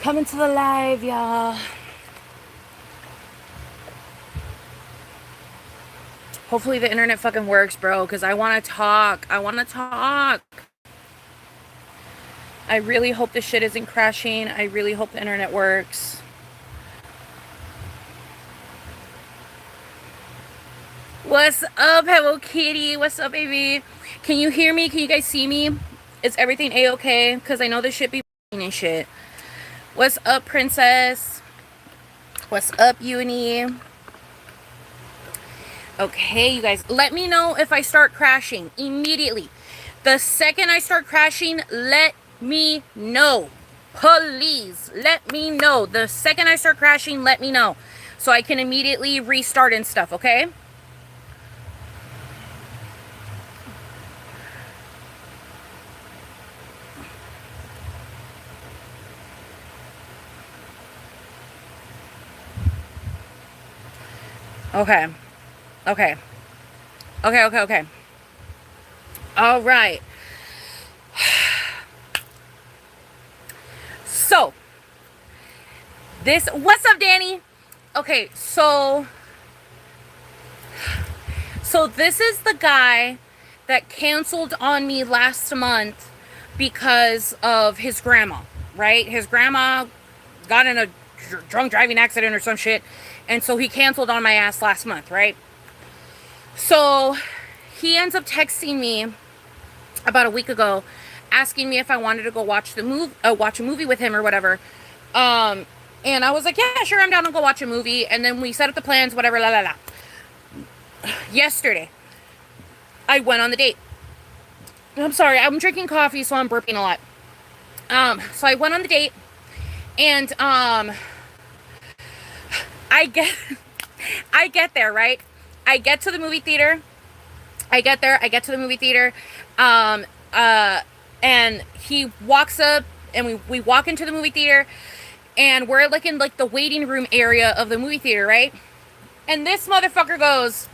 Coming to the live, y'all. Hopefully the internet fucking works, bro, because I want to talk. I want to talk. I really hope this shit isn't crashing. I really hope the internet works. What's up, Hello Kitty? What's up, baby? Can you hear me? Can you guys see me? Is everything a-okay? Because I know this shit be and shit. What's up, princess? What's up, uni? Okay, you guys, let me know if I start crashing immediately. The second I start crashing, let me know. Please, let me know. The second I start crashing, let me know. So I can immediately restart and stuff, okay? Okay. Okay. Okay. All right. So, what's up, Danny? Okay, so this is the guy that canceled on me last month because of his grandma, right? His grandma got in a drunk driving accident or some shit, and so he canceled on my ass last month, right? So he ends up texting me about a week ago, asking me if I wanted to go watch a movie with him or whatever. And I was like, yeah, sure, I'm down to go watch a movie. And then we set up the plans, whatever, la la la. Yesterday, I went on the date. I'm sorry, I'm drinking coffee, so I'm burping a lot. So I went on the date, and I get I get there, right? I get to the movie theater. I get to the movie theater. And he walks up, and we walk into the movie theater, and we're like in like the waiting room area of the movie theater, right? And this motherfucker goes,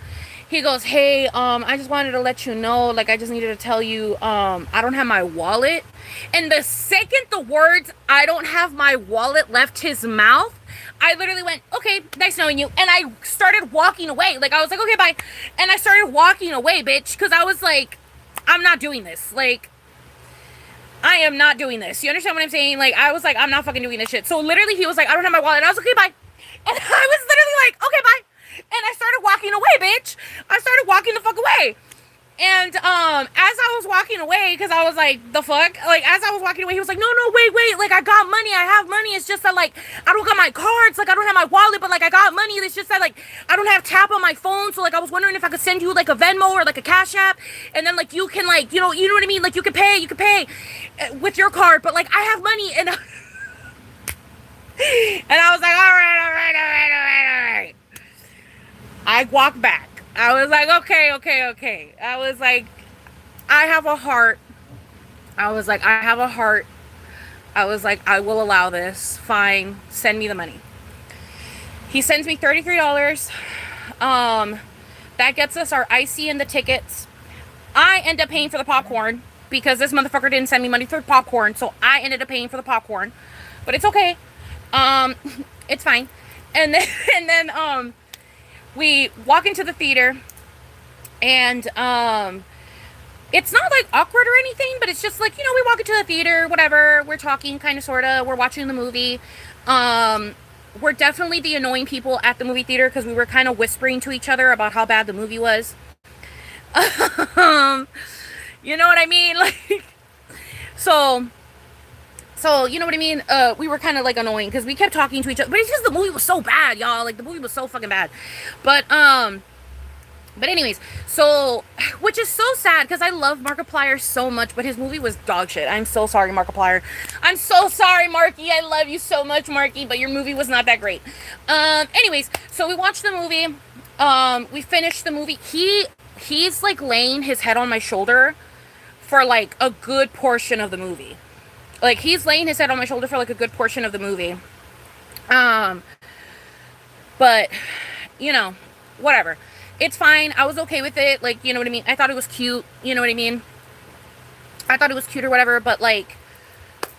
hey, I just wanted to let you know, like, I just needed to tell you, I don't have my wallet. And the second the words, I don't have my wallet, left his mouth, I literally went, okay, nice knowing you. And I started walking away. Like, I was like, okay, bye. And I started walking away, bitch, because I was like, I'm not doing this. Like, I am not doing this. You understand what I'm saying? Like, I was like, I'm not fucking doing this shit. So literally, he was like, I don't have my wallet. And I was like, okay, bye. And I was literally like, okay, bye. And I started walking away, bitch. I started walking the fuck away. And as I was walking away, because I was like, the fuck? Like, as I was walking away, he was like, no, wait. Like, I got money. I have money. It's just that, like, I don't got my cards. Like, I don't have my wallet, but, like, I got money. It's just that, like, I don't have tap on my phone. So, like, I was wondering if I could send you, like, a Venmo or, like, a Cash App. And then, like, you can, like, you know what I mean? Like, you can pay with your card. But, like, I have money. And, and I was like, all right. I walked back. I was like, okay. I was like, I have a heart. I was like, I will allow this. Fine. Send me the money. He sends me $33. That gets us our icy and the tickets. I end up paying for the popcorn because this motherfucker didn't send me money for the popcorn, so I ended up paying for the popcorn. But it's okay. It's fine. And then we walk into the theater, and it's not like awkward or anything, but it's just like, we walk into the theater, whatever, we're talking, kind of, sort of, we're watching the movie. We're definitely the annoying people at the movie theater because we were kind of whispering to each other about how bad the movie was. You know what I mean? Like, so you know what I mean? We were kind of like annoying because we kept talking to each other, but it's just the movie was so bad, y'all. Like, the movie was so fucking bad. But anyways, so, which is so sad because I love Markiplier so much, but his movie was dog shit. I'm so sorry, Markiplier. I'm so sorry, Marky. I love you so much, Marky, but your movie was not that great. Anyways, so we watched the movie. We finished the movie. He's like laying his head on my shoulder for like a good portion of the movie. Like, he's laying his head on my shoulder for like a good portion of the movie. But, whatever. It's fine. I was okay with it. Like, you know what I mean? I thought it was cute. You know what I mean? I thought it was cute or whatever, but like,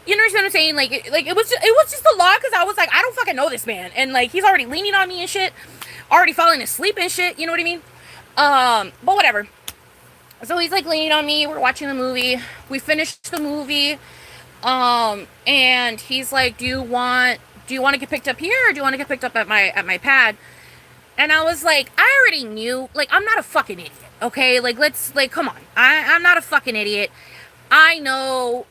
you understand what I'm saying? Like, it was just a lot because I was like, I don't fucking know this man, and like he's already leaning on me and shit, already falling asleep and shit. You know what I mean? But whatever. So he's like leaning on me. We're watching the movie. We finished the movie. And he's like, do you want to get picked up here, or do you want to get picked up at my pad? And I was like, I already knew, like, I'm not a fucking idiot, okay? Like, come on. I'm not a fucking idiot. I know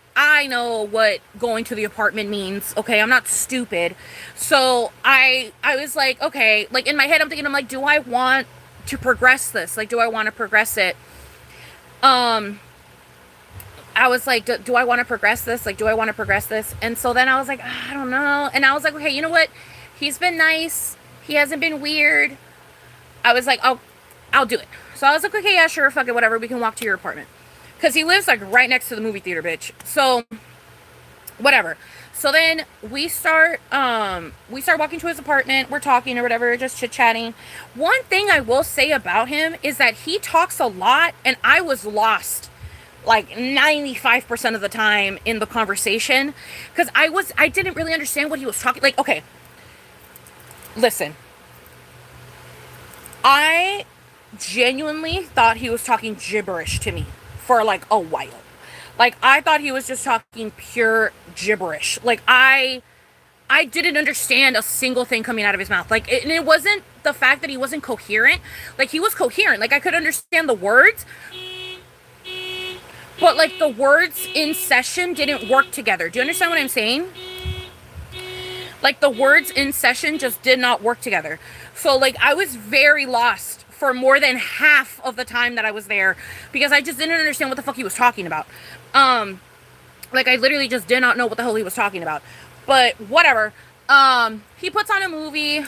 what going to the apartment means, okay? I'm not stupid. So I was like, okay, like in my head, I'm like, do I want to progress this? Like, do I want to progress it? I was like, do I want to progress this? Like, do I want to progress this? And so then I was like, I don't know. And I was like, okay, you know what? He's been nice. He hasn't been weird. I was like, I'll do it. So I was like, okay, yeah, sure, fuck it, whatever. We can walk to your apartment. Because he lives like right next to the movie theater, bitch. So, whatever. So then we start walking to his apartment. We're talking or whatever, just chit-chatting. One thing I will say about him is that he talks a lot, and I was lost like 95% of the time in the conversation because I didn't really understand what he was talking. Like, okay, listen, I genuinely thought he was talking gibberish to me for like a while. Like, I thought he was just talking pure gibberish. Like, I didn't understand a single thing coming out of his mouth. Like, and it wasn't the fact that he wasn't coherent. Like, he was coherent. Like, I could understand the words, but like the words in session didn't work together. Do you understand what I'm saying? Like, the words in session just did not work together. So like I was very lost for more than half of the time that I was there because I just didn't understand what the fuck he was talking about. Like, I literally just did not know what the hell he was talking about. But whatever. He puts on a movie.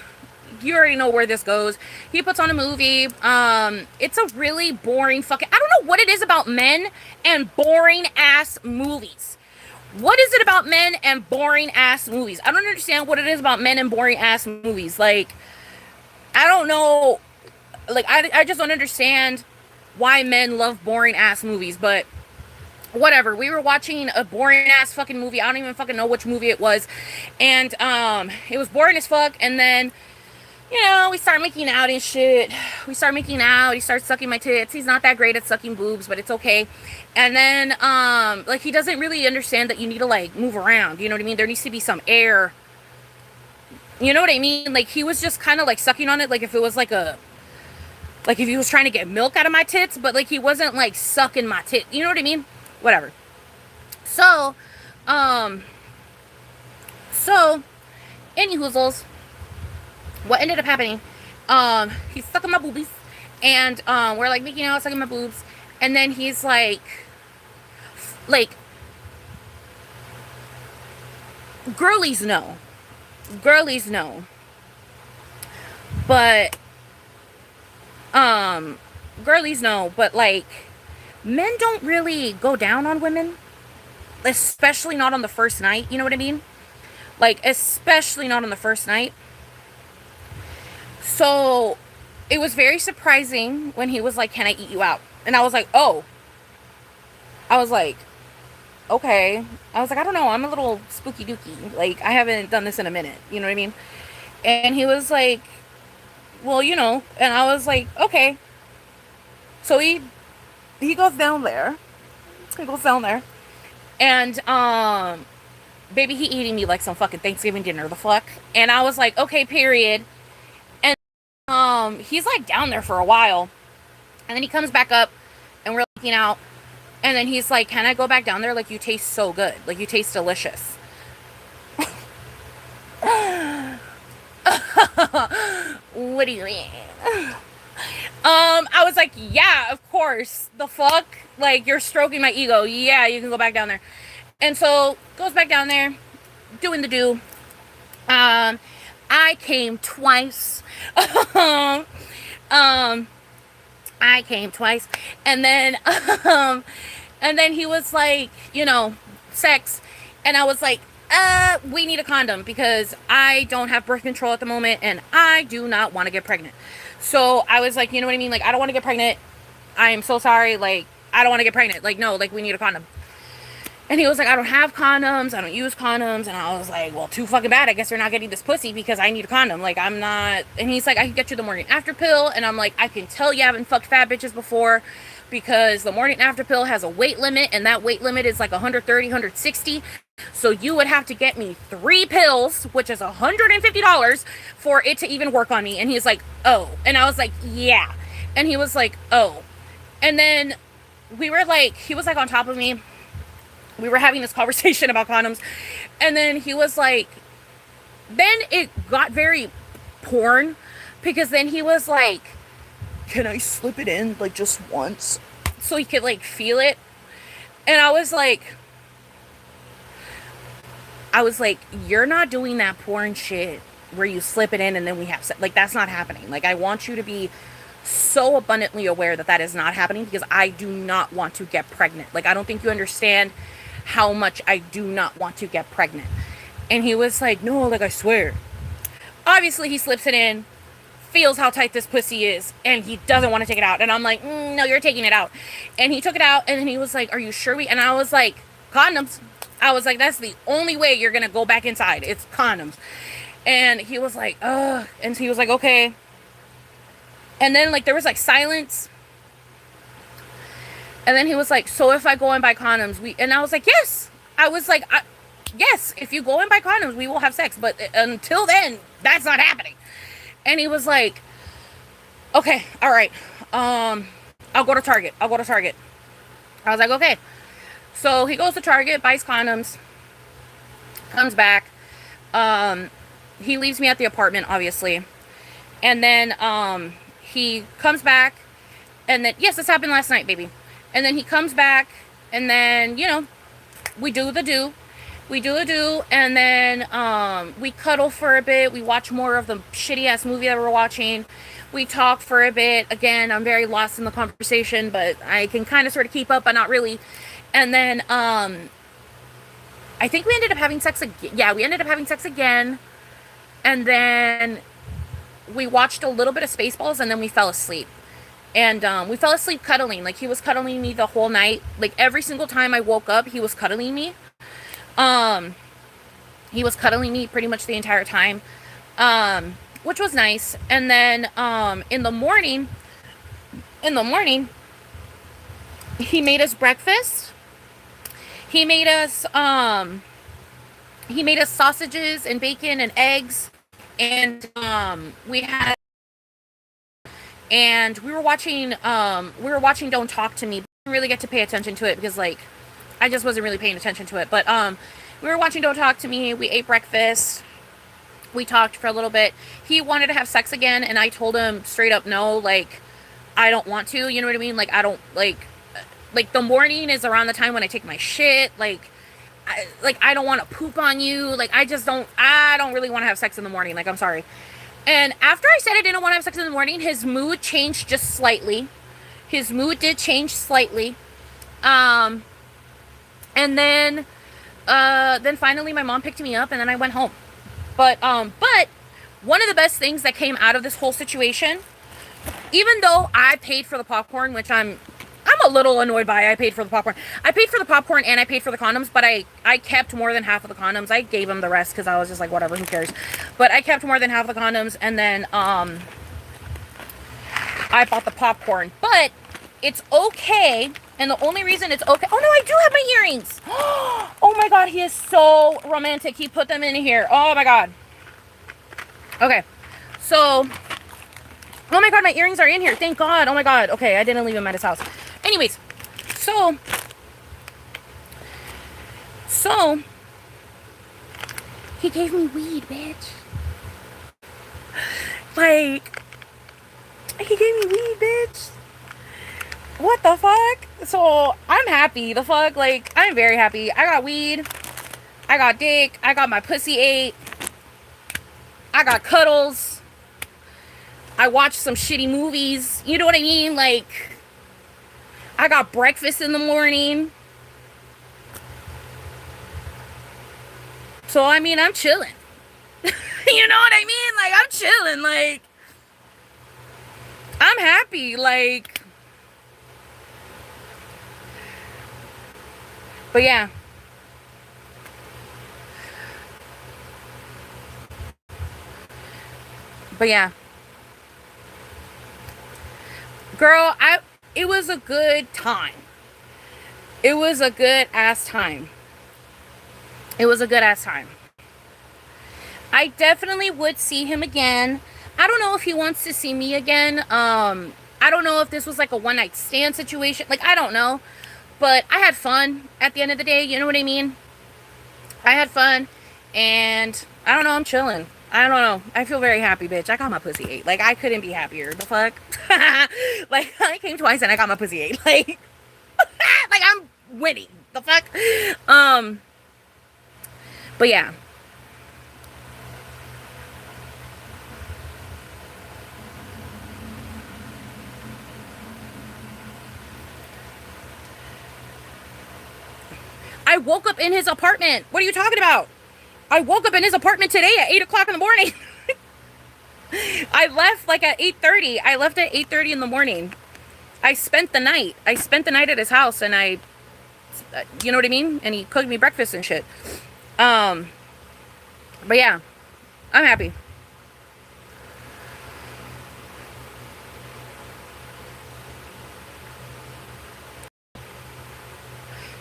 You already know where this goes. He puts on a movie. It's a really boring fucking... I don't know what it is about men and boring ass movies. What is it about men and boring ass movies? I don't understand what it is about men and boring ass movies. Like, I don't know. Like, I just don't understand why men love boring ass movies, but whatever. We were watching a boring ass fucking movie. I don't even fucking know which movie it was. And, it was boring as fuck. And then, you know, we start making out and shit. We start making out. He starts sucking my tits. He's not that great at sucking boobs, but it's okay. And then, like, he doesn't really understand that you need to, like, move around. You know what I mean? There needs to be some air. You know what I mean? Like, he was just kind of, like, sucking on it like if it was, like, if he was trying to get milk out of my tits, but, like, he wasn't, like, sucking my tit. You know what I mean? Whatever. So, any hoozles. What ended up happening, he's sucking my boobies, and, we're, like, making out, sucking my boobs, and then he's, like, girlies know, but, like, men don't really go down on women, especially not on the first night, you know what I mean? Like, especially not on the first night. So, it was very surprising when he was like, can I eat you out? And I was like, oh. I was like, okay. I was like, I don't know. I'm a little spooky dooky. Like, I haven't done this in a minute. You know what I mean? And he was like, well, you know. And I was like, okay. So, he goes down there. And, baby, he eating me like some fucking Thanksgiving dinner. The fuck? And I was like, okay, period. He's like down there for a while, and then he comes back up, and we're looking out, and then he's like, can I go back down there? Like, you taste so good. Like, you taste delicious. What do you mean? I was like, yeah, of course. The fuck? Like, you're stroking my ego. Yeah, you can go back down there. And so, goes back down there, doing the do. I came twice. I came twice. And then, he was like, you know, sex. And I was like, we need a condom because I don't have birth control at the moment and I do not want to get pregnant. So I was like, you know what I mean? Like, I don't want to get pregnant. I am so sorry. Like, I don't want to get pregnant. Like, no, like, we need a condom. And he was like, I don't have condoms. I don't use condoms. And I was like, well, too fucking bad. I guess you're not getting this pussy because I need a condom. Like, I'm not. And he's like, I can get you the morning after pill. And I'm like, I can tell you haven't fucked fat bitches before because the morning after pill has a weight limit. And that weight limit is like 130, 160. So you would have to get me 3 pills, which is $150 for it to even work on me. And he's like, oh. And I was like, yeah. And he was like, oh. And then we were like, he was like on top of me. We were having this conversation about condoms, and then he was like, then it got very porn, because then he was like, can I slip it in like just once so he could like feel it? And I was like, you're not doing that porn shit where you slip it in and then we have sex. Like, that's not happening. Like, I want you to be so abundantly aware that that is not happening, because I do not want to get pregnant. Like, I don't think you understand how much I do not want to get pregnant. And he was like, no, like, I swear. Obviously, he slips it in, feels how tight this pussy is, and he doesn't want to take it out. And I'm like, no, you're taking it out. And he took it out, and then he was like, are you sure and I was like, condoms. I was like, that's the only way you're going to go back inside. It's condoms. And he was like, ugh. And he was like, okay. And then, like, there was, like, silence. And then he was like, so if I go and buy condoms, and I was like, yes. I was like, yes, if you go and buy condoms, we will have sex. But until then, that's not happening. And he was like, okay, all right. I'll go to Target. I was like, okay. So he goes to Target, buys condoms, comes back. He leaves me at the apartment, obviously. And then he comes back. And then, yes, this happened last night, baby. And then he comes back, and then, you know, we do the do. And then we cuddle for a bit. We watch more of the shitty-ass movie that we're watching. We talk for a bit. Again, I'm very lost in the conversation, but I can kind of sort of keep up, but not really. And then I think we ended up having sex again. Yeah, we ended up having sex again. And then we watched a little bit of Spaceballs, and then we fell asleep. And we fell asleep cuddling. Like, he was cuddling me the whole night. Like, every single time I woke up, he was cuddling me. He was cuddling me pretty much the entire time, which was nice. And then in the morning, he made us breakfast. He made us sausages and bacon and eggs. And we were watching Don't Talk to Me. I didn't really get to pay attention to it because, like, I just wasn't really paying attention to it. But we were watching Don't Talk to Me. We ate breakfast. We talked for a little bit. He wanted to have sex again, and I told him straight up no. Like, I don't want to. You know what I mean? Like, I don't like the morning is around the time when I take my shit. Like, I don't want to poop on you. Like, I don't really want to have sex in the morning. Like, I'm sorry. And after I said I didn't want to have sex in the morning, his mood changed just slightly. His mood did change slightly. And then finally my mom picked me up, and then I went home. But one of the best things that came out of this whole situation, even though I paid for the popcorn, which I'm a little annoyed by. I paid for the popcorn and I paid for the condoms, but I kept more than half of the condoms. I gave him the rest because I was just like, whatever, who cares? But I kept more than half of the condoms, and then I bought the popcorn. But it's okay, and the only reason it's okay... Oh, no, I do have my earrings! Oh, my God, he is so romantic. He put them in here. Oh, my God. Okay, so... Oh, my God, my earrings are in here. Thank God. Oh, my God. Okay, I didn't leave him at his house. Anyways, so he gave me weed, bitch. Like, he gave me weed, bitch. What the fuck? So I'm happy. The fuck? Like, I'm very happy. I got weed. I got dick. I got my pussy ate. I got cuddles. I watched some shitty movies. You know what I mean? Like, I got breakfast in the morning. So, I mean, I'm chilling. You know what I mean? Like, I'm chilling. Like, I'm happy. Like, but yeah. But yeah, girl, it was a good time. It was a good ass time. It was a good ass time. I definitely would see him again. I don't know if he wants to see me again. I don't know if this was like a one night stand situation. Like, I don't know. But I had fun at the end of the day. You know what I mean? I had fun. And I don't know. I'm chilling. I don't know. I feel very happy, bitch. I got my pussy ate. Like, I couldn't be happier. The fuck? Like, I came twice and I got my pussy ate. Like, like I'm winning. The fuck? But yeah. I woke up in his apartment. What are you talking about? I woke up in his apartment today at 8 o'clock in the morning. I left like at 8:30. I left at 8:30 in the morning. I spent the night. I spent the night at his house, and you know what I mean? And he cooked me breakfast and shit. But yeah, I'm happy.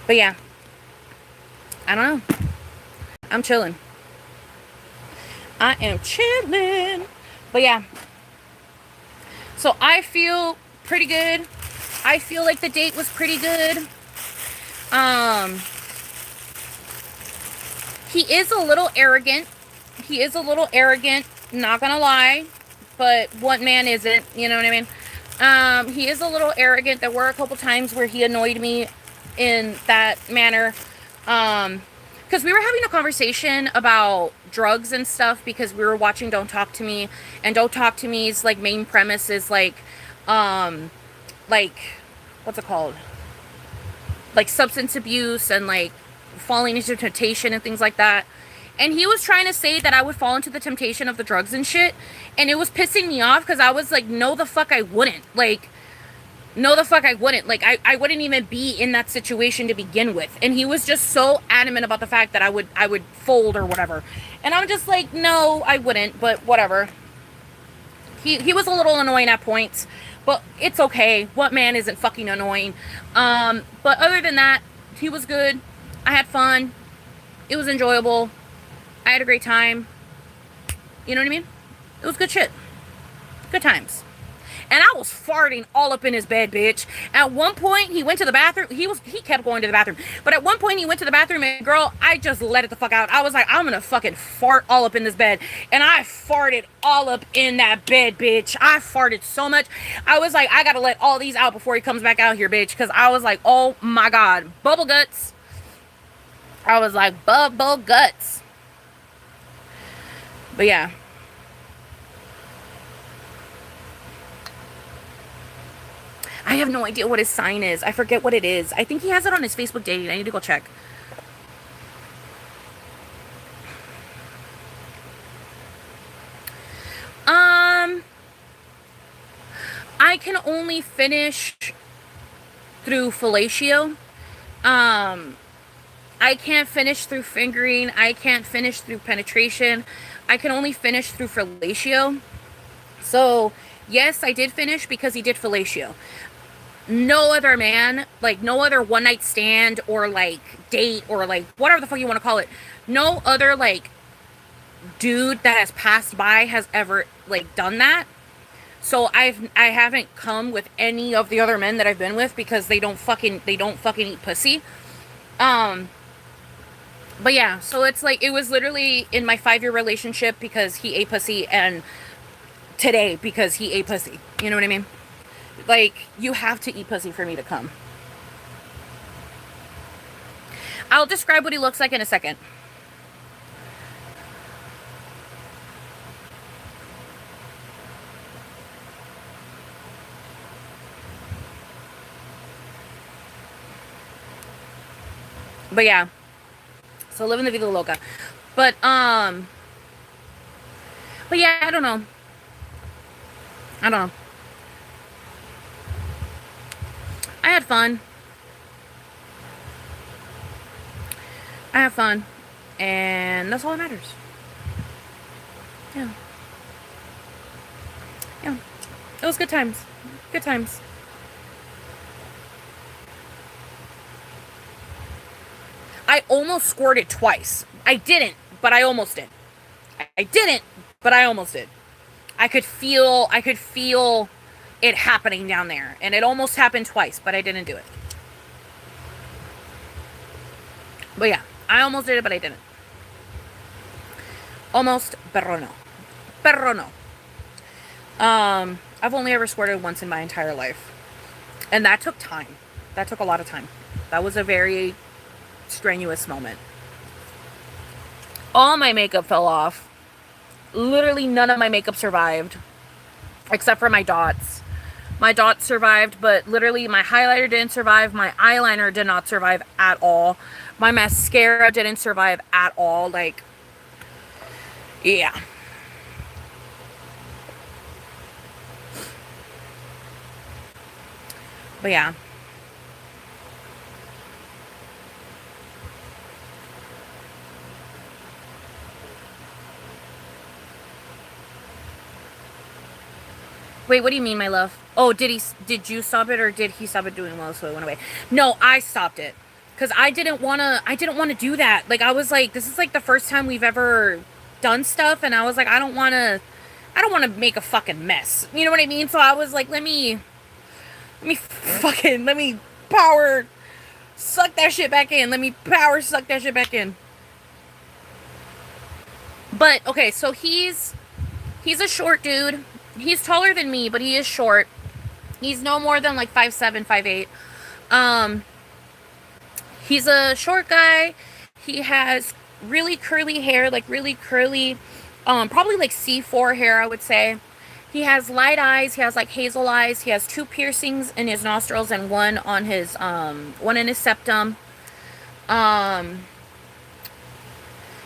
But yeah, I don't know. I'm chilling. I am chilling. But yeah. So I feel pretty good. I feel like the date was pretty good. He is a little arrogant. He is a little arrogant, not gonna lie. But what man isn't? You know what I mean? He is a little arrogant. There were a couple times where he annoyed me in that manner. Because we were having a conversation about drugs and stuff because we were watching Don't Talk to Me, and Don't Talk to Me's like main premise is like what's it called? Like substance abuse and like falling into temptation and things like that. And he was trying to say that I would fall into the temptation of the drugs and shit, and it was pissing me off because I was like, no the fuck I wouldn't. Like, no the fuck I wouldn't. Like, I wouldn't even be in that situation to begin with. And he was just so adamant about the fact that I would fold or whatever. And I'm just like, no, I wouldn't, but whatever. He was a little annoying at points, but it's okay. What man isn't fucking annoying? But other than that, he was good. I had fun. It was enjoyable. I had a great time. You know what I mean? It was good shit. Good times. And I was farting all up in his bed, bitch. At one point, he went to the bathroom. He kept going to the bathroom. But at one point, he went to the bathroom, and girl, I just let it the fuck out. I was like, I'm gonna fucking fart all up in this bed. And I farted all up in that bed, bitch. I farted so much. I was like, I gotta let all these out before he comes back out here, bitch. Because I was like, oh my God. Bubble guts. I was like, bubble guts. But yeah. I have no idea what his sign is. I forget what it is. I think he has it on his Facebook dating. I need to go check. I can only finish through fellatio. I can't finish through fingering. I can't finish through penetration. I can only finish through fellatio. So, yes, I did finish because he did fellatio. No other man, like no other one night stand or like date or like whatever the fuck you want to call it, no other like dude that has passed by has ever like done that. So I haven't come with any of the other men that I've been with because they don't fucking eat pussy. But yeah, so it's like it was literally in my 5-year relationship because he ate pussy, and today because he ate pussy. You know what I mean? Like, you have to eat pussy for me to come. I'll describe what he looks like in a second. But yeah. So living the vida loca. But yeah, I don't know. I had fun. And that's all that matters. Yeah. It was good times. Good times. I almost squirted twice. I didn't, but I almost did. I didn't, but I almost did. I could feel it happening down there, and it almost happened twice, but I didn't do it. But yeah, I almost did it, but I didn't. Almost, pero no. Pero no. I've only ever squirted once in my entire life. And that took time. That took a lot of time. That was a very strenuous moment. All my makeup fell off. Literally none of my makeup survived. Except for my dots. My dots survived, but literally my highlighter didn't survive. My eyeliner did not survive at all. My mascara didn't survive at all. Like, yeah. But yeah. Wait, what do you mean, my love? Oh, did you stop it or did he stop it doing well so it went away? No, I stopped it. Cuz I didn't want to do that. Like I was like this is like the first time we've ever done stuff and I was like I don't want to make a fucking mess. You know what I mean? So I was like let me power suck that shit back in. Let me power suck that shit back in. But okay, so he's a short dude. He's taller than me, but he is short. He's no more than like 5'7", 5'8". Um, he's a short guy. He has really curly hair, like really curly, probably like C4 hair, I would say. He has light eyes. He has like hazel eyes. He has two piercings in his nostrils and one in his septum. Um,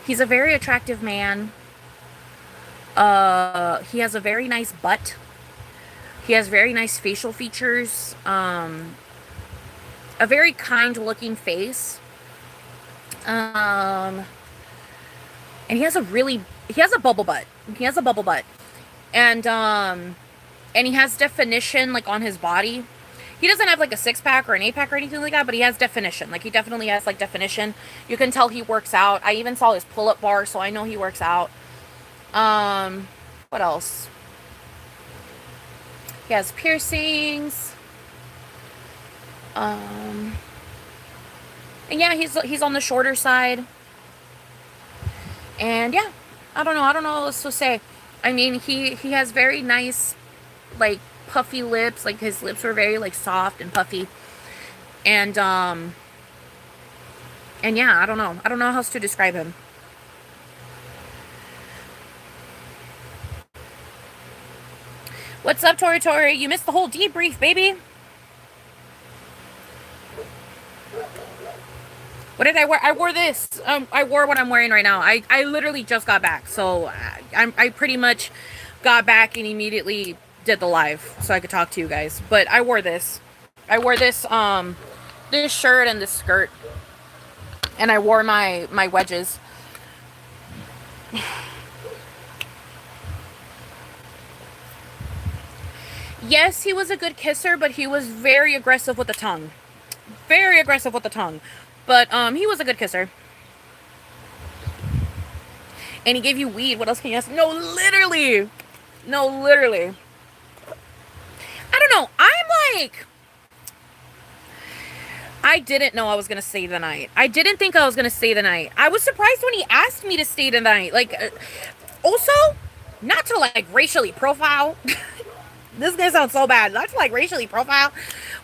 he's a very attractive man. He has a very nice butt. He has very nice facial features. A very kind looking face. Um, and he has a bubble butt. He has a bubble butt. And, and he has definition like on his body. He doesn't have like a six pack or an eight pack or anything like that, but he has definition. Like he definitely has like definition. You can tell he works out. I even saw his pull up bar, so I know he works out. What else? He has piercings. Um, and yeah, he's on the shorter side. And yeah, I don't know what else to say. I mean, he has very nice, like puffy lips. Like his lips were very like soft and puffy. And and yeah, I don't know how else to describe him. What's up, Tori Tori? You missed the whole debrief, baby. What did I wear? I wore this. I wore what I'm wearing right now. I literally just got back, so I pretty much got back and immediately did the live so I could talk to you guys. But I wore this. I wore this shirt and this skirt, and I wore my wedges. Yes, he was a good kisser, but he was very aggressive with the tongue. Very aggressive with the tongue. But he was a good kisser. And he gave you weed. What else can you ask? No, literally. No, literally. I don't know. I'm like, I didn't know I was gonna stay the night. I didn't think I was gonna stay the night. I was surprised when he asked me to stay the night. Like, also, not to like racially profile. This is gonna sound so bad. Not to like racially profile,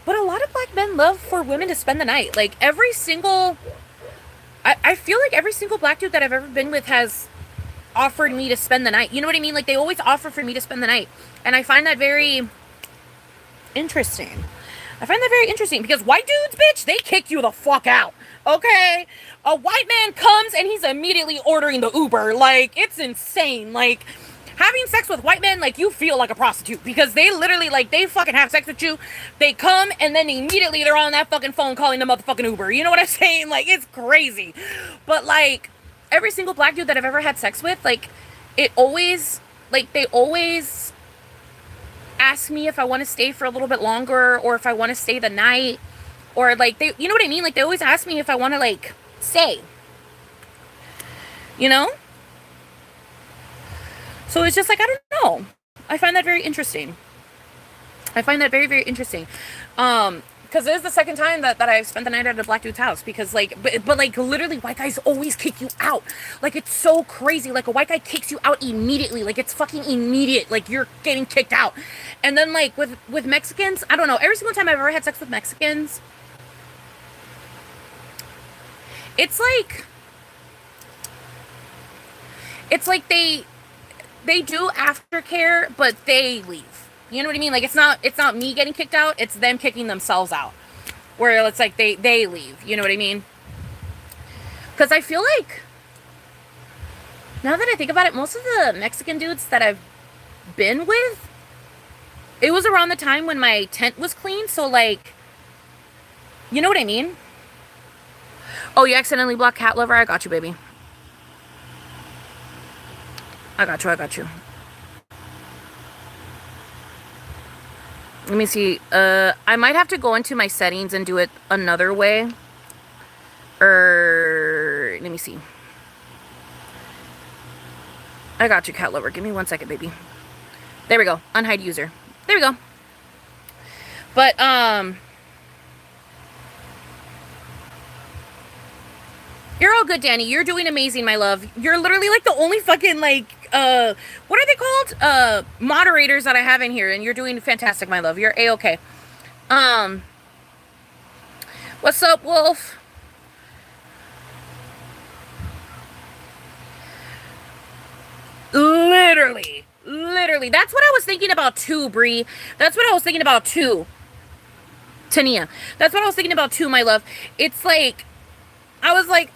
but a lot of black men love for women to spend the night. Like every single, I feel like every single black dude that I've ever been with has offered me to spend the night. You know what I mean? Like they always offer for me to spend the night, and I find that very interesting. I find that very interesting because white dudes, bitch, they kick you the fuck out. Okay? A white man comes and he's immediately ordering the Uber. Like, it's insane. Like, having sex with white men, like, you feel like a prostitute because they literally, like, they fucking have sex with you. They come and then immediately they're on that fucking phone calling the motherfucking Uber. You know what I'm saying? Like, it's crazy. But, like, every single black dude that I've ever had sex with, like, it always, like, they always ask me if I want to stay for a little bit longer or if I want to stay the night. Or like they, you know what I mean? Like they always ask me if I want to like stay. You know? So it's just like, I don't know. I find that very interesting. I find that very, very interesting. Because this is the second time that I've spent the night at a black dude's house. Because like, but like literally, white guys always kick you out. Like it's so crazy. Like a white guy kicks you out immediately. Like it's fucking immediate. Like you're getting kicked out. And then like with Mexicans, I don't know. Every single time I've ever had sex with Mexicans, it's like they do aftercare, but they leave. You know what I mean? Like it's not me getting kicked out, it's them kicking themselves out. Where it's like they leave. You know what I mean? Because I feel like now that I think about it, most of the Mexican dudes that I've been with, it was around the time when my tent was clean, so like you know what I mean? Oh, you accidentally blocked Cat Lover? I got you, baby. I got you. Let me see. I might have to go into my settings and do it another way. Let me see. I got you, Cat Lover. Give me 1 second, baby. There we go. Unhide user. There we go. But, you're all good, Danny. You're doing amazing, my love. You're literally like the only fucking like what are they called? Moderators that I have in here, and you're doing fantastic, my love. You're A-okay. What's up, Wolf? Literally. That's what I was thinking about too, Bree. That's what I was thinking about too. Tania. That's what I was thinking about too, my love. It's like I was like,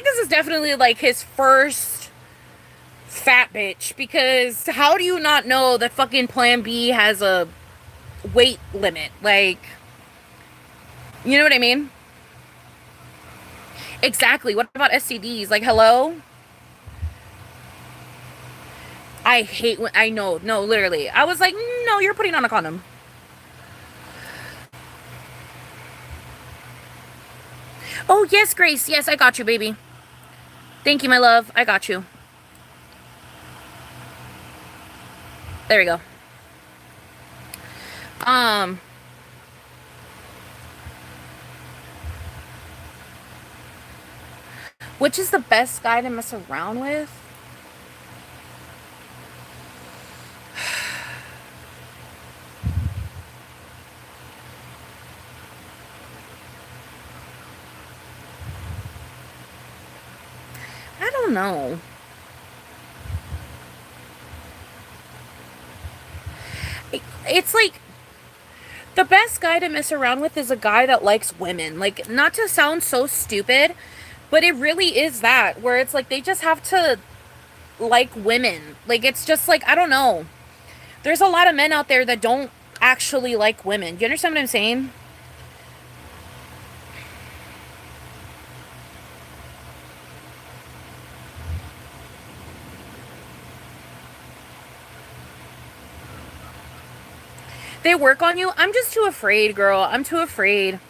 this is definitely like his first fat bitch, because how do you not know that fucking Plan B has a weight limit? Like, you know what I mean? Exactly. What about STDs? Like, hello? I hate when, I know, no, literally. I was like, no, you're putting on a condom. Oh, yes, Grace. Yes, I got you, baby. Thank you, my love. I got you. There we go. Which is the best guy to mess around with? I don't know. It's like the best guy to mess around with is a guy that likes women. Like, not to sound so stupid, but it really is that, where it's like they just have to like women. Like, it's just like, I don't know. There's a lot of men out there that don't actually like women. Do you understand what I'm saying? They work on you. I'm just too afraid, girl. I'm too afraid.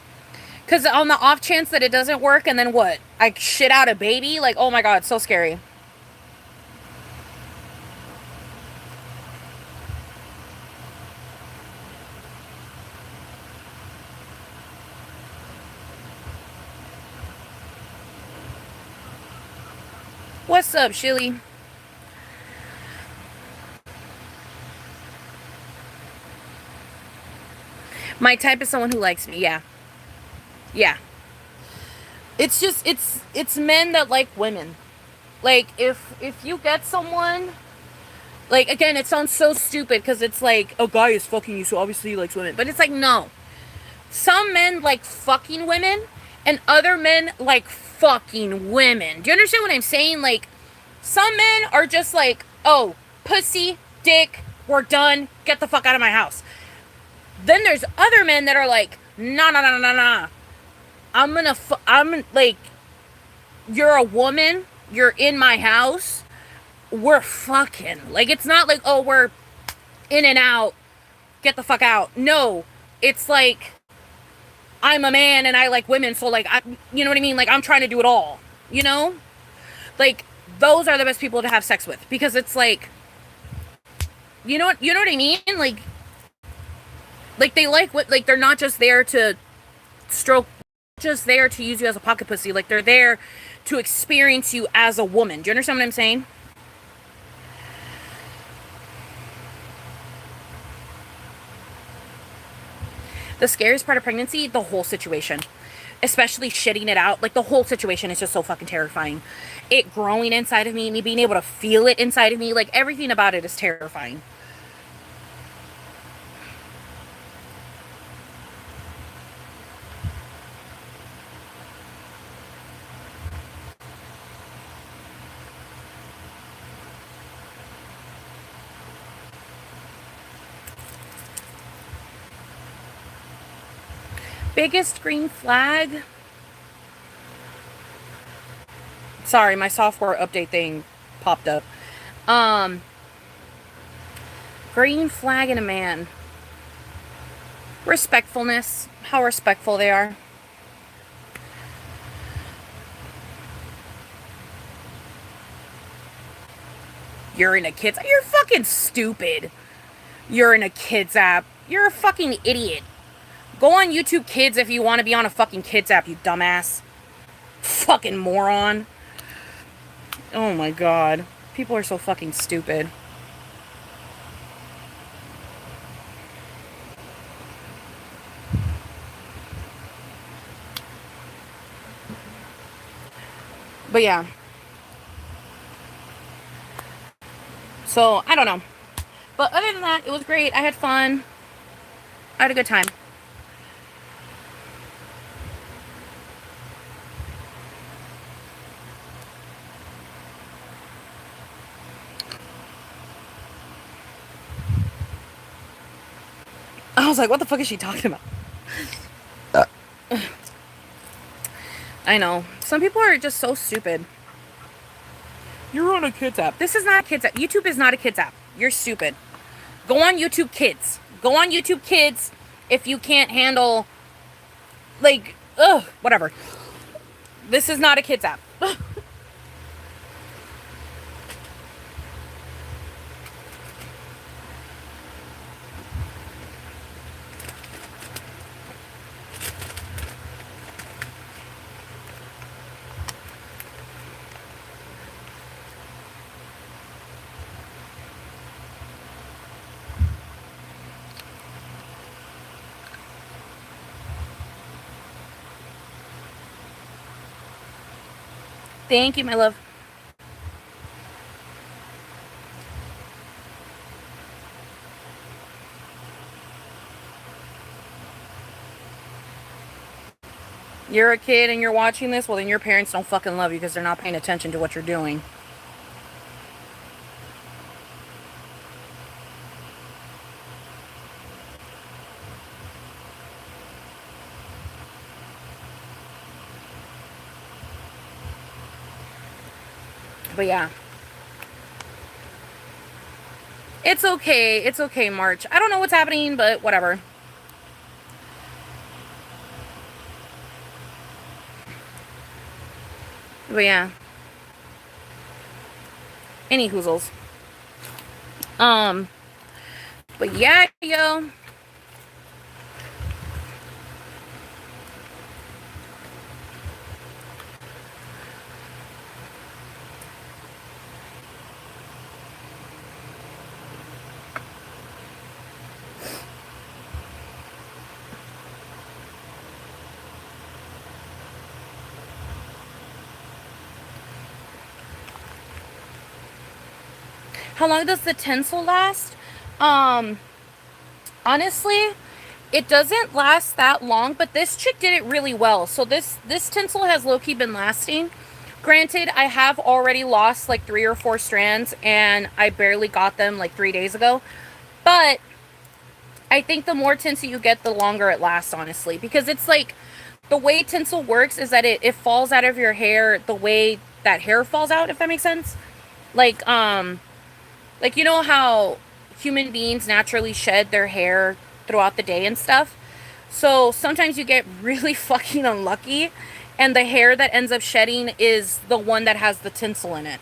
Because on the off chance that it doesn't work, and then what? I shit out a baby? Like, oh my god, so scary. What's up, Shilly? My type is someone who likes me, yeah. Yeah. It's just, it's men that like women. Like, if you get someone, like, again, it sounds so stupid, because it's like, a guy is fucking you, so obviously he likes women. But it's like, no. Some men like fucking women, and other men like fucking women. Do you understand what I'm saying? Like, some men are just like, oh, pussy, dick, we're done, get the fuck out of my house. Then there's other men that are like, nah. I'm like, you're a woman, you're in my house, we're fucking. Like, it's not like, oh, we're in and out, get the fuck out. No, it's like, I'm a man and I like women, so like, you know what I mean? Like, I'm trying to do it all, you know? Like, those are the best people to have sex with, because it's like, you know what I mean? Like they like what, like, they're not just there to stroke, just there to use you as a pocket pussy. Like, they're there to experience you as a woman. Do you understand what I'm saying? The scariest part of pregnancy, the whole situation. Especially shitting it out. Like, the whole situation is just so fucking terrifying. It growing inside of me being able to feel it inside of me, like, everything about it is terrifying. Biggest green flag? Sorry, my software update thing popped up. Green flag in a man. Respectfulness. How respectful they are. You're in a kid's... You're fucking stupid. You're in a kid's app. You're a fucking idiot. Go on YouTube Kids if you want to be on a fucking kids app, you dumbass. Fucking moron. Oh my god. People are so fucking stupid. But yeah. So, I don't know. But other than that, it was great. I had fun. I had a good time. I was like, what the fuck is she talking about? I know. Some people are just so stupid. You're on a kids app. This is not a kids app. YouTube is not a kids app. You're stupid. Go on YouTube Kids. Go on YouTube Kids if you can't handle, like, whatever. This is not a kids app. Thank you, my love. You're a kid and you're watching this, well then your parents don't fucking love you because they're not paying attention to what you're doing. But yeah. It's okay. It's okay, March. I don't know what's happening, but whatever. But yeah. Any hoozles. But yeah, yo. How long does the tinsel last? Honestly, it doesn't last that long, but this chick did it really well. So this tinsel has low-key been lasting. Granted, I have already lost like 3 or 4 strands, and I barely got them like 3 days ago. But I think the more tinsel you get, the longer it lasts, honestly. Because it's like, the way tinsel works is that it falls out of your hair the way that hair falls out, if that makes sense. Like, you know how human beings naturally shed their hair throughout the day and stuff. So sometimes you get really fucking unlucky, and the hair that ends up shedding is the one that has the tinsel in it.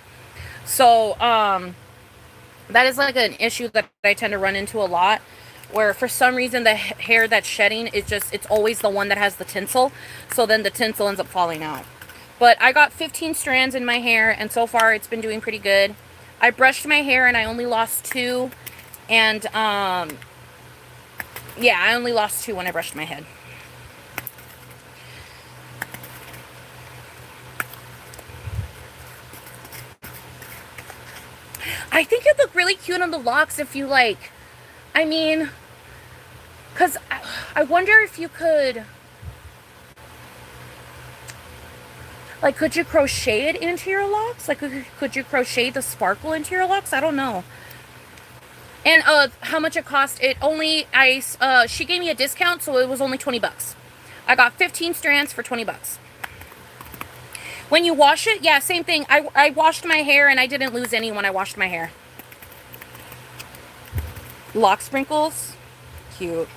So that is like an issue that I tend to run into a lot, where for some reason the hair that's shedding is just, it's always the one that has the tinsel. So then the tinsel ends up falling out. But I got 15 strands in my hair, and so far it's been doing pretty good. I brushed my hair and I only lost 2. And yeah, I only lost 2 when I brushed my head. I think it'd look really cute on the locks if you like, I mean, because I wonder if you could, like, could you crochet it into your locks? Like, could you crochet the sparkle into your locks? I don't know. And how much it cost? It only, she gave me a discount, so it was only $20. I got 15 strands for $20. When you wash it, yeah, same thing. I washed my hair and I didn't lose any when I washed my hair. Lock sprinkles, cute.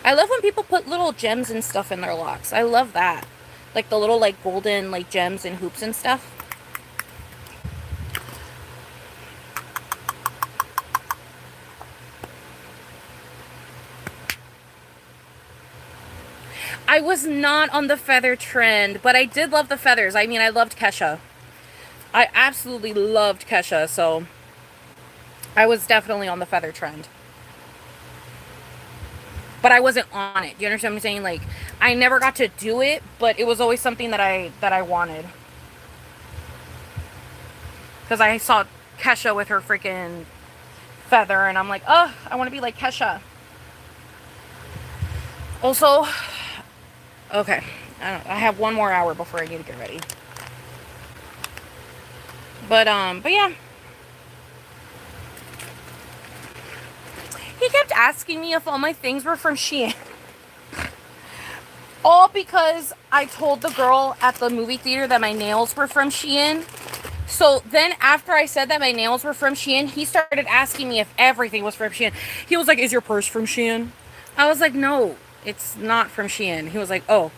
I love when people put little gems and stuff in their locks. I love that. Like the little like golden like gems and hoops and stuff. I was not on the feather trend, but I did love the feathers. I mean, I loved Kesha. I absolutely loved Kesha, so I was definitely on the feather trend. But I wasn't on it. Do you understand what I'm saying? Like, I never got to do it, but it was always something that I wanted. Because I saw Kesha with her freaking feather, and I'm like, oh, I want to be like Kesha. Also, okay, I have 1 more hour before I need to get ready. But yeah. He kept asking me if all my things were from Shein. All because I told the girl at the movie theater that my nails were from Shein. So then after I said that my nails were from Shein, he started asking me if everything was from Shein. He was like, is your purse from Shein? I was like, no, it's not from Shein. He was like, oh.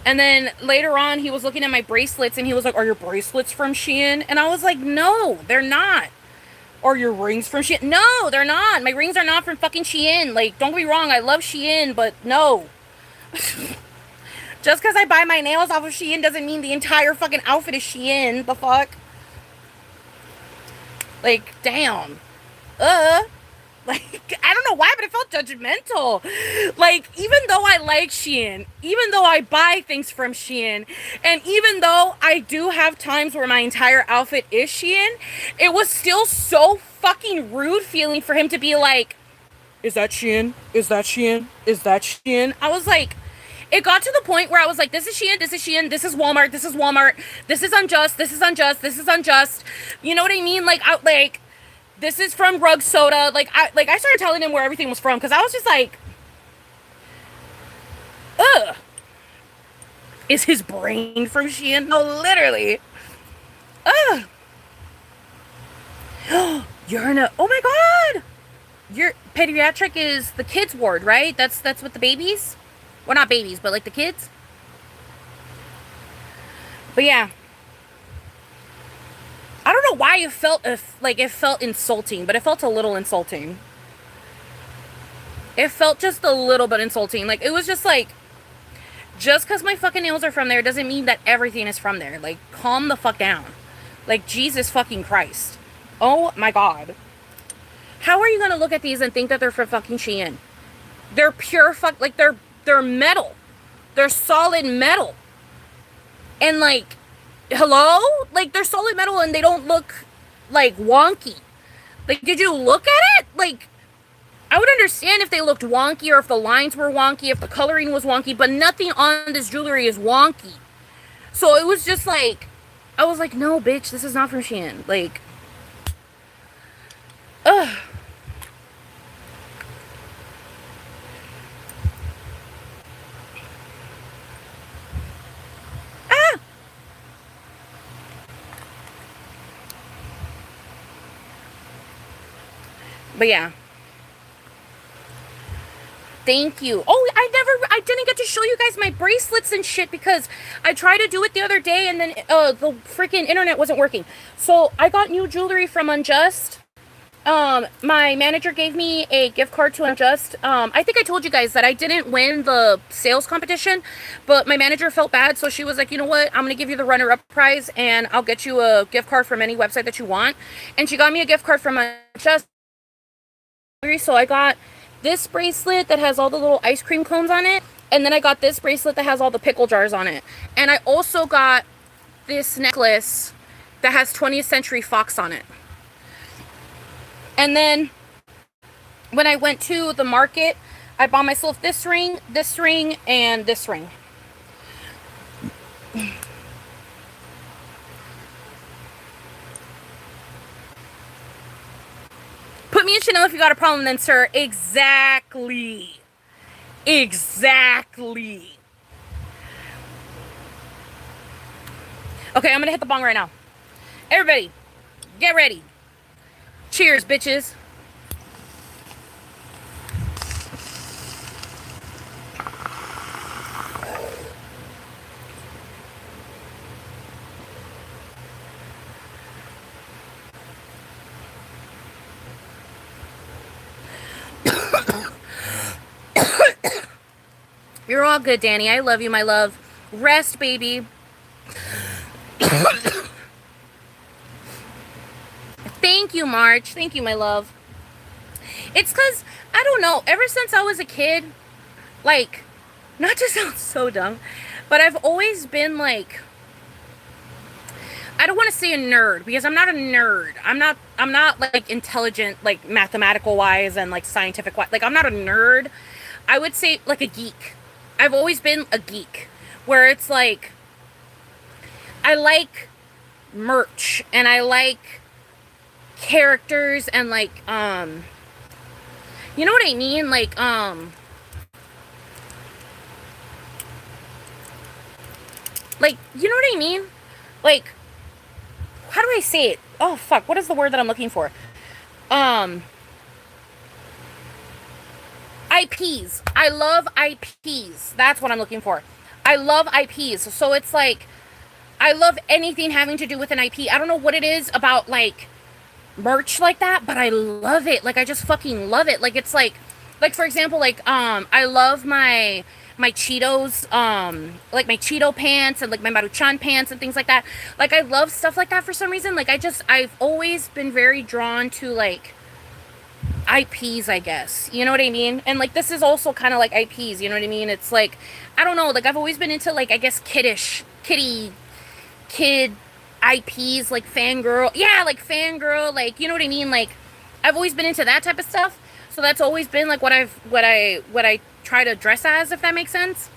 And then later on, he was looking at my bracelets and he was like, are your bracelets from Shein? And I was like, no, they're not. Are your rings from Shein? No, they're not. My rings are not from fucking Shein. Like, don't get me wrong, I love Shein, but no. Just because I buy my nails off of Shein doesn't mean the entire fucking outfit is Shein. The fuck? Like, damn. Like, I don't know why, but it felt judgmental. Like, even though I like Shein, even though I buy things from Shein, and even though I do have times where my entire outfit is Shein, it was still so fucking rude feeling for him to be like, is that Shein? Is that Shein? Is that Shein? I was like, it got to the point where I was like, this is Shein, this is Shein, this is Walmart, this is Walmart, this is unjust, this is unjust, this is unjust. You know what I mean? Like, this is from Rug Soda. Like I started telling him where everything was from because I was just like, ugh. Is his brain from Shein? No, literally. Ugh. You're in a, oh my god. Your pediatric is the kids ward, right? That's with the babies? Well, not babies, but like the kids. But yeah. I don't know why it felt insulting, but it felt a little insulting. It felt just a little bit insulting. Like, it was just like, just because my fucking nails are from there doesn't mean that everything is from there. Like, calm the fuck down. Like, Jesus fucking Christ. Oh my god. How are you gonna look at these and think that they're from fucking Shein? They're pure like, they're metal. They're solid metal. And like, hello? Like, they're solid metal and they don't look, like, wonky. Like, did you look at it? Like, I would understand if they looked wonky or if the lines were wonky, if the coloring was wonky, but nothing on this jewelry is wonky. So it was just like, I was like, no, bitch, this is not from Shein. Like, ugh. But yeah. Thank you. Oh, I didn't get to show you guys my bracelets and shit because I tried to do it the other day and then the freaking internet wasn't working. So I got new jewelry from Unjust. My manager gave me a gift card to Unjust. I think I told you guys that I didn't win the sales competition, but my manager felt bad, so she was like, you know what, I'm gonna give you the runner-up prize and I'll get you a gift card from any website that you want. And she got me a gift card from Unjust. So I got this bracelet that has all the little ice cream cones on it, and then I got this bracelet that has all the pickle jars on it. And I also got this necklace that has 20th Century Fox on it. And then when I went to the market, I bought myself this ring, and this ring. Put me in Chanel if you got a problem then, sir. Exactly. Exactly. Okay, I'm gonna hit the bong right now. Everybody, get ready. Cheers, bitches. You're all good, Danny. I love you, my love. Rest, baby. Thank you, March. Thank you, my love. It's because, I don't know, ever since I was a kid, like, not to sound so dumb, but I've always been, like, I don't want to say a nerd, because I'm not a nerd. I'm not, like, intelligent, like, mathematical-wise and, like, scientific-wise. Like, I'm not a nerd. I would say, like, a geek. I've always been a geek, where it's like, I like merch, and I like characters, and like, you know what I mean? Like, you know what I mean? Like, how do I say it? Oh, fuck, what is the word that I'm looking for? IPs. I love IPs. That's what I'm looking for. I love IPs. So it's like, I love anything having to do with an IP. I don't know what it is about, like, merch like that, but I love it. Like, I just fucking love it. Like, it's like for example, like, I love my Cheetos, like my Cheeto pants and like my Maruchan pants and things like that. Like, I love stuff like that for some reason. Like, I've always been very drawn to, like, IPs, I guess. You know what I mean? And, like, this is also kind of like IPs, you know what I mean? It's like, I don't know, like, I've always been into, like, I guess, kid IPs, like fangirl. Yeah, like fangirl, like, you know what I mean? Like, I've always been into that type of stuff. So that's always been like what I try to dress as, if that makes sense.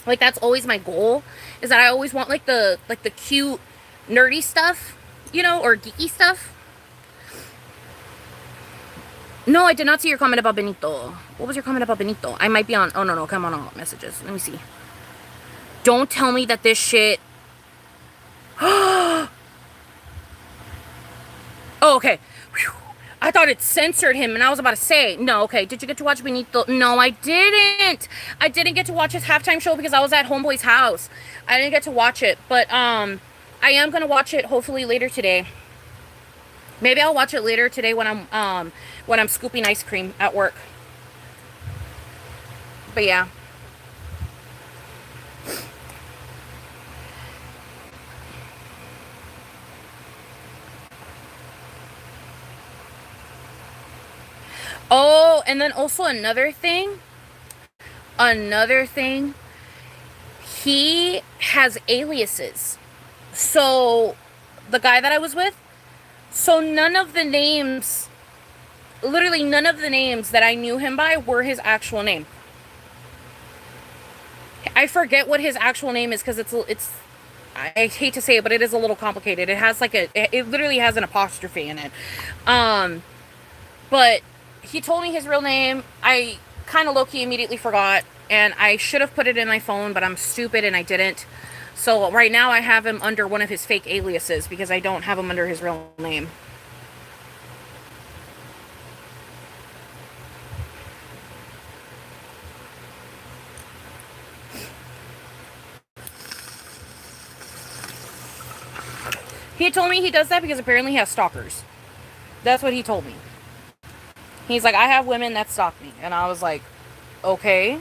Like, that's always my goal, is that I always want like the cute nerdy stuff, you know, or geeky stuff. No, I did not see your comment about Benito. What was your comment about Benito? I might be on, oh no, come on, messages. Let me see. Don't tell me that this shit. Oh, okay. Whew. I thought it censored him, and I was about to say, no, okay. Did you get to watch Benito? No, I didn't. I didn't get to watch his halftime show because I was at Homeboy's house. I didn't get to watch it, but I am gonna watch it hopefully later today. Maybe I'll watch it later today when I'm scooping ice cream at work. But yeah. Oh, and then also another thing, he has aliases. So, the guy that I was with, so literally none of the names that I knew him by were his actual name. I forget what his actual name is because it's, I hate to say it, but it is a little complicated. It has like it literally has an apostrophe in it. But he told me his real name. I kind of low-key immediately forgot, and I should have put it in my phone, but I'm stupid and I didn't. So right now I have him under one of his fake aliases because I don't have him under his real name. He told me he does that because apparently he has stalkers. That's what he told me. He's like, I have women that stalk me. And I was like, okay.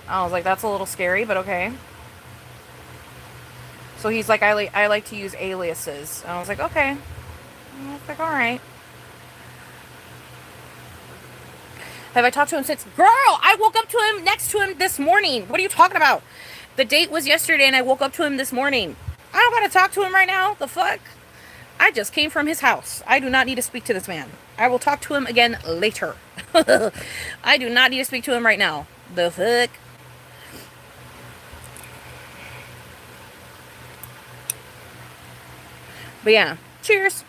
I was like, that's a little scary, but okay. So he's like, I like to use aliases. And I was like, okay. And I was like, alright. Have I talked to him since? Girl, I woke up to him next to him this morning. What are you talking about? The date was yesterday and I woke up to him this morning. I don't gotta talk to him right now. The fuck? I just came from his house. I do not need to speak to this man. I will talk to him again later. I do not need to speak to him right now. The fuck? But yeah, cheers.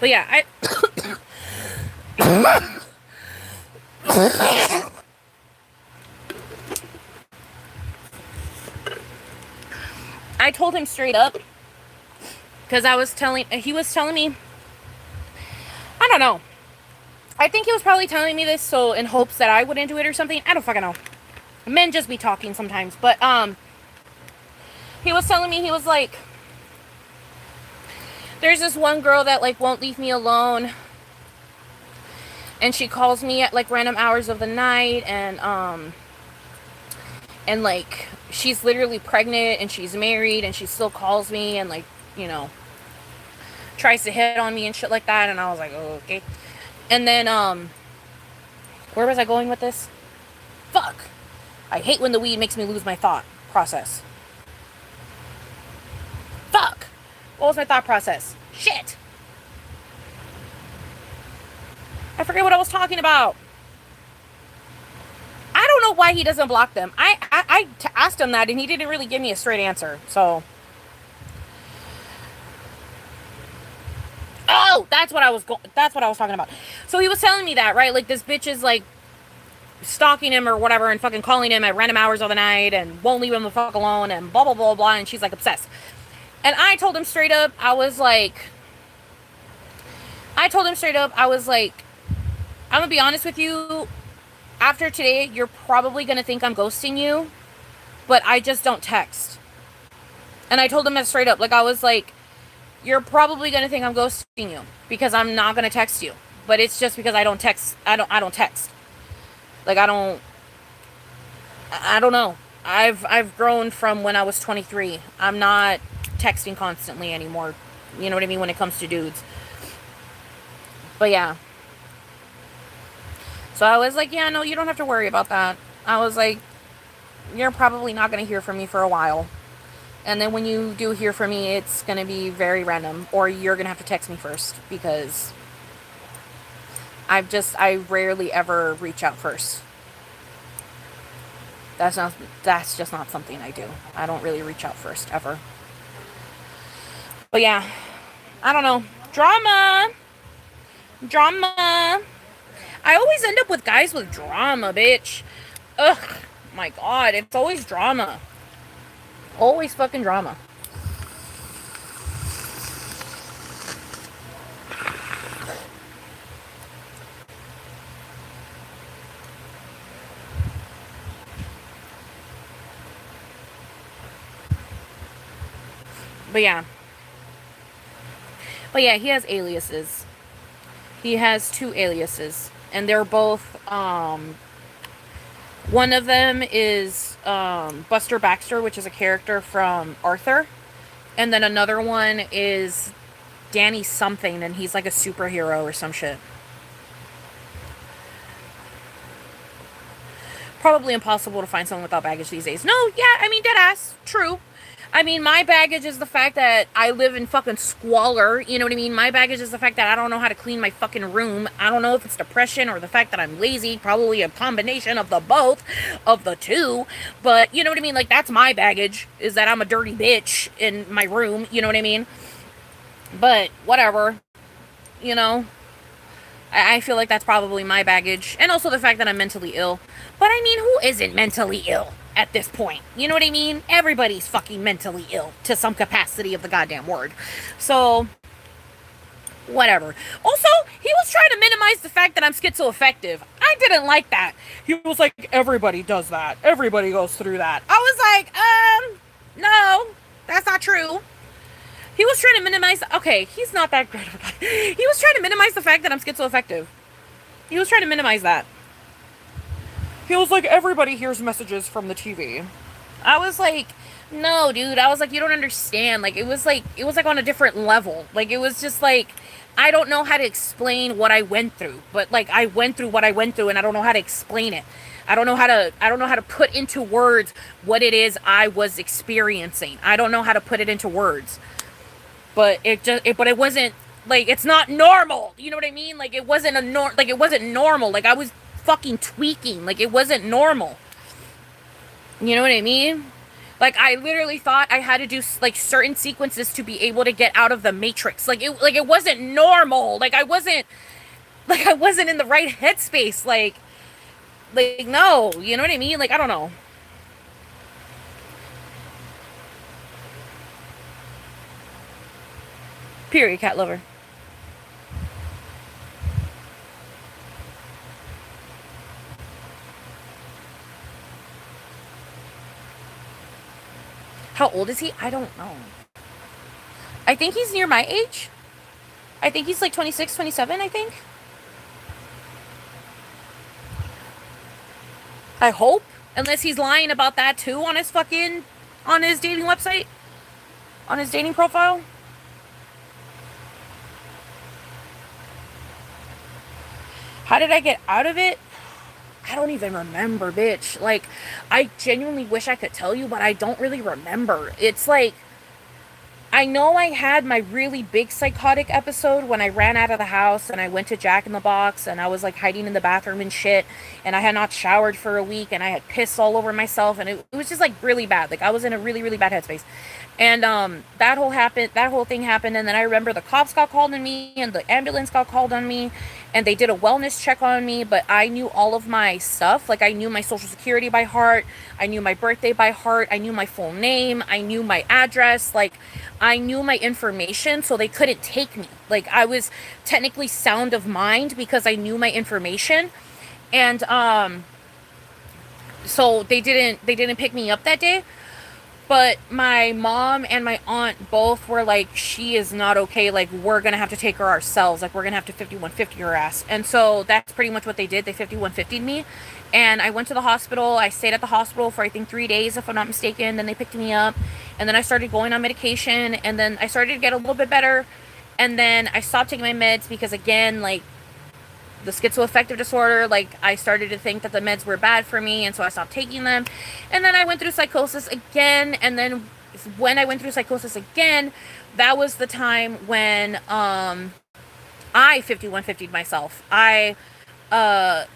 But yeah, I told him straight up, because he was telling me, I don't know. I think he was probably telling me this so in hopes that I wouldn't do it or something. I don't fucking know. Men just be talking sometimes. But, he was telling me, he was like, there's this one girl that, like, won't leave me alone. And she calls me at, like, random hours of the night. And, like, she's literally pregnant and she's married and she still calls me and, like, you know, tries to hit on me and shit like that. And I was like, oh, okay. And then, where was I going with this? Fuck. I hate when the weed makes me lose my thought process. Fuck. What was my thought process? Shit. I forget what I was talking about. I don't know why he doesn't block them. I asked him that and he didn't really give me a straight answer. So. Oh, that's what I was talking about. So he was telling me that, right? Like this bitch is like stalking him or whatever and fucking calling him at random hours of the night and won't leave him the fuck alone and blah blah blah blah, and she's like obsessed. And I told him straight up, I was like, I'm gonna be honest with you, after today, you're probably gonna think I'm ghosting you, but I just don't text. And I told him that straight up, like I was like, you're probably gonna think I'm ghosting you because I'm not gonna text you, but it's just because I don't text. I don't text. Like I don't know. I've grown from when I was 23. I'm not texting constantly anymore. You know what I mean when it comes to dudes. But yeah. So I was like, yeah, no, you don't have to worry about that. I was like, you're probably not going to hear from me for a while. And then when you do hear from me, it's going to be very random. Or you're going to have to text me first. Because I rarely ever reach out first. That's just not something I do. I don't really reach out first, ever. But yeah, I don't know. Drama. I always end up with guys with drama, bitch. Ugh, my God, it's always drama. Always fucking drama. But yeah, he has aliases. He has 2 aliases. And they're both, one of them is Buster Baxter, which is a character from Arthur. And then another one is Danny something, and he's like a superhero or some shit. Probably impossible to find someone without baggage these days. No, yeah, I mean, deadass. True. I mean, my baggage is the fact that I live in fucking squalor. You know what I mean? My baggage is the fact that I don't know how to clean my fucking room. I don't know if it's depression or the fact that I'm lazy. Probably a combination of the both, of the two. But, you know what I mean? Like, that's my baggage, is that I'm a dirty bitch in my room. You know what I mean? But, whatever. You know? I feel like that's probably my baggage. And also the fact that I'm mentally ill. But, I mean, who isn't mentally ill at this point. You know what I mean? Everybody's fucking mentally ill to some capacity of the goddamn word. So, whatever. Also, he was trying to minimize the fact that I'm schizoaffective. I didn't like that. He was like, everybody does that. Everybody goes through that. I was like, no, that's not true. He was trying to minimize. Okay, he's not that great of a guy. He was trying to minimize the fact that I'm schizoaffective. He was trying to minimize that. He was like, everybody hears messages from the TV. I was like, no, dude. I was like, you don't understand. Like, it was like on a different level. Like, it was just like, I don't know how to explain what I went through, but like, I went through what I went through, and I don't know how to explain it. I don't know how to put into words what it is I was experiencing. I don't know how to put it into words. But but it wasn't like, it's not normal. You know what I mean? Like, it wasn't it wasn't normal. Like, I was fucking tweaking. Like, it wasn't normal. You know what I mean? Like, I literally thought I had to do like certain sequences to be able to get out of the matrix. Like, it wasn't normal. Like, I wasn't in the right headspace. Like no, you know what I mean? Like, I don't know. Period, cat lover. How old is he? I don't know. I think he's near my age. I think he's like 26, 27, I think. I hope. Unless he's lying about that too on his dating website. On his dating profile. How did I get out of it? I don't even remember, bitch. Like, I genuinely wish I could tell you, but I don't really remember. It's like, I know I had my really big psychotic episode when I ran out of the house and I went to Jack in the Box and I was like hiding in the bathroom and shit, and I had not showered for a week and I had piss all over myself, and it was just like really bad. Like, I was in a really, really bad headspace. And that whole thing happened, and then I remember the cops got called on me and the ambulance got called on me, and they did a wellness check on me, but I knew all of my stuff. Like, I knew my social security by heart, I knew my birthday by heart, I knew my full name, I knew my address, like, I knew my information, so they couldn't take me. Like, I was technically sound of mind because I knew my information. And so they didn't pick me up that day. But my mom and my aunt both were like, she is not okay. Like, we're going to have to take her ourselves. Like, we're going to have to 5150 her ass. And so that's pretty much what they did. They 5150'd me. And I went to the hospital. I stayed at the hospital for, I think, 3 days, if I'm not mistaken. Then they picked me up. And then I started going on medication. And then I started to get a little bit better. And then I stopped taking my meds because, again, like, the schizoaffective disorder, like, I started to think that the meds were bad for me, and so I stopped taking them. And then I went through psychosis again, and then when I went through psychosis again, that was the time when I 5150'd myself.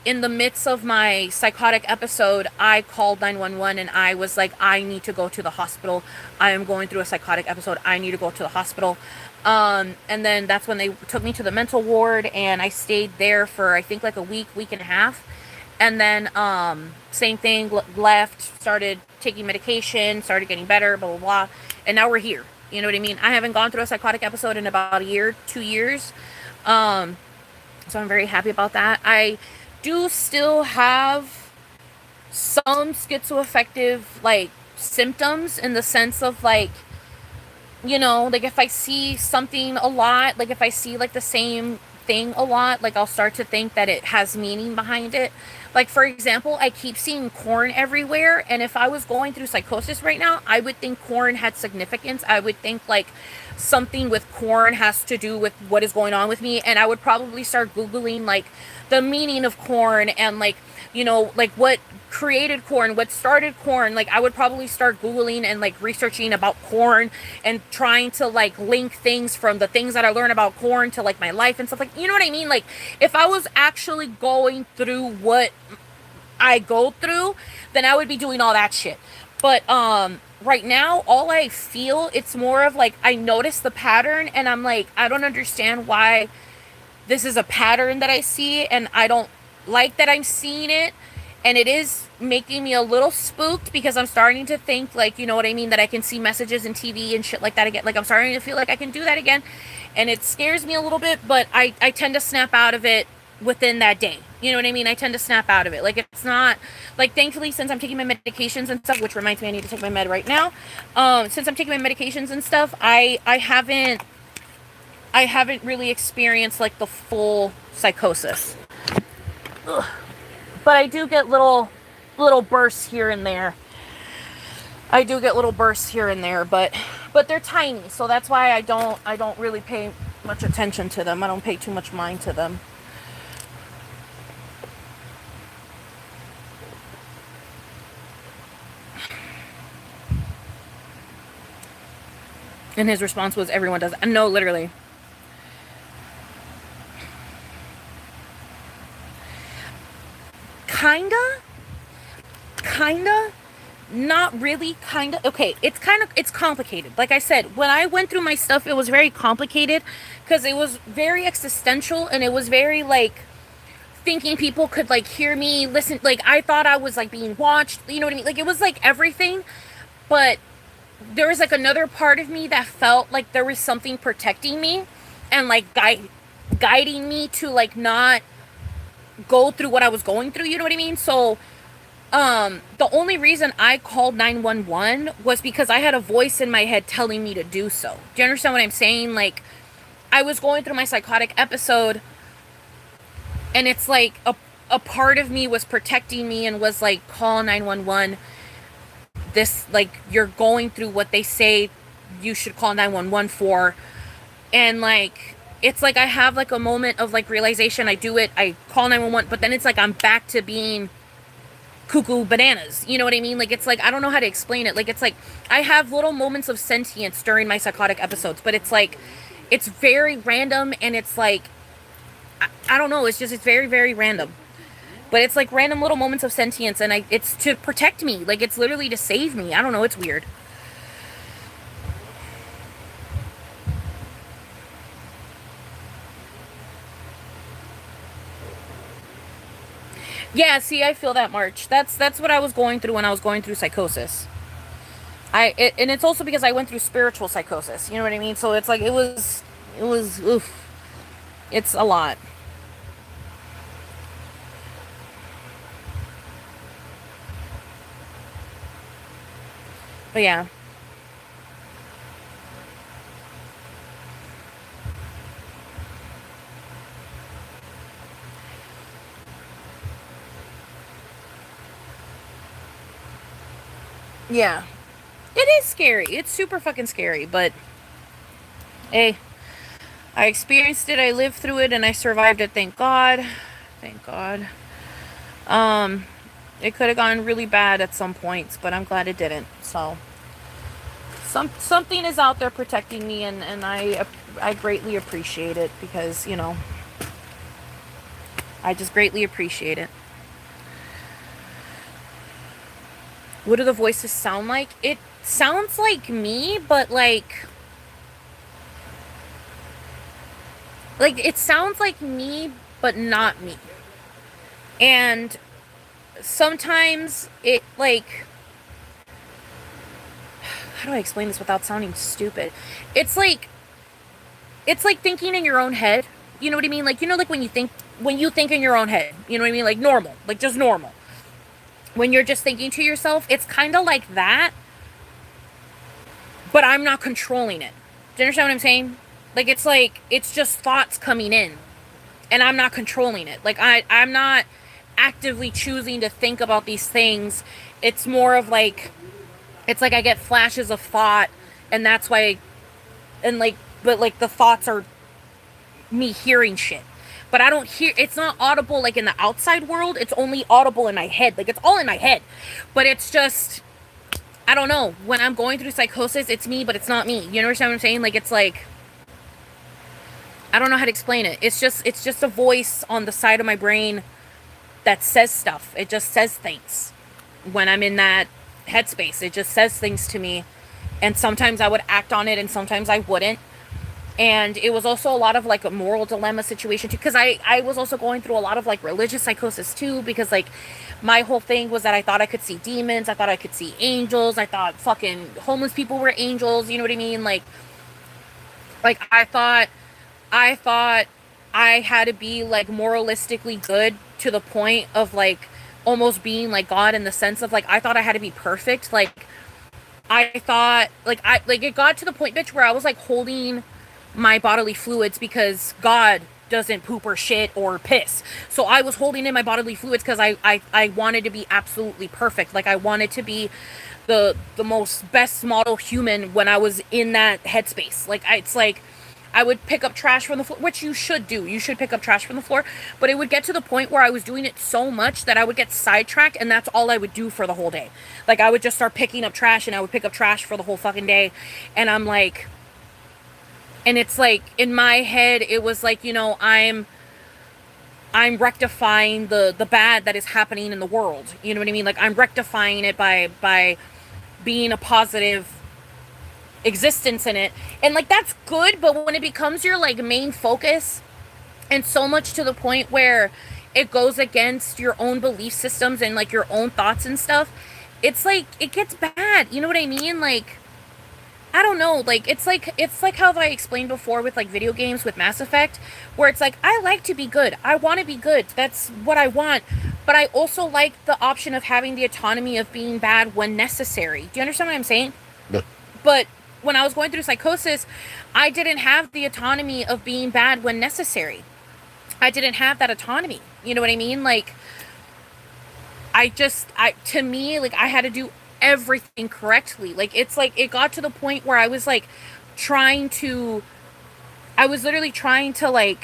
In the midst of my psychotic episode, I called 911 and I was like, I need to go to the hospital. I am going through a psychotic episode. I need to go to the hospital. And then that's when they took me to the mental ward, and I stayed there for, I think, like a week and a half. And then, same thing, left, started taking medication, started getting better, blah, blah, blah. And now we're here. You know what I mean? I haven't gone through a psychotic episode in about a year, 2 years. So I'm very happy about that. I do still have some schizoaffective, like, symptoms, in the sense of, like, you know, like, if I see something a lot, like, if I see, like, the same thing a lot, like, I'll start to think that it has meaning behind it. Like, for example, I keep seeing corn everywhere, and if I was going through psychosis right now, I would think corn had significance. I would think, like, something with corn has to do with what is going on with me, and I would probably start Googling, like, the meaning of corn, and, like, you know, like, what created corn, what started corn. Like, I would probably start Googling and, like, researching about corn and trying to, like, link things from the things that I learned about corn to, like, my life and stuff. Like, you know what I mean? Like, if I was actually going through what I go through, then I would be doing all that shit. But right now, all I feel, it's more of, like, I notice the pattern, and I'm like, I don't understand why this is a pattern that I see, and I don't like that I'm seeing it. And it is making me a little spooked because I'm starting to think, like, you know what I mean, that I can see messages in TV and shit like that again. Like, I'm starting to feel like I can do that again. And it scares me a little bit, but I tend to snap out of it within that day. You know what I mean? I tend to snap out of it. Like, it's not, like, thankfully, since I'm taking my medications and stuff, which reminds me I need to take my med right now. Since I'm taking my medications and stuff, I haven't really experienced, like, the full psychosis. Ugh. But I do get little bursts here and there. I do get little bursts here and there, but they're tiny, so that's why I don't really pay much attention to them. I don't pay too much mind to them. And his response was, everyone does it. No, literally. Kinda, not really, kinda. Okay, it's complicated. Like I said, when I went through my stuff, it was very complicated because it was very existential and it was very, like, thinking people could, like, hear me, listen. Like, I thought I was, like, being watched. You know what I mean? Like, it was, like, everything. But there was, like, another part of me that felt like there was something protecting me and, like, guiding me to, like, not go through what I was going through. You know what I mean? So the only reason I called 911 was because I had a voice in my head telling me to do so. Do you understand what I'm saying? Like, I was going through my psychotic episode, and it's like a part of me was protecting me and was like, call 911. This, like, you're going through what they say you should call 911 for. And, like, it's like I have, like, a moment of, like, realization. I do it, I call 911, but then it's like I'm back to being cuckoo bananas. You know what I mean? Like, it's like, I don't know how to explain it. Like, it's like I have little moments of sentience during my psychotic episodes, but it's like, it's very random, and it's like, I don't know, it's very, very random. But it's like random little moments of sentience, and it's to protect me. Like, it's literally to save me. I don't know, it's weird. Yeah, see, I feel that, March. That's what I was going through when I was going through psychosis. And it's also because I went through spiritual psychosis. You know what I mean? So it's like it was oof. It's a lot. But yeah. Yeah. It is scary. It's super fucking scary, but hey, I experienced it, I lived through it, and I survived it, thank God. Thank God. Um it could have gone really bad at some points, but I'm glad it didn't. So something is out there protecting me, and I greatly appreciate it because, I just greatly appreciate it. What do the voices sound like? It sounds like me, but like it sounds like me, but not me. And sometimes it, like, how do I explain this without sounding stupid? It's like it's like thinking in your own head. You know what I mean? Like, like when you think in your own head. You know what I mean? Like normal, like just normal. When you're just thinking to yourself, it's kind of like that, but I'm not controlling it. Do you understand what I'm saying? Like it's just thoughts coming in, and I'm not controlling it. Like I'm not actively choosing to think about these things. It's more of like, it's like I get flashes of thought, and that's why, and like, but like the thoughts are me hearing shit. But I don't hear, it's not audible like in the outside world. It's only audible in my head. Like, it's all in my head. But it's just, I don't know. When I'm going through psychosis, it's me, but it's not me. You understand what I'm saying? Like, it's like, I don't know how to explain it. It's just a voice on the side of my brain that says stuff. It just says things. When I'm in that headspace, it just says things to me. And sometimes I would act on it, and sometimes I wouldn't. And it was also a lot of like a moral dilemma situation too, because I was also going through a lot of like religious psychosis too, because like my whole thing was that I thought I could see demons, I thought I could see angels, I thought fucking homeless people were angels, you know what I mean? Like I thought I had to be like moralistically good to the point of like almost being like God, in the sense of like I thought I had to be perfect. Like I thought like it got to the point, bitch, where I was like holding my bodily fluids because God doesn't poop or shit or piss. So I was holding in my bodily fluids because I wanted to be absolutely perfect. Like I wanted to be the most best model human when I was in that headspace. It's like I would pick up trash from the floor, which you should do. You should pick up trash from the floor. But it would get to the point where I was doing it so much that I would get sidetracked, and that's all I would do for the whole day. Like, I would just start picking up trash, and I would pick up trash for the whole fucking day. And I'm like, and it's like, in my head, it was like, I'm rectifying the bad that is happening in the world. You know what I mean? Like, I'm rectifying it by being a positive existence in it. And like that's good, but when it becomes your like main focus, and so much to the point where it goes against your own belief systems and like your own thoughts and stuff, it's like it gets bad. You know what I mean? Like I don't know, like it's like how I explained before with like video games with Mass Effect, where it's like I like to be good. I want to be good. That's what I want. But I also like the option of having the autonomy of being bad when necessary. Do you understand what I'm saying? No. But when I was going through psychosis, I didn't have the autonomy of being bad when necessary. I didn't have that autonomy. You know what I mean? Like, to me, like, I had to do everything correctly. Like, it's like, it got to the point where I was like, trying to, I was literally trying to,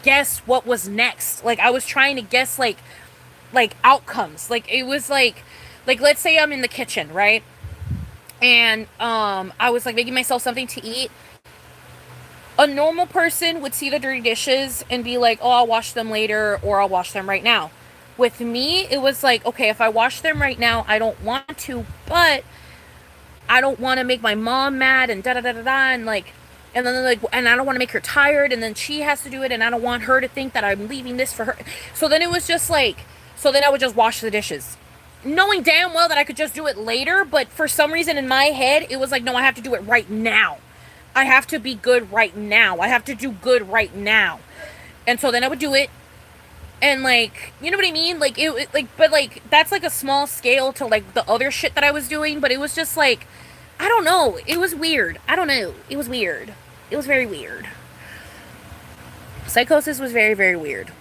guess what was next. Like, I was trying to guess, outcomes. Like, it was like, let's say I'm in the kitchen, right? And I was like making myself something to eat. A normal person would see the dirty dishes and be like, "Oh, I'll wash them later, or I'll wash them right now." With me, it was like, okay, if I wash them right now, I don't want to, but I don't want to make my mom mad and da da da da da, and and then like, and I don't want to make her tired, and then she has to do it, and I don't want her to think that I'm leaving this for her. So then it was just like, so then I would just wash the dishes, knowing damn well that I could just do it later, but for some reason in my head, it was like, no, I have to do it right now. I have to be good right now. I have to do good right now. And so then I would do it. And like, you know what I mean? Like but like that's like a small scale to like the other shit that I was doing, but it was just like I don't know. It was weird. I don't know. It was weird. It was very weird. Psychosis was very, very weird.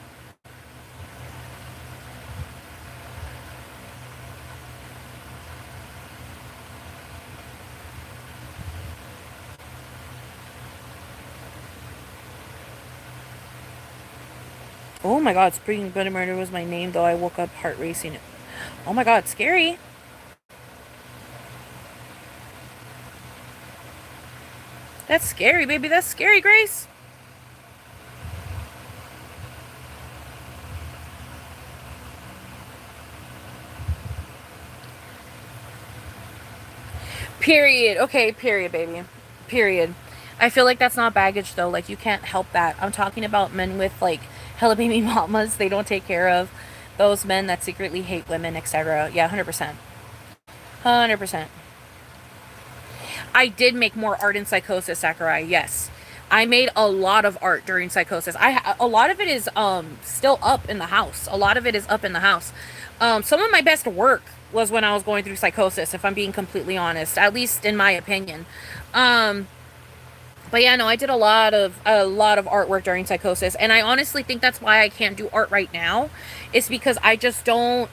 Oh my god, Spring Bloody Murder was my name, though I woke up heart racing. Oh my god, scary. That's scary, baby. That's scary, Grace. Period. Okay, period, baby. Period. I feel like that's not baggage, though. Like, you can't help that. I'm talking about men with, like, hella baby mamas they don't take care of. Those men that secretly hate women, etc. Yeah, 100%. 100%. I did make more art in psychosis, Sakurai. Yes. I made a lot of art during psychosis. A lot of it is still up in the house. A lot of it is up in the house. Some of my best work was when I was going through psychosis, if I'm being completely honest, at least in my opinion. Um, but yeah, no, I did a lot of artwork during psychosis, and I honestly think that's why I can't do art right now. It's because I don't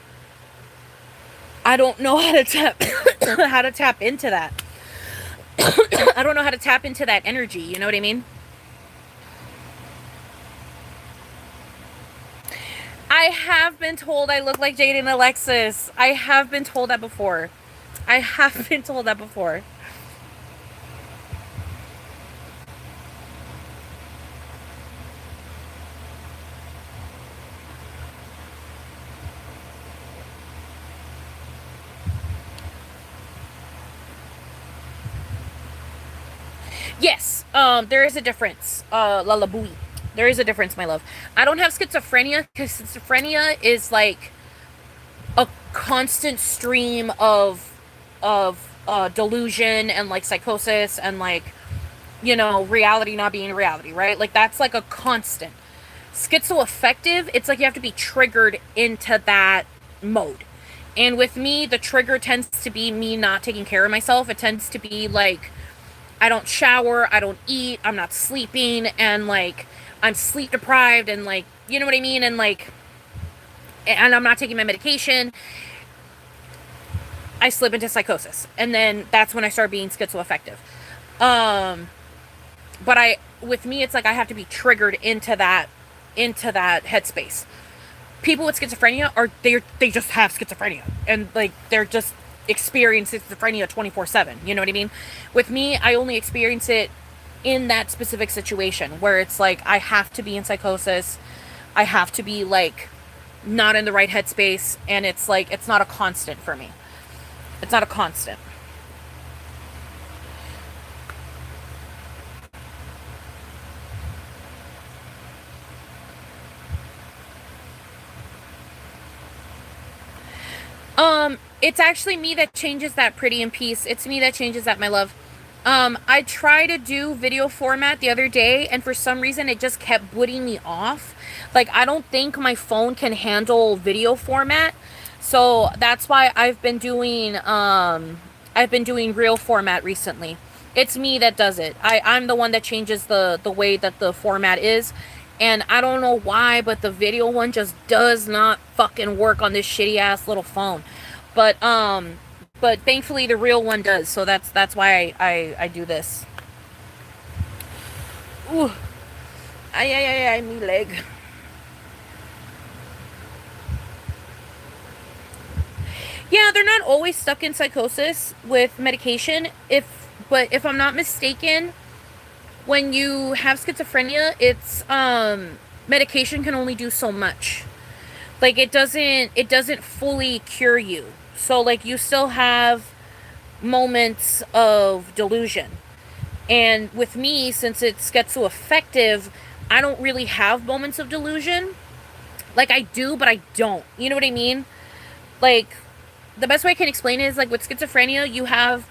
know how to tap how to tap into that. I don't know how to tap into that energy. You know what I mean? I have been told I look like Jade and Alexis. I have been told that before. I have been told that before. Yes, there is a difference. Lalabui. There is a difference, my love. I don't have schizophrenia because schizophrenia is like a constant stream of delusion and like psychosis and like reality not being reality, right? Like that's like a constant. Schizoaffective, it's like you have to be triggered into that mode. And with me, the trigger tends to be me not taking care of myself. It tends to be like I don't shower, I don't eat, I'm not sleeping, and like I'm sleep deprived, and like, you know what I mean? And like, and I'm not taking my medication. I slip into psychosis. And then that's when I start being schizoaffective. Um, but with me, it's like I have to be triggered into that headspace. People with schizophrenia they just have schizophrenia, and like they're just experience schizophrenia 24/7. You know what I mean? With me, I only experience it in that specific situation where it's like I have to be in psychosis, I have to be like not in the right headspace, and it's like it's not a constant for me. It's not a constant. It's actually me that changes that, pretty in peace. It's me that changes that, my love. I tried to do video format the other day, and for some reason it just kept putting me off. Like, I don't think my phone can handle video format. So that's why I've been doing real format recently. It's me that does it. I'm the one that changes the way that the format is. And I don't know why, but the video one just does not fucking work on this shitty ass little phone. But but thankfully the real one does. So that's why I do this. Ooh, ay, me leg. Yeah, they're not always stuck in psychosis with medication. But if I'm not mistaken, when you have schizophrenia, it's medication can only do so much. Like it doesn't fully cure you. So like you still have moments of delusion. And with me, since it's schizoaffective, I don't really have moments of delusion. Like I do, but I don't. You know what I mean? Like the best way I can explain it is like with schizophrenia, you have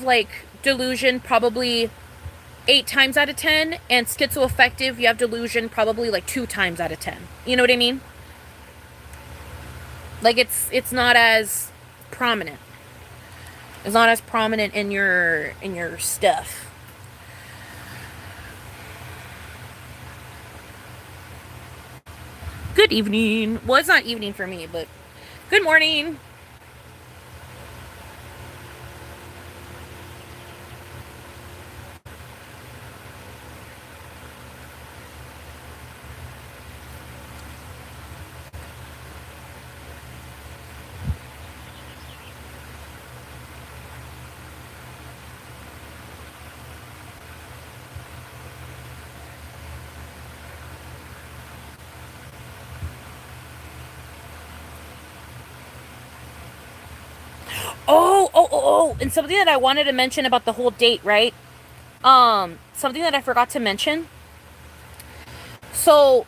like delusion probably 8 times out of 10, and schizoaffective, you have delusion probably like 2 times out of 10. You know what I mean? Like it's not as prominent. It's not as prominent in your stuff. Good evening. Well, it's not evening for me, but good morning. And something that I wanted to mention about the whole date, right? Something that I forgot to mention. So,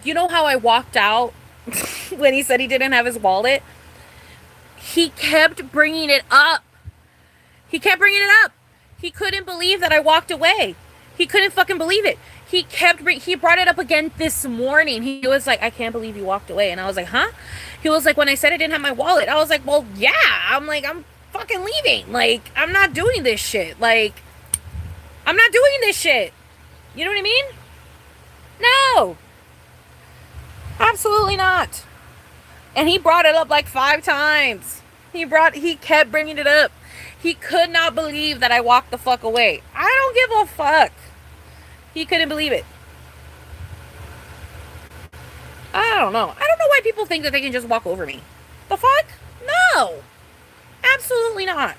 you know how I walked out when he said he didn't have his wallet? He kept bringing it up. He kept bringing it up. He couldn't believe that I walked away. He couldn't fucking believe it. He brought it up again this morning. He was like, I can't believe you walked away. And I was like, huh? He was like, when I said I didn't have my wallet, I was like, well, yeah. I'm like, I'm fucking leaving. Like, I'm not doing this shit. Like, I'm not doing this shit. You know what I mean? No. Absolutely not. And he brought it up like 5 times. He kept bringing it up. He could not believe that I walked the fuck away. I don't give a fuck. He couldn't believe it. I don't know. I don't know why people think that they can just walk over me. The fuck? No. Absolutely not.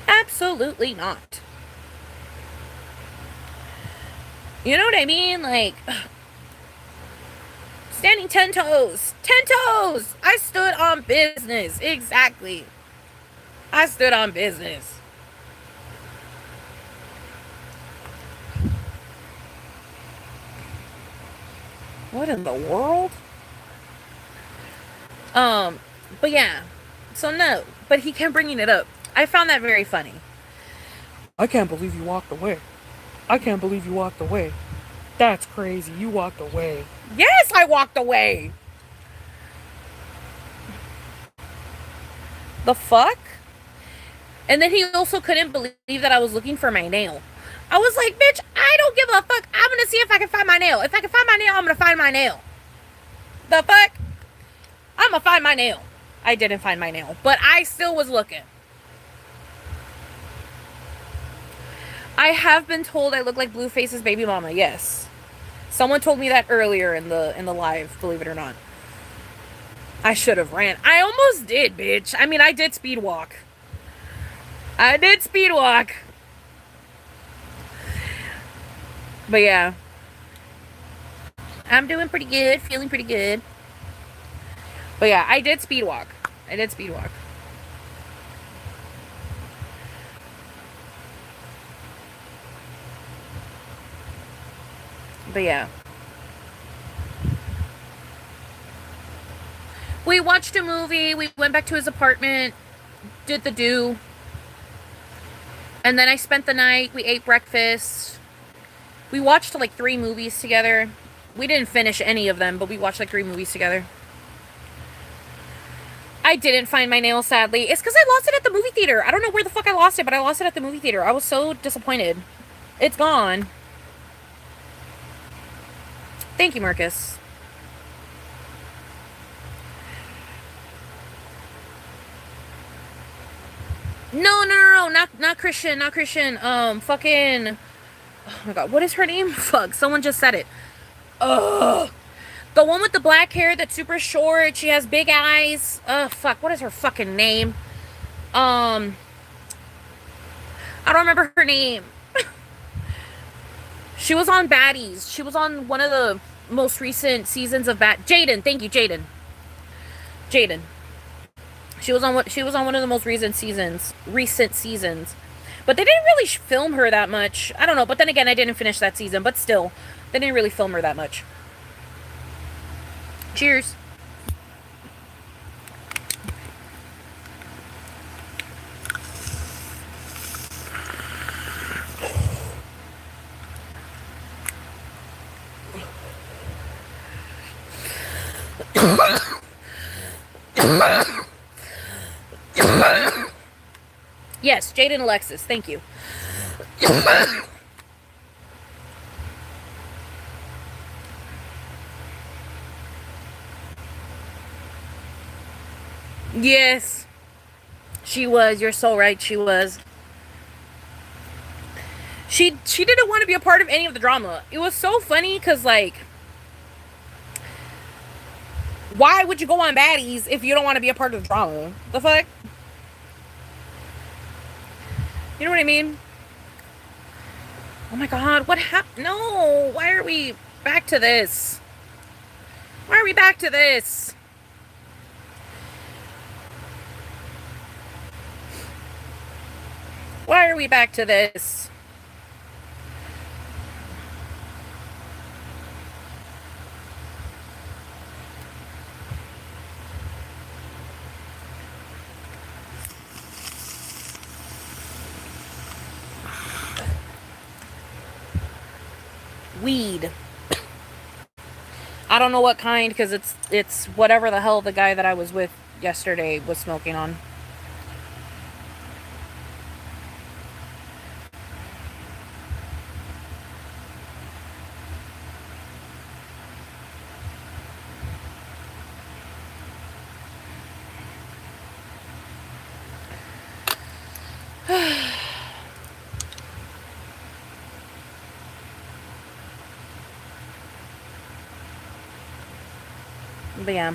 Absolutely not. You know what I mean? Like, standing 10 toes. 10 toes! I stood on business. Exactly. I stood on business. What in the world? But yeah. So no. But he kept bringing it up. I found that very funny. I can't believe you walked away. I can't believe you walked away. That's crazy. You walked away. Yes, I walked away. The fuck? And then he also couldn't believe that I was looking for my nail. I was like, bitch, I don't give a fuck. I'm gonna see if I can find my nail. If I can find my nail, I'm gonna find my nail. The fuck? I'm gonna find my nail. I didn't find my nail, but I still was looking. I have been told I look like Blueface's baby mama. Yes. Someone told me that earlier in the live, believe it or not. I should have ran. I almost did, bitch. I mean, I did speed walk. I did speed walk. But yeah. I'm doing pretty good, feeling pretty good. But yeah, I did speed walk. I did speed walk. But yeah. We watched a movie. We went back to his apartment. Did the do. And then I spent the night. We ate breakfast. We watched like 3 movies together. We didn't finish any of them, but we watched like 3 movies together. I didn't find my nail, sadly. It's because I lost it at the movie theater. I don't know where the fuck I lost it, but I lost it at the movie theater. I was so disappointed. It's gone. Thank you, Marcus. No, not Christian, not Christian. Fucking. Oh my god, what is her name? Fuck, someone just said it. Ugh. The one with the black hair that's super short. She has big eyes. Fuck, what is her fucking name? I don't remember her name. She was on Baddies. She was on one of the most recent seasons of Jaden. Thank you, Jaden. Jaden. She was on one of the most recent seasons. But they didn't really film her that much. I don't know, but then again, I didn't finish that season, but still, they didn't really film her that much. Cheers. Yes, Jaden Alexis. Thank you. Yes. She was. You're so right. She was. She didn't want to be a part of any of the drama. It was so funny because, like, why would you go on Baddies if you don't want to be a part of the drama? The fuck? You know what I mean? Oh my god, what happened? No, why are we back to this? Why are we back to this? Why are we back to this? Weed. I don't know what kind, because it's whatever the hell the guy that I was with yesterday was smoking on. But yeah.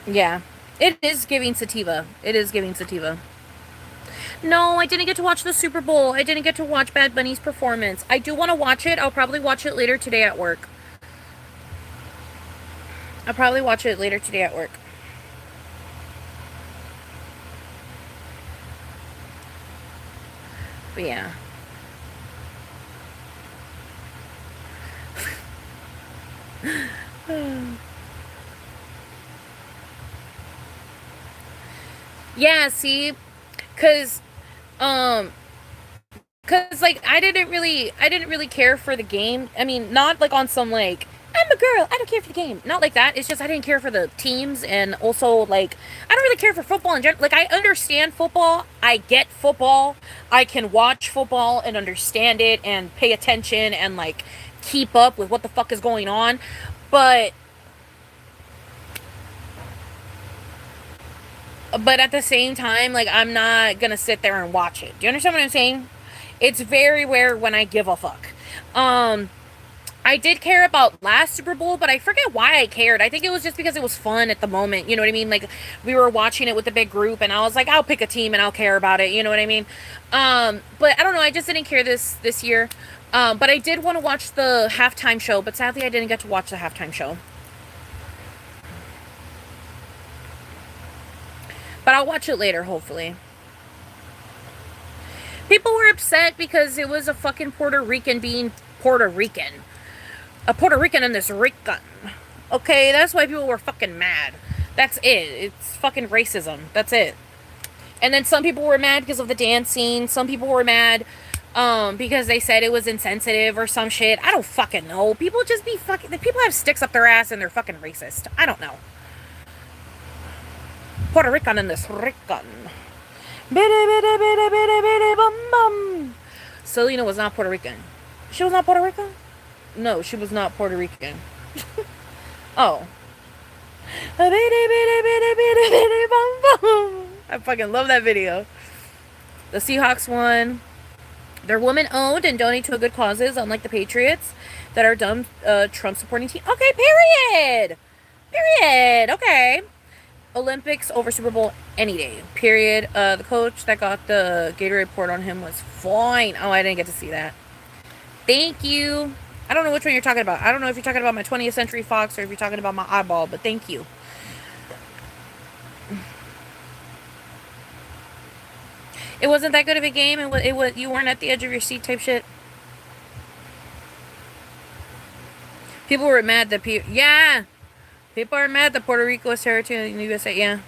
Yeah. It is giving sativa. It is giving sativa. No, I didn't get to watch the Super Bowl. I didn't get to watch Bad Bunny's performance. I do want to watch it. I'll probably watch it later today at work. I'll probably watch it later today at work. But yeah. Yeah, see, cause, um, cause like I didn't really care for the game. I mean, not like on some like I'm a girl, I don't care for the game. Not like that. It's just I didn't care for the teams, and also like I don't really care for football in general. Like I understand football, I get football, I can watch football and understand it and pay attention and like keep up with what the fuck is going on, but at the same time, like I'm not gonna sit there and watch it. Do you understand what I'm saying? It's very rare when I give a fuck. Um, I did care about last Super Bowl, but I forget why I cared. I think it was just because it was fun at the moment. You know what I mean? Like we were watching it with a big group, and I was like, I'll pick a team and I'll care about it. You know what I mean? But I don't know. I just didn't care this year. But I did want to watch the halftime show, but sadly I didn't get to watch the halftime show. But I'll watch it later, hopefully. People were upset because it was a fucking Puerto Rican being Puerto Rican. A Puerto Rican in this Rican. Okay, that's why people were fucking mad. That's it. It's fucking racism. That's it. And then some people were mad because of the dancing. Some people were mad because they said it was insensitive or some shit. I don't fucking know. People just be fucking. People have sticks up their ass and they're fucking racist. I don't know. Puerto Rican in this Rican. Bitty bitty bitty bitty bitty bum bum. Selena was not Puerto Rican. She was not Puerto Rican? No, she was not Puerto Rican. Oh. Bitty bitty bitty bitty bitty bum bum. I fucking love that video. The Seahawks won. They're woman owned and donate to good causes, unlike the Patriots that are dumb Trump supporting team. Okay, period. Period. Okay. Olympics over Super Bowl any day. Period. The coach that got the Gatorade poured on him was fine. Oh, I didn't get to see that. Thank you. I don't know which one you're talking about. I don't know if you're talking about my 20th Century Fox or if you're talking about my eyeball, but thank you. It wasn't that good of a game. It was you weren't at the edge of your seat type shit. People were mad that yeah, people are mad that Puerto Rico is territory in the USA. Yeah.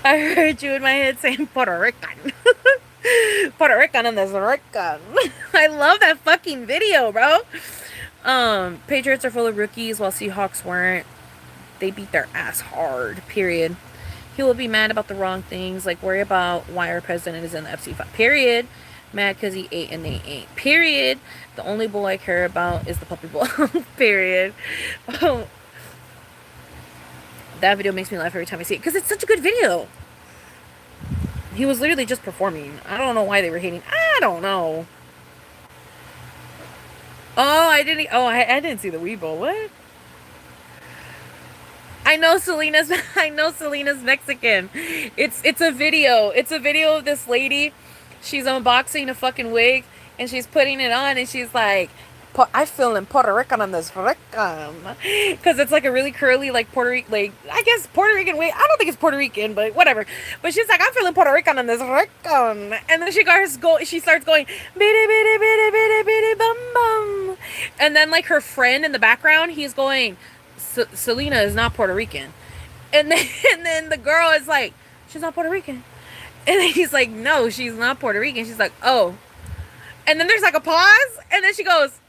I heard you in my head saying Puerto Rican. Puerto Rican and this Rican. I love that fucking video, bro. Patriots are full of rookies while Seahawks weren't. They beat their ass hard. Period. He will be mad about the wrong things, like worry about why our president is in the FC5. Period. Mad because he ate and they ain't. Period. The only bowl I care about is the puppy bowl. Period. Oh, that video makes me laugh every time I see it because it's such a good video. He was literally just performing. I don't know why they were hating. I don't know. Oh, I didn't. Oh, I didn't see the Weeble. What? I know Selena's. I know Selena's Mexican. It's a video. It's a video of this lady. She's unboxing a fucking wig and she's putting it on and she's like, I feel in Puerto Rican on this Rican. Because it's like a really curly, like Puerto Rican, like, I guess Puerto Rican wig. I don't think it's Puerto Rican, but whatever. But she's like, I'm feeling Puerto Rican on this Rican. And then she starts going, bitty, bitty, bitty, bitty, bitty, bum, bum. And then, like, her friend in the background, he's going, Selena is not Puerto Rican. And then, and then the girl is like, she's not Puerto Rican. And then he's like, no, she's not Puerto Rican. She's like, oh. And then there's like a pause. And then she goes,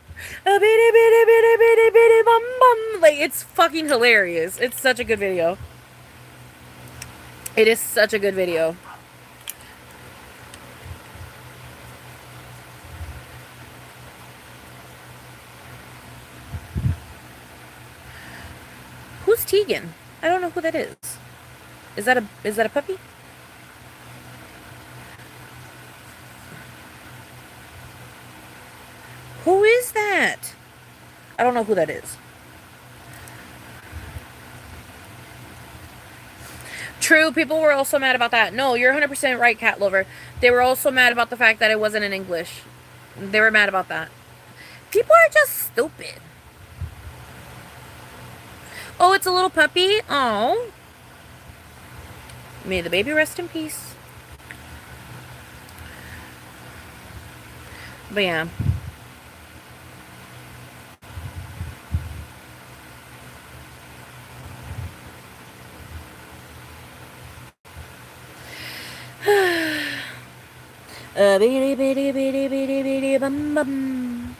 bitty, bitty, bitty, bitty, bitty, bum, bum. Like, it's fucking hilarious. It's such a good video. It is such a good video. Who's Tegan? I don't know who that is. Is that a puppy? Who is that? I don't know who that is. True, people were also mad about that. No, you're 100% right, Cat Lover. They were also mad about the fact that it wasn't in English. They were mad about that. People are just stupid. Oh, it's a little puppy. Oh. May the baby rest in peace. But yeah. Bitty bitty bitty bitty bitty bum bum.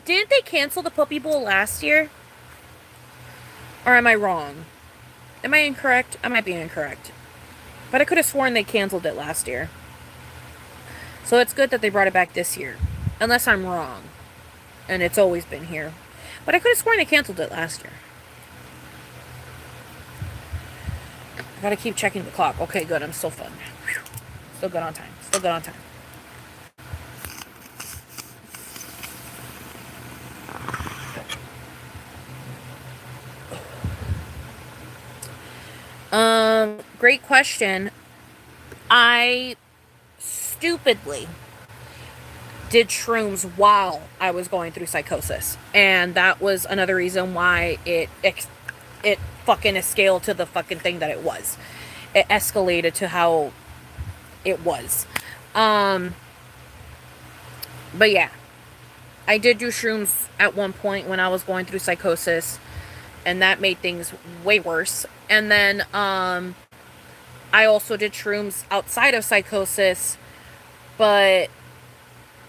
Didn't they cancel the Puppy Bowl last year? Or am I wrong? Am I incorrect? I might be incorrect. But I could have sworn they canceled it last year. So it's good that they brought it back this year. Unless I'm wrong. And it's always been here. But I could have sworn they canceled it last year. I gotta keep checking the clock. Okay, good. I'm still fun. Still good on time. Still good on time. Great question. I stupidly did shrooms while I was going through psychosis. And that was another reason why it fucking escalated to the fucking thing that it was. It escalated to how it was. But yeah. I did do shrooms at one point when I was going through psychosis. And that made things way worse. And then, I also did shrooms outside of psychosis, but,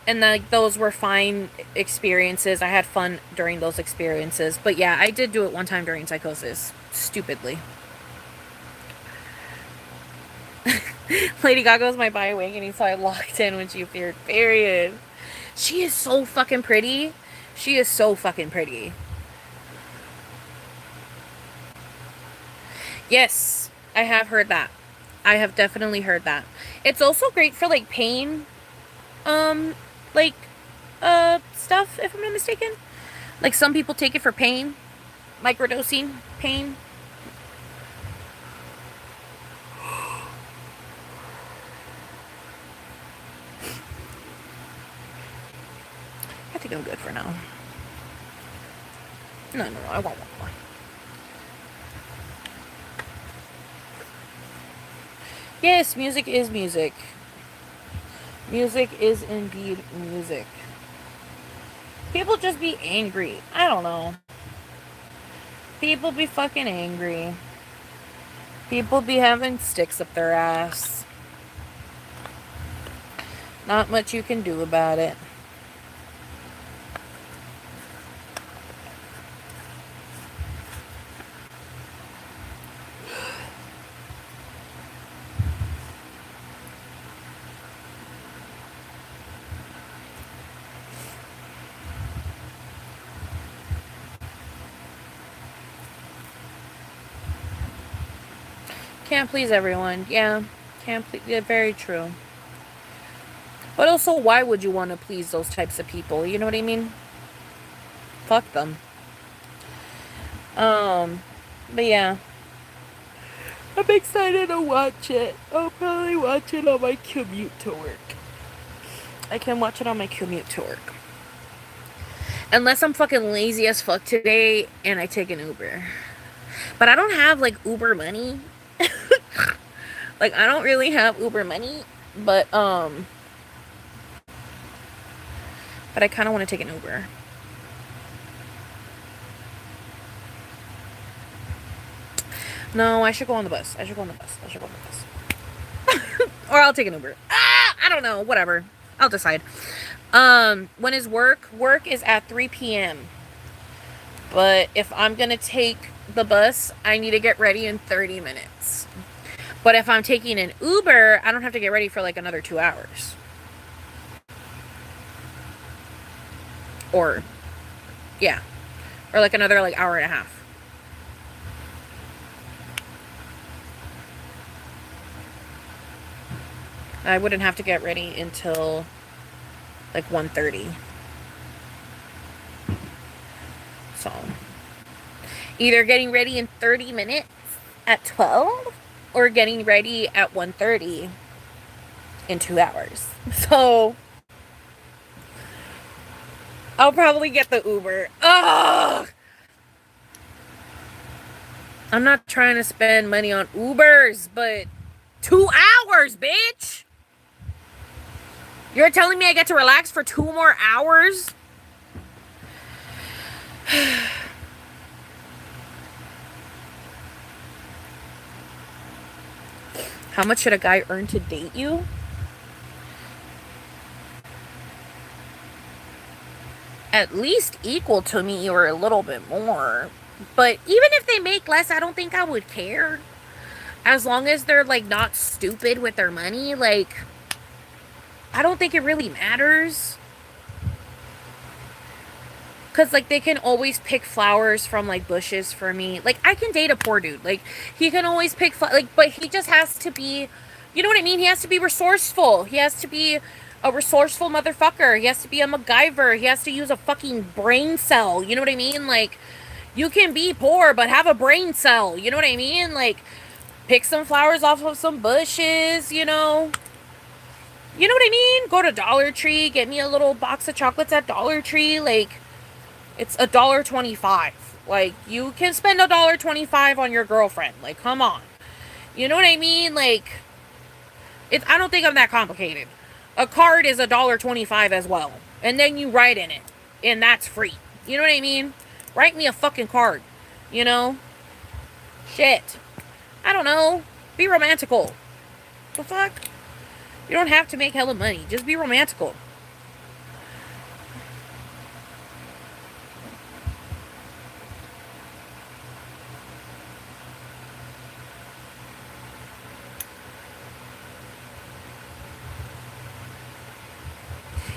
and like those were fine experiences. I had fun during those experiences. But yeah, I did do it one time during psychosis. Stupidly. Lady Gaga was my bi awakening, so I locked in when she appeared. Period. She is so fucking pretty. She is so fucking pretty. Yes, I have heard that. I have definitely heard that. It's also great for like pain, like, stuff, if I'm not mistaken. Like some people take it for pain, microdosing, pain. I think I'm good for now. No, I want one more. Yes, music is music. Music is indeed music. People just be angry. I don't know. People be fucking angry. People be having sticks up their ass. Not much you can do about it. Can't please everyone. Yeah, can't please. Yeah, very true. But also, why would you want to please those types of people? You know what I mean? Fuck them. But yeah. I'm excited to watch it. I'll probably watch it on my commute to work. I can watch it on my commute to work. Unless I'm fucking lazy as fuck today and I take an Uber. But I don't have like Uber money. Like I don't really have Uber money, but I kind of want to take an Uber. No, I should go on the bus. I should go on the bus. Or I'll take an Uber. I don't know. Whatever. I'll decide. When is work? Work is at 3 p.m. But if I'm going to take the bus, I need to get ready in 30 minutes. But if I'm taking an Uber, I don't have to get ready for like another 2 hours. Or, yeah. Or like another like hour and a half. I wouldn't have to get ready until like 1:30. So, either getting ready in 30 minutes at 12 or getting ready at 1:30 in 2 hours. So, I'll probably get the Uber. Ugh! I'm not trying to spend money on Ubers, but 2 hours, bitch! You're telling me I get to relax for 2 more hours? How much should a guy earn to date you? At least equal to me or a little bit more. But even if they make less, I don't think I would care. As long as they're like not stupid with their money, like I don't think it really matters. Cause like they can always pick flowers from like bushes for me. Like I can date a poor dude. Like he can always pick but he just has to be, you know what I mean? He has to be resourceful. He has to be a resourceful motherfucker. He has to be a MacGyver. He has to use a fucking brain cell. You know what I mean? Like you can be poor but have a brain cell. You know what I mean? Like pick some flowers off of some bushes, you know? You know what I mean? Go to Dollar Tree, get me a little box of chocolates at Dollar Tree, like it's $1.25. Like, you can spend $1.25 on your girlfriend. Like, come on. You know what I mean? Like, I don't think I'm that complicated. A card is $1.25 as well. And then you write in it. And that's free. You know what I mean? Write me a fucking card. You know? Shit. I don't know. Be romantical. The fuck? You don't have to make hella money. Just be romantical.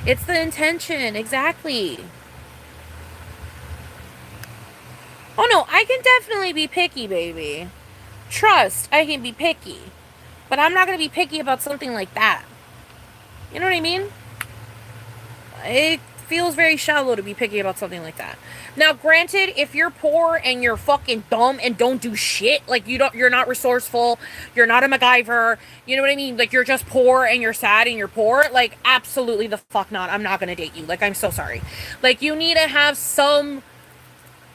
It's the intention, exactly. Oh no, I can definitely be picky, baby. Trust, I can be picky. But I'm not going to be picky about something like that. You know what I mean? It feels very shallow to be picky about something like that. Now, granted, if you're poor and you're fucking dumb and don't do shit, like you're not resourceful, you're not a MacGyver, you know what I mean? Like you're just poor and you're sad and you're poor, like absolutely the fuck not. I'm not gonna date you. Like I'm so sorry. Like you need to have some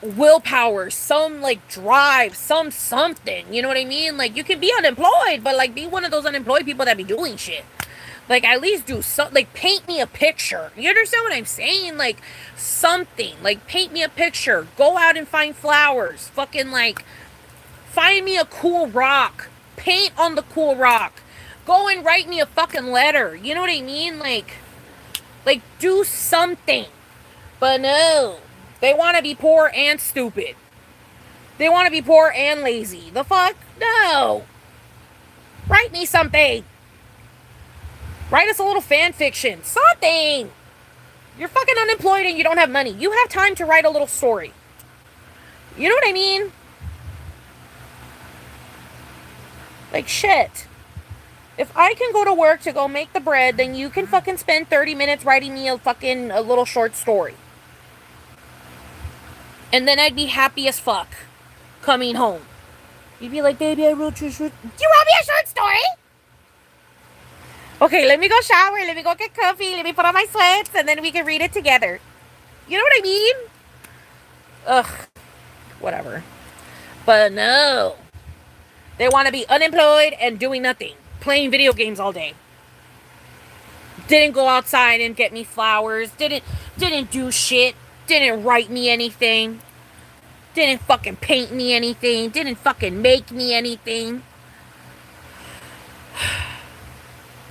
willpower, some like drive, something. You know what I mean? Like you can be unemployed, but like be one of those unemployed people that be doing shit. Like, at least do something. Like, paint me a picture. You understand what I'm saying? Like, something. Like, paint me a picture. Go out and find flowers. Fucking, like, find me a cool rock. Paint on the cool rock. Go and write me a fucking letter. You know what I mean? Like, do something. But no. They want to be poor and stupid. They want to be poor and lazy. The fuck? No. Write me something. Write us a little fan fiction. Something. You're fucking unemployed and you don't have money. You have time to write a little story. You know what I mean? Like, shit. If I can go to work to go make the bread, then you can fucking spend 30 minutes writing me a little short story. And then I'd be happy as fuck coming home. You'd be like, baby, I wrote you a short... You wrote me a short story? Okay, let me go shower, let me go get coffee, let me put on my sweats, and then we can read it together. You know what I mean? Ugh. Whatever. But no. They want to be unemployed and doing nothing. Playing video games all day. Didn't go outside and get me flowers. Didn't do shit. Didn't write me anything. Didn't fucking paint me anything. Didn't fucking make me anything.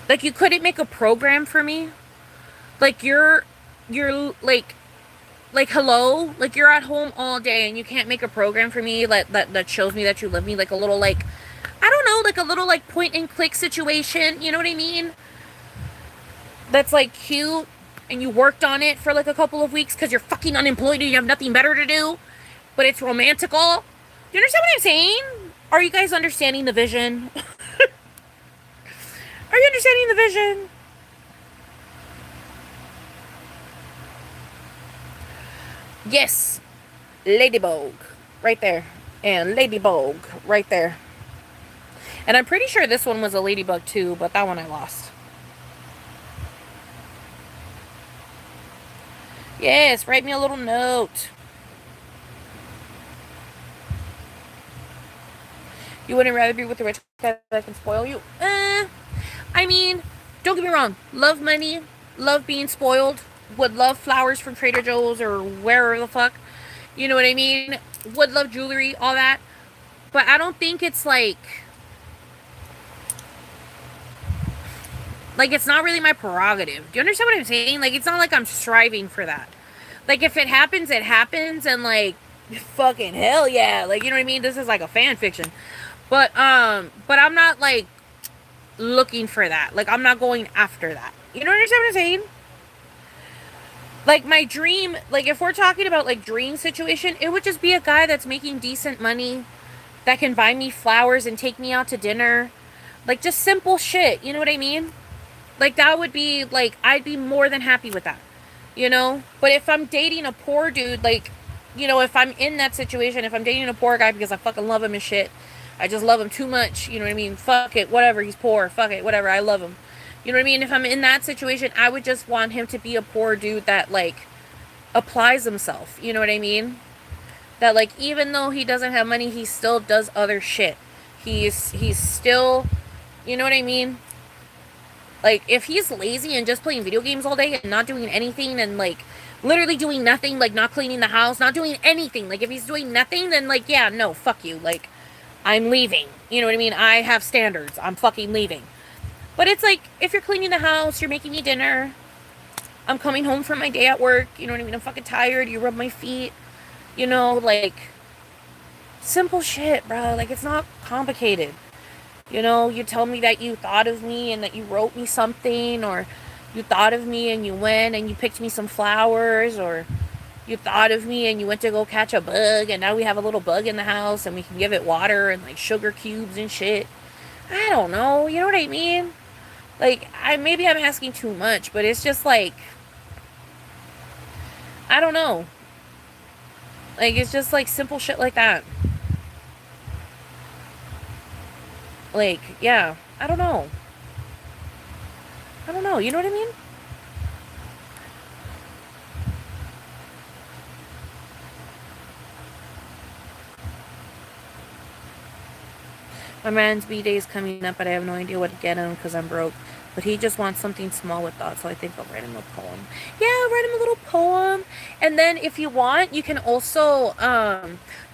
Like, you couldn't make a program for me? Like, you're like, hello? Like, you're at home all day and you can't make a program for me that shows me that you love me? Like, a little, like, I don't know, like a little, like, point and click situation. You know what I mean? That's, like, cute. And you worked on it for, like, a couple of weeks because you're fucking unemployed and you have nothing better to do. But it's romantical. You understand what I'm saying? Are you guys understanding the vision? Are you understanding the vision? Yes. Ladybug. Right there. And Ladybug. Right there. And I'm pretty sure this one was a ladybug too, but that one I lost. Yes, write me a little note. You wouldn't rather be with the rich guy that can spoil you? I mean, don't get me wrong. Love money. Love being spoiled. Would love flowers from Trader Joe's or wherever the fuck. You know what I mean? Would love jewelry, all that. But I don't think it's like it's not really my prerogative. Do you understand what I'm saying? Like, it's not like I'm striving for that. Like, if it happens, it happens, and like, fucking hell yeah. Like, you know what I mean? This is like a fan fiction. But I'm not like looking for that. Like, I'm not going after that. You know what I'm saying? Like, my dream, like, if we're talking about like dream situation, it would just be a guy that's making decent money, that can buy me flowers and take me out to dinner. Like, just simple shit. You know what I mean? Like, that would be, like, I'd be more than happy with that. You know? But if I'm dating a poor dude, like, you know, if I'm in that situation, if I'm dating a poor guy because I fucking love him and shit, I just love him too much, you know what I mean? Fuck it, whatever, he's poor, fuck it, whatever, I love him. You know what I mean? If I'm in that situation, I would just want him to be a poor dude that, like, applies himself. You know what I mean? That, like, even though he doesn't have money, he still does other shit. He's still, you know what I mean? Like, if he's lazy and just playing video games all day and not doing anything and, like, literally doing nothing, like, not cleaning the house, not doing anything, like, if he's doing nothing, then, like, yeah, no, fuck you. Like, I'm leaving. You know what I mean? I have standards. I'm fucking leaving. But it's like, if you're cleaning the house, you're making me dinner, I'm coming home from my day at work, you know what I mean? I'm fucking tired, you rub my feet, you know, like, simple shit, bro. Like, it's not complicated. You know, you tell me that you thought of me and that you wrote me something, or you thought of me and you went and you picked me some flowers, or you thought of me and you went to go catch a bug and now we have a little bug in the house and we can give it water and like sugar cubes and shit. I don't know, you know what I mean? Like, maybe I'm asking too much, but it's just like, I don't know. Like, it's just like simple shit like that. Like, yeah, I don't know. I don't know, you know what I mean? My man's B-day is coming up, but I have no idea what to get him because I'm broke. But he just wants something small with thoughts, so I think I'll write him a poem. Yeah, I'll write him a little poem. And then if you want, you can also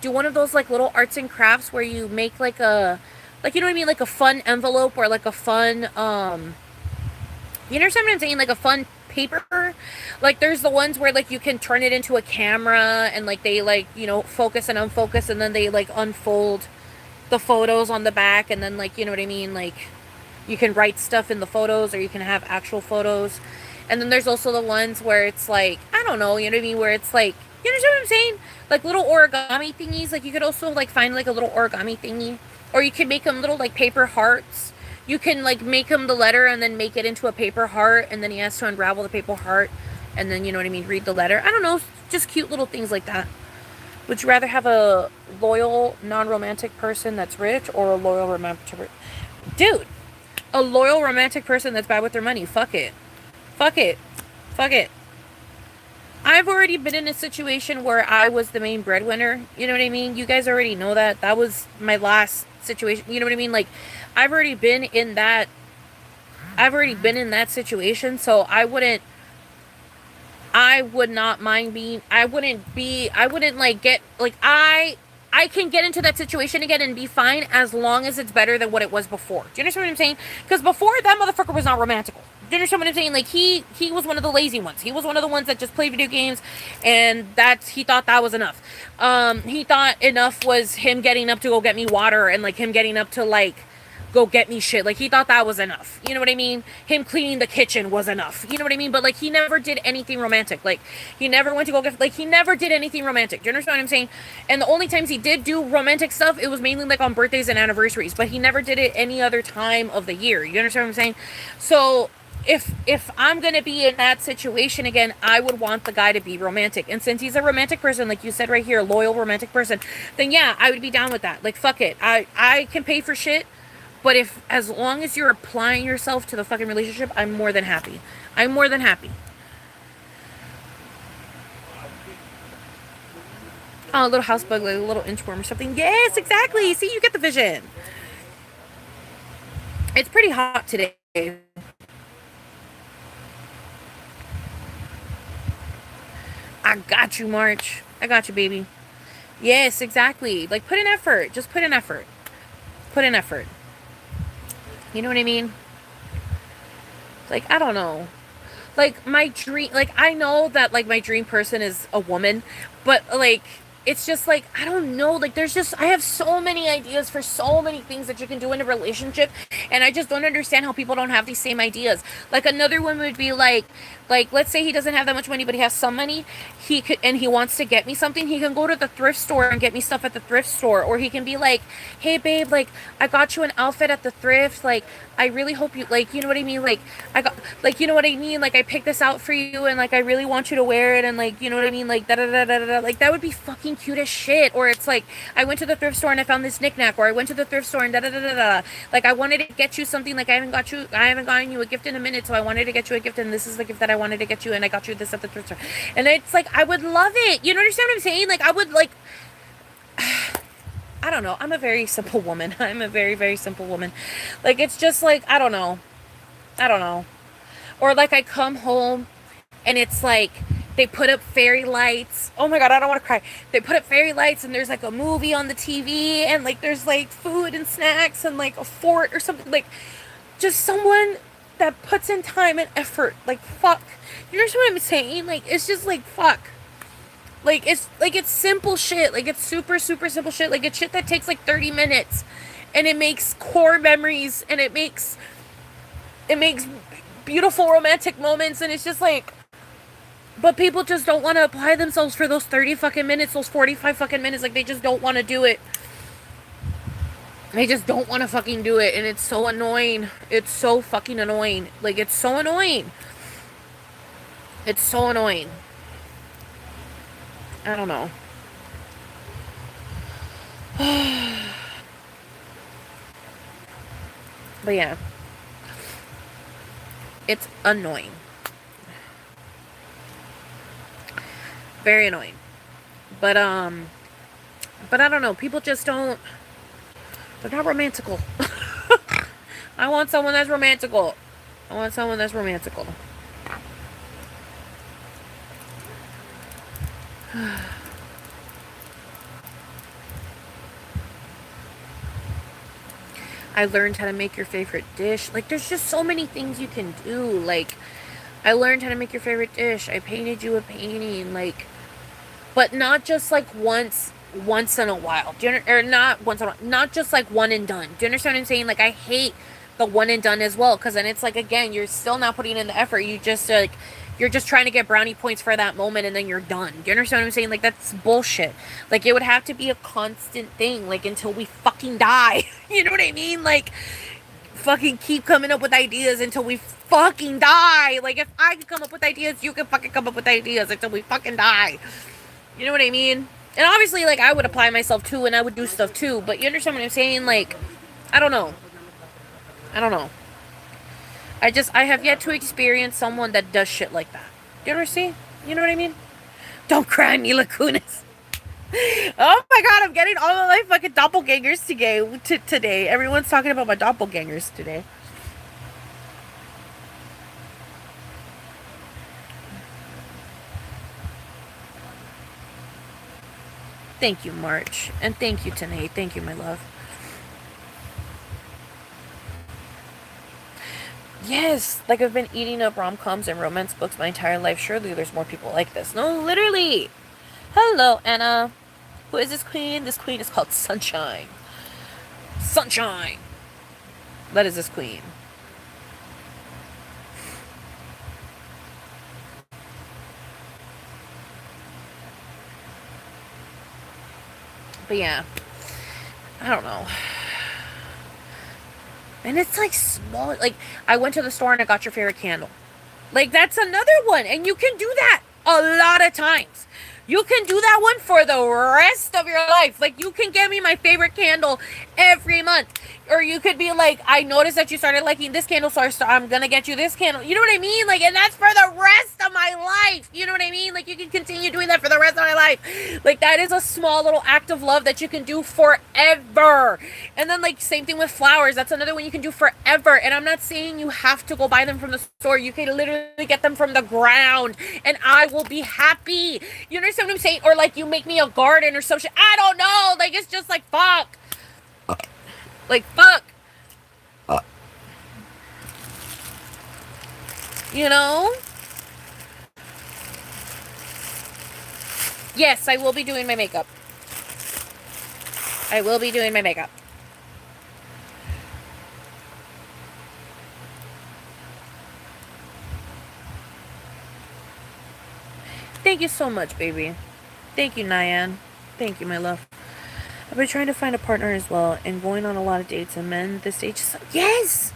do one of those like little arts and crafts where you make like a, like, you know what I mean, like a fun envelope or like a fun you know what I'm saying, like a fun paper. Like, there's the ones where like you can turn it into a camera and like they like, you know, focus and unfocus and then they like unfold the photos on the back, and then like, you know what I mean, like you can write stuff in the photos or you can have actual photos. And then there's also the ones where it's like, I don't know, you know what I mean, where it's like, you understand what I'm saying, like little origami thingies. Like, you could also like find like a little origami thingy, or you could make them little like paper hearts. You can like make him the letter and then make it into a paper heart, and then he has to unravel the paper heart and then, you know what I mean, read the letter. I don't know, just cute little things like that. Would you rather have a loyal, non-romantic person that's rich, or a loyal romantic... Dude, a loyal romantic person that's bad with their money. Fuck it. Fuck it. Fuck it. I've already been in a situation where I was the main breadwinner. You know what I mean? You guys already know that. That was my last situation. You know what I mean? Like, I've already been in that situation, so I would not mind being, I wouldn't like get, like, I can get into that situation again and be fine as long as it's better than what it was before. Do you understand what I'm saying? Because before, that motherfucker was not romantical. Do you understand what I'm saying? Like, he was one of the lazy ones. He was one of the ones that just played video games, and he thought that was enough. He thought enough was him getting up to go get me water, and like him getting up to like go get me shit. Like, he thought that was enough. You know what I mean? Him cleaning the kitchen was enough. You know what I mean? But, like, he never did anything romantic. Like, he never went to go get, like, he never did anything romantic. Do you understand what I'm saying? And the only times he did do romantic stuff, it was mainly, like, on birthdays and anniversaries. But he never did it any other time of the year. You understand what I'm saying? So, if I'm gonna be in that situation again, I would want the guy to be romantic. And since he's a romantic person, like you said right here, loyal romantic person, then yeah, I would be down with that. Like, fuck it. I can pay for shit, but if, as long as you're applying yourself to the fucking relationship, I'm more than happy. I'm more than happy. Oh, a little house bug, like a little inchworm or something. Yes, exactly. See, you get the vision. It's pretty hot today. I got you, March. I got you, baby. Yes, exactly. Like, put in effort. Just put in effort. Put in effort. You know what I mean? Like, I don't know. Like, my dream, like, I know that, like, my dream person is a woman, but, like, it's just like, I don't know, like, there's just, I have so many ideas for so many things that you can do in a relationship, and I just don't understand how people don't have these same ideas. Like, another one would be like, let's say he doesn't have that much money, but he has some money, he could, and he wants to get me something, he can go to the thrift store and get me stuff at the thrift store, or he can be like, hey, babe, like, I got you an outfit at the thrift, like, I really hope you, like, you know what I mean, like, I got, like, you know what I mean, like, I picked this out for you, and, like, I really want you to wear it, and, like, you know what I mean, like, da-da-da-da-da, like, that would be fucking cute as shit. Or it's like, I went to the thrift store and I found this knickknack, or I went to the thrift store and da-da-da-da-da, like, I wanted to get you something, like, I haven't gotten you a gift in a minute, so I wanted to get you a gift, and this is the gift that I wanted to get you, and I got you this at the thrift store, and it's like, I would love it, you understand what I'm saying, like, I would, like, I don't know, I'm a very simple woman, I'm a very, very simple woman, like, it's just, like, I don't know, or, like, I come home, and it's like, they put up fairy lights. Oh my god, I don't want to cry. They put up fairy lights, and there's like a movie on the TV, and like there's like food and snacks and like a fort or something. Like, just someone that puts in time and effort. Like, fuck. You understand what I'm saying? Like, it's just like, fuck. Like it's simple shit. Like, it's super, super simple shit. Like, it's shit that takes like 30 minutes, and it makes core memories, and it makes beautiful romantic moments, and it's just like, but people just don't want to apply themselves for those 30 fucking minutes, those 45 fucking minutes. Like, they just don't want to do it. They just don't want to fucking do it. And it's so annoying. It's so fucking annoying. Like, it's so annoying. It's so annoying. I don't know. But yeah. It's annoying. Very annoying. But I don't know. People just don't, they're not romantical. I want someone that's romantical. I want someone that's romantical. I learned how to make your favorite dish. Like, there's just so many things you can do. Like, I learned how to make your favorite dish. I painted you a painting. Like, but not just like once in a while. Do you or not once in a while, not just like one and done. Do you understand what I'm saying? Like, I hate the one and done as well, because then it's like, again, you're still not putting in the effort. You just like, you're just trying to get brownie points for that moment, and then you're done. Do you understand what I'm saying? Like, that's bullshit. Like, it would have to be a constant thing, like, until we fucking die. You know what I mean? Like, fucking keep coming up with ideas until we fucking die. Like, if I can come up with ideas, you can fucking come up with ideas until we fucking die. You know what I mean? And obviously, like, I would apply myself too, and I would do stuff too, but you understand what I'm saying? Like, I don't know. I don't know. I have yet to experience someone that does shit like that. Do you understand? You know what I mean? Don't cry, Mila Kunis. Oh my god, I'm getting all of my fucking doppelgangers today. Everyone's talking about my doppelgangers today. Thank you, March. And thank you, Tanae. Thank you, my love. Yes, like, I've been eating up rom-coms and romance books my entire life. Surely there's more people like this. No, literally. Hello, Anna. Who is this queen? This queen is called Sunshine. Sunshine. That is this queen. But yeah, I don't know. And it's like small. Like, I went to the store and I got your favorite candle. Like, that's another one. And you can do that a lot of times. You can do that one for the rest of your life. Like, you can get me my favorite candle every month. Or you could be like, I noticed that you started liking this candle, so I'm going to get you this candle. You know what I mean? Like, and that's for the rest of my life. You know what I mean? Like, you can continue doing that for the rest of my life. Like, that is a small little act of love that you can do forever. And then, like, same thing with flowers. That's another one you can do forever. And I'm not saying you have to go buy them from the store. You can literally get them from the ground. And I will be happy. You understand what I'm saying? Or, like, you make me a garden or some shit. I don't know. Like, it's just like, fuck. Like, fuck. You know? Yes, I will be doing my makeup. I will be doing my makeup. Thank you so much, baby. Thank you, Nyan. Thank you, my love. I've been trying to find a partner as well and going on a lot of dates, and men this stage. Yes!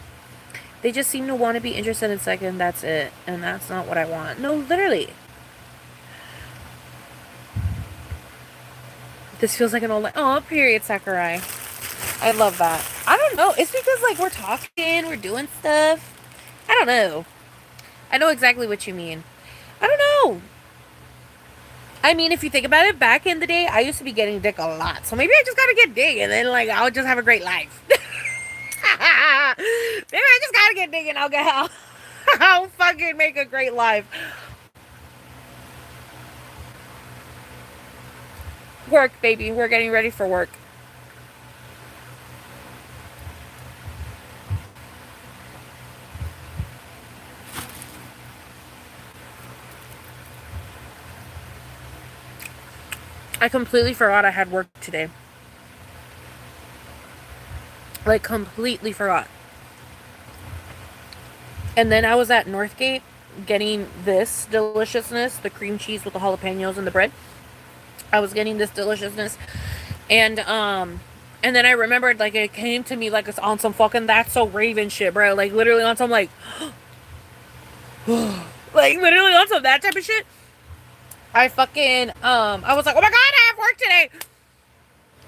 They just seem to want to be interested in second, that's it. And that's not what I want. No, literally. This feels like an old... Oh, period, Sakurai. I love that. I don't know. It's because, like, we're talking, we're doing stuff. I don't know. I know exactly what you mean. I don't know. I mean, if you think about it, back in the day, I used to be getting dick a lot. So maybe I just gotta get dick, and then, like, I'll just have a great life. Maybe I just gotta get dick, and I'll fucking make a great life. Work, baby. We're getting ready for work. I completely forgot I had work today. Like, completely forgot. And then I was at Northgate getting this deliciousness, the cream cheese with the jalapenos and the bread. I was getting this deliciousness. And then I remembered, like, it came to me like it's on some fucking That's So Raven shit, bro. Like, literally on some, like, like, literally on some that type of shit. I fucking, I was like, oh my god, I have work today.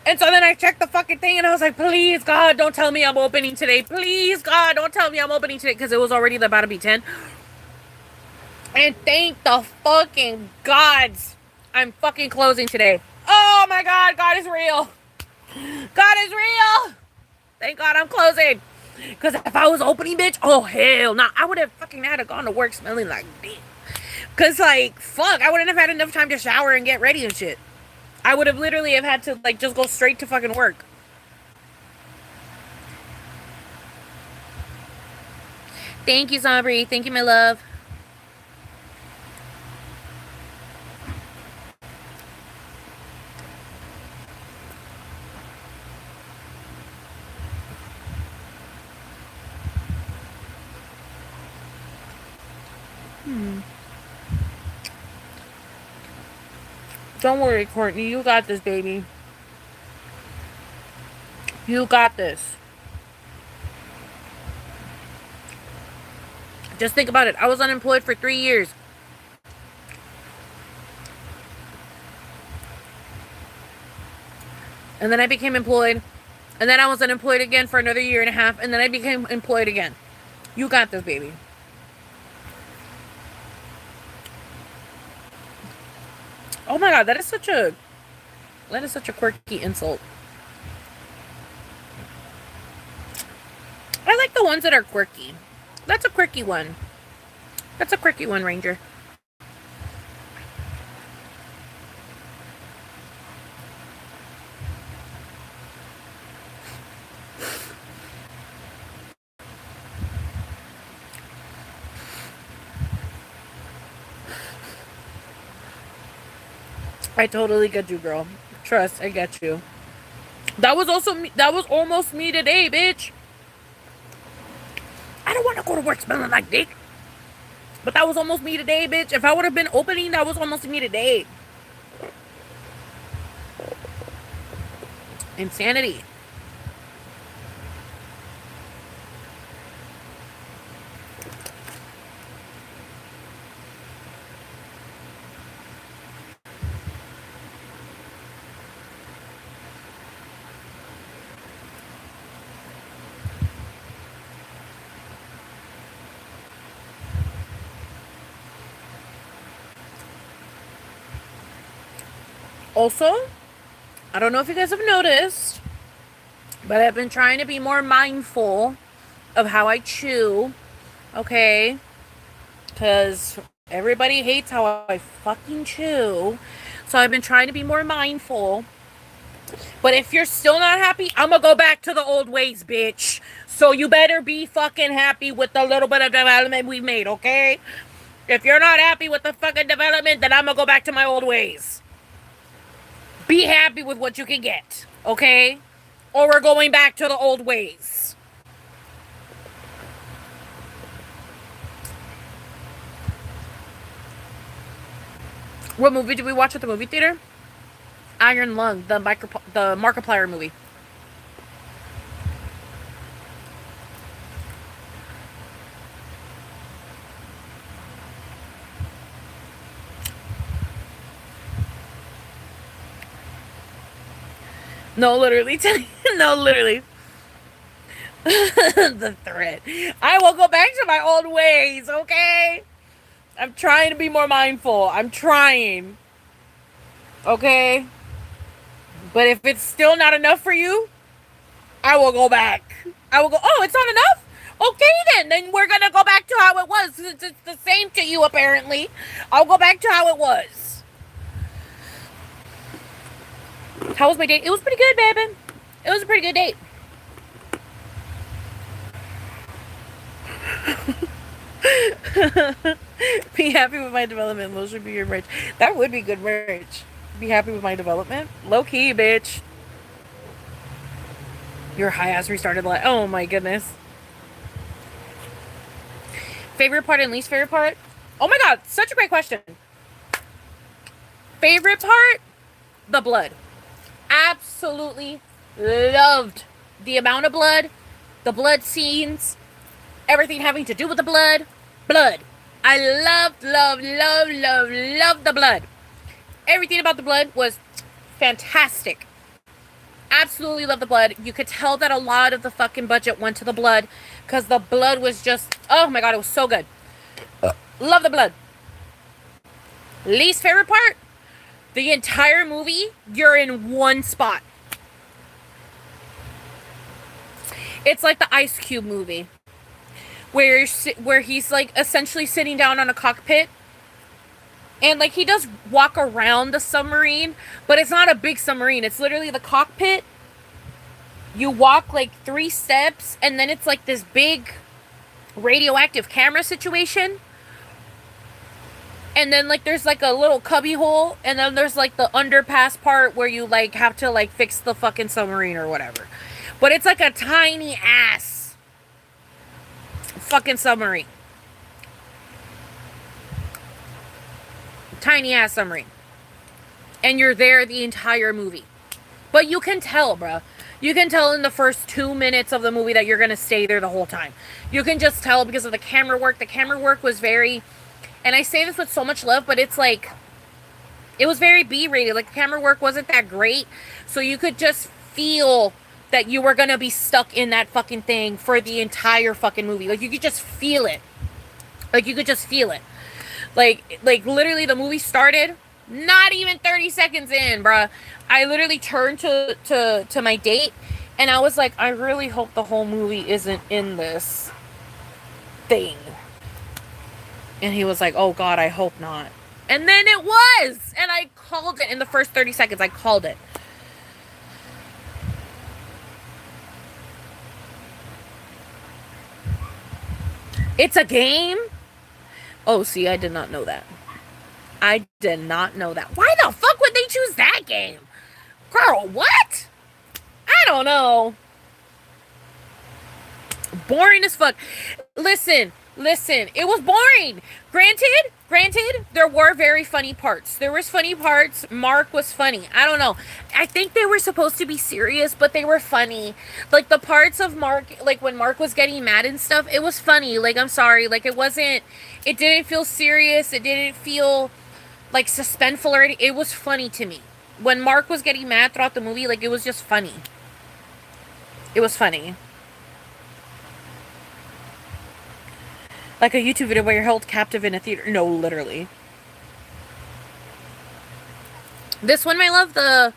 And so then I checked the fucking thing and I was like, please, God, don't tell me I'm opening today. Please, God, don't tell me I'm opening today. Because it was already about to be 10. And thank the fucking gods I'm fucking closing today. Oh my God, God is real. God is real. Thank God I'm closing. Because if I was opening, bitch, oh hell no. I would have fucking had to gone to work smelling like dick. Because, like, fuck, I wouldn't have had enough time to shower and get ready and shit. I would have literally have had to, like, just go straight to fucking work. Thank you, Sabri. Thank you, my love. Don't worry, Courtney. You got this, baby. You got this. Just think about it. I was unemployed for 3 years. And then I became employed. And then I was unemployed again for another year and a half. And then I became employed again. You got this, baby. Oh my God, that is such a quirky insult. I like the ones that are quirky. That's a quirky one. That's a quirky one, Ranger. I totally get you, girl. Trust, I get you. That was also me. That was almost me today, bitch. want to go to work smelling like dick. But that was almost me today, bitch. If I would have been opening, that was almost me today. Insanity. Also, I don't know if you guys have noticed, but I've been trying to be more mindful of how I chew, okay? Because everybody hates how I fucking chew. So I've been trying to be more mindful. But if you're still not happy, I'm gonna go back to the old ways, bitch. So you better be fucking happy with the little bit of development we made, okay? If you're not happy with the fucking development, then I'm gonna go back to my old ways. Be happy with what you can get, okay? Or we're going back to the old ways. What movie did we watch at the movie theater? Iron Lung, the Markiplier movie. No, literally. No, literally. The threat. I will go back to my old ways, okay? I'm trying to be more mindful. I'm trying. Okay? But if it's still not enough for you, I will go back. I will go, oh, it's not enough? Okay, then. Then we're going to go back to how it was. It's the same to you, apparently. I'll go back to how it was. How was my date? It was pretty good, baby. It was a pretty good date. Be happy with my development. Low should be your merch. That would be good merch. Be happy with my development. Low key, bitch. Your high ass restarted like, oh my goodness. Favorite part and least favorite part? Oh my god, such a great question. Favorite part? The blood. Absolutely loved the amount of blood, the blood scenes, everything having to do with the blood. Blood. I love the blood. Everything about the blood was fantastic. Absolutely love the blood. You could tell that a lot of the fucking budget went to the blood because the blood was just, oh my god, it was so good. Love the blood. Least favorite part? The entire movie, you're in one spot. It's like the Ice Cube movie. Where he's like essentially sitting down on a cockpit. And like he does walk around the submarine, but it's not a big submarine. It's literally the cockpit. You walk like 3 steps and then it's like this big radioactive camera situation. And then like there's like a little cubby hole and then there's like the underpass part where you like have to like fix the fucking submarine or whatever. But it's like a tiny ass fucking submarine. Tiny ass submarine. And you're there the entire movie. But you can tell, bruh. You can tell in the first 2 minutes of the movie that you're going to stay there the whole time. You can just tell because of the camera work. The camera work was very, and I say this with so much love, but it's like, it was very B-rated. Like the camera work wasn't that great. So you could just feel that you were going to be stuck in that fucking thing for the entire fucking movie. Like you could just feel it. Like you could just feel it. Like literally the movie started, not even 30 seconds in, bruh. I literally turned to my date and I was like, I really hope the whole movie isn't in this thing. And he was like, oh God, I hope not. And then it was! And I called it in the first 30 seconds. I called it. It's a game? Oh, see, I did not know that. I did not know that. Why the fuck would they choose that game? Girl, what? I don't know. Boring as fuck. Listen, it was boring. Granted, there were very funny parts. There was funny parts. Mark was funny. I don't know. I think they were supposed to be serious, but they were funny. Like the parts of Mark, like when Mark was getting mad and stuff, it was funny. Like I'm sorry, like it didn't feel serious. It didn't feel like suspenseful or anything. It was funny to me. When Mark was getting mad throughout the movie, like it was just funny. It was funny. Like a YouTube video where you're held captive in a theater. No, literally. This one, my love, the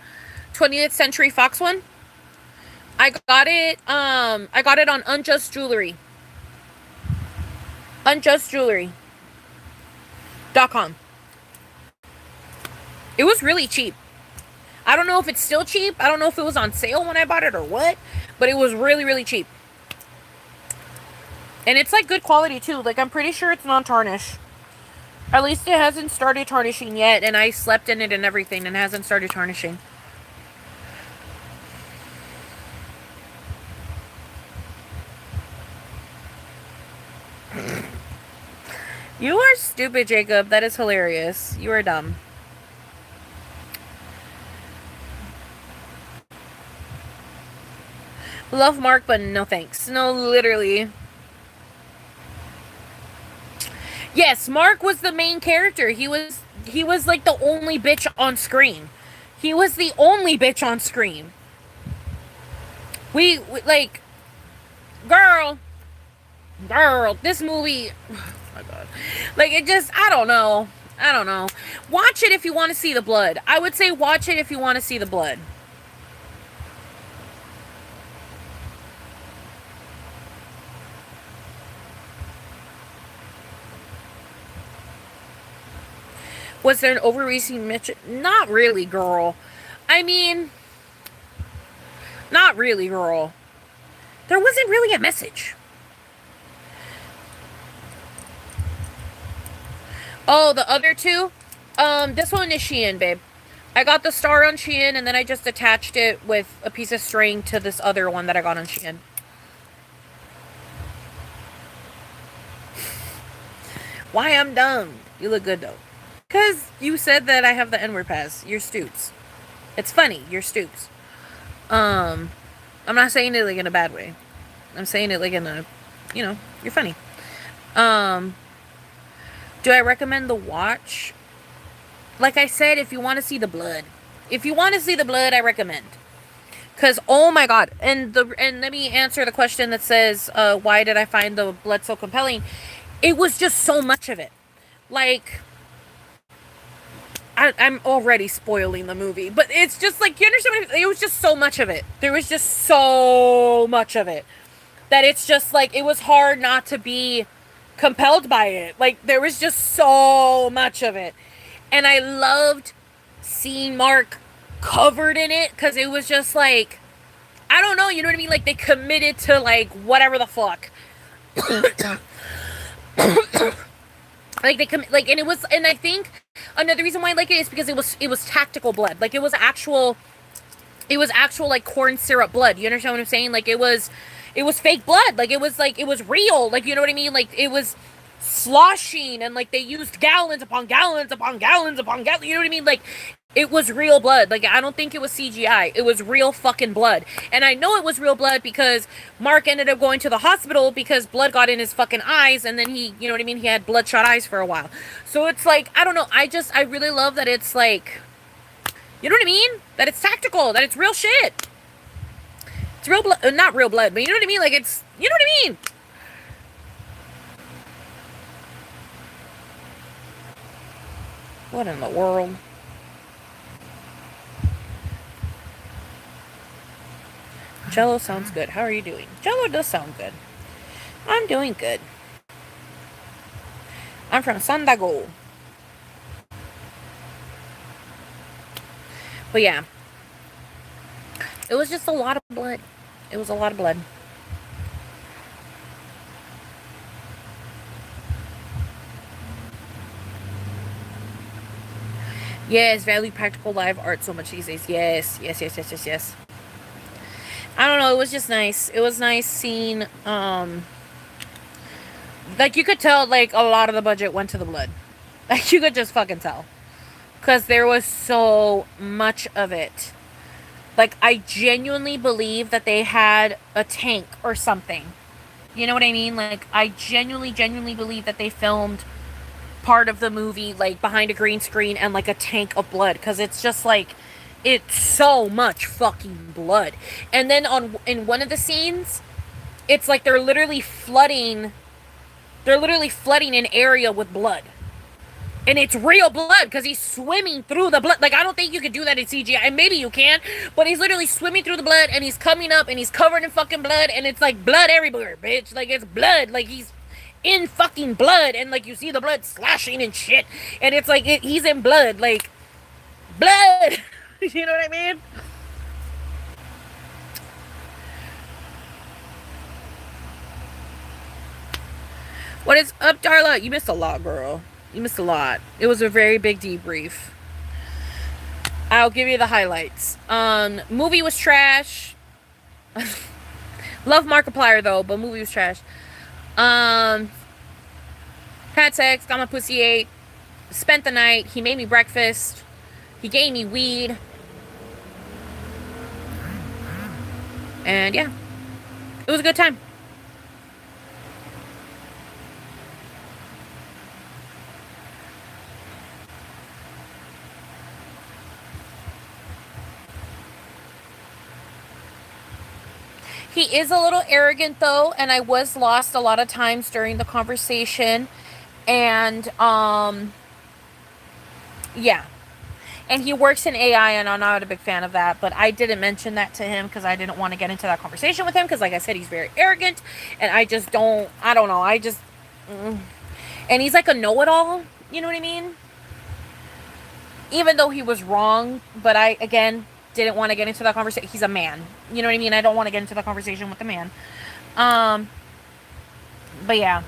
20th Century Fox one. I got it on Unjust Jewelry. UnjustJewelry.com. It was really cheap. I don't know if it's still cheap. I don't know if it was on sale when I bought it or what. But it was really, really cheap. And it's like good quality too. Like I'm pretty sure it's non-tarnish. At least it hasn't started tarnishing yet. And I slept in it and everything and hasn't started tarnishing. You are stupid, Jacob. That is hilarious. You are dumb. Love Mark, but no thanks. No, literally. Yes, Mark was the main character. He was like the only bitch on screen. He was the only bitch on screen. We like girl, this movie, oh my god. Like it just I don't know. Watch it if you want to see the blood. I would say watch it if you want to see the blood. Was there an overreaching mention? Not really, girl. I mean, not really, girl. There wasn't really a message. Oh, the other two? This one is Shein, babe. I got the star on Shein, and then I just attached it with a piece of string to this other one that I got on Shein. Why I'm dumb? You look good, though. Because you said that I have the N-word pass. You're stoops. It's funny. You're stoops. I'm not saying it like in a bad way. I'm saying it like in a, you're funny. Do I recommend the watch? Like I said, if you want to see the blood. If you want to see the blood, I recommend. Because, oh my god. And let me answer the question that says, why did I find the blood so compelling? It was just so much of it. Like, I'm already spoiling the movie. But it's just like, you understand? It was just so much of it. There was just so much of it. That it's just like, it was hard not to be compelled by it. Like, there was just so much of it. And I loved seeing Mark covered in it. Because it was just like, I don't know, you know what I mean? Like, they committed to, like, whatever the fuck. Like, they commit, like, and it was, and I think another reason why I like it is because it was tactical blood. Like, it was actual, like, corn syrup blood. You understand what I'm saying? Like, it was fake blood. Like, it was real. Like, you know what I mean? Like, it was sloshing, and, like, they used gallons upon gallons upon gallons upon gallons. You know what I mean? Like, it was real blood. Like, I don't think it was CGI. It was real fucking blood. And I know it was real blood because Mark ended up going to the hospital because blood got in his fucking eyes, and then he, you know what I mean? He had bloodshot eyes for a while. So it's like, I don't know. I really love that it's like, you know what I mean? That it's tactical. That it's real shit. It's real blood. Not real blood, but you know what I mean? Like, it's, you know what I mean? What in the world? Jello sounds good. How are you doing? Jello does sound good. I'm doing good. I'm from San Diego. But yeah. It was just a lot of blood. It was a lot of blood. Yes, value practical live art so much these days. Yes. I don't know, it was just nice. It was nice seeing Like, you could tell, like, a lot of the budget went to the blood. Like, you could just fucking tell. Because there was so much of it. Like, I genuinely believe that they had a tank or something. You know what I mean? Like, I genuinely believe that they filmed part of the movie, like, behind a green screen and, like, a tank of blood. Because it's just, like, it's so much fucking blood. And then in one of the scenes, it's like they're literally flooding an area with blood. And it's real blood because he's swimming through the blood. Like, I don't think you could do that in CGI. And maybe you can, but he's literally swimming through the blood and he's coming up and he's covered in fucking blood and it's like blood everywhere, bitch. Like, it's blood. Like, he's in fucking blood and like you see the blood slashing and shit. And it's like he's in blood. Like, blood. You know what I mean? What is up, Darla? You missed a lot, girl. You missed a lot. It was a very big debrief. I'll give you the highlights. Movie was trash. Love Markiplier though, but movie was trash. Had sex, got my pussy ate, spent the night. He made me breakfast. He gave me weed. And yeah, it was a good time. He is a little arrogant though, and I was lost a lot of times during the conversation. And yeah. And he works in AI, and I'm not a big fan of that. But I didn't mention that to him because I didn't want to get into that conversation with him. Because, like I said, he's very arrogant, and I just don't. I don't know. And he's like a know-it-all. You know what I mean? Even though he was wrong, but I again didn't want to get into that conversation. He's a man. You know what I mean? I don't want to get into that conversation with the man. Um, but yeah.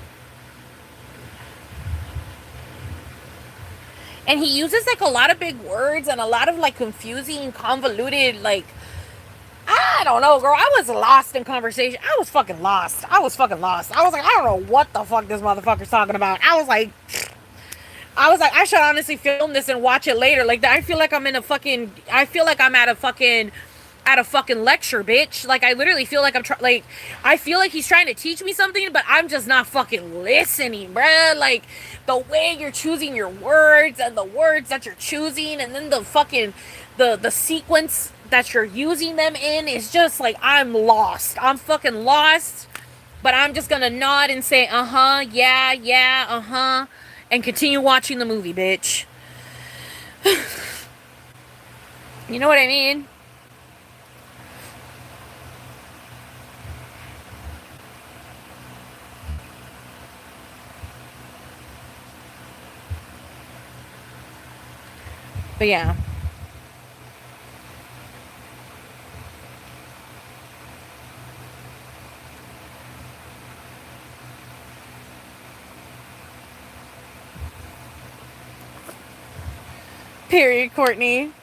And he uses like a lot of big words and a lot of like confusing, convoluted, like, I don't know, girl. I was lost in conversation. I was fucking lost. I was like, I don't know what the fuck this motherfucker's talking about. I should honestly film this and watch it later. Like, I feel like I'm at a fucking lecture, bitch. Like, I literally feel like I feel like he's trying to teach me something, but I'm just not fucking listening, bruh. Like, the way you're choosing your words and the words that you're choosing, and then the fucking, the sequence that you're using them in is just like, I'm lost. I'm fucking lost, but I'm just gonna nod and say, uh-huh, yeah, uh-huh, and continue watching the movie, bitch. You know what I mean? But yeah. Period, Courtney.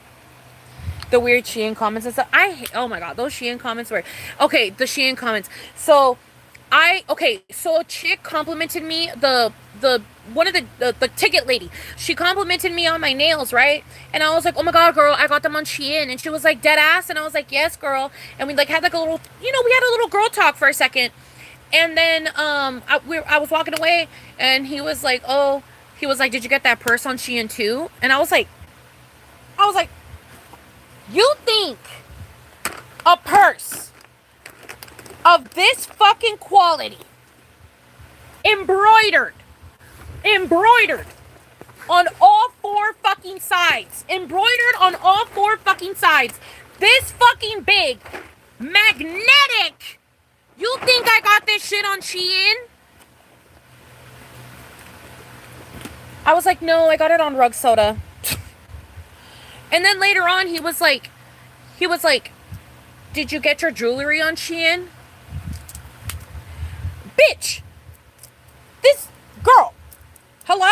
The weird Shein comments and stuff. I hate, oh my god, those Shein comments were, okay, the Shein comments. So, so a chick complimented me, the, one of the ticket lady. She complimented me on my nails, right? And I was like, oh my god, girl, I got them on Shein. And she was like, dead ass. And I was like, yes, girl. And we like had like a little, we had a little girl talk for a second. And then, I was walking away and he was like, did you get that purse on Shein too? And I was like, you think a purse of this fucking quality, embroidered on all four fucking sides, this fucking big, magnetic, you think I got this shit on Shein? I was like, no, I got it on Rug Soda. And then later on, he was like, did you get your jewelry on Shein? Bitch! This girl! Hello?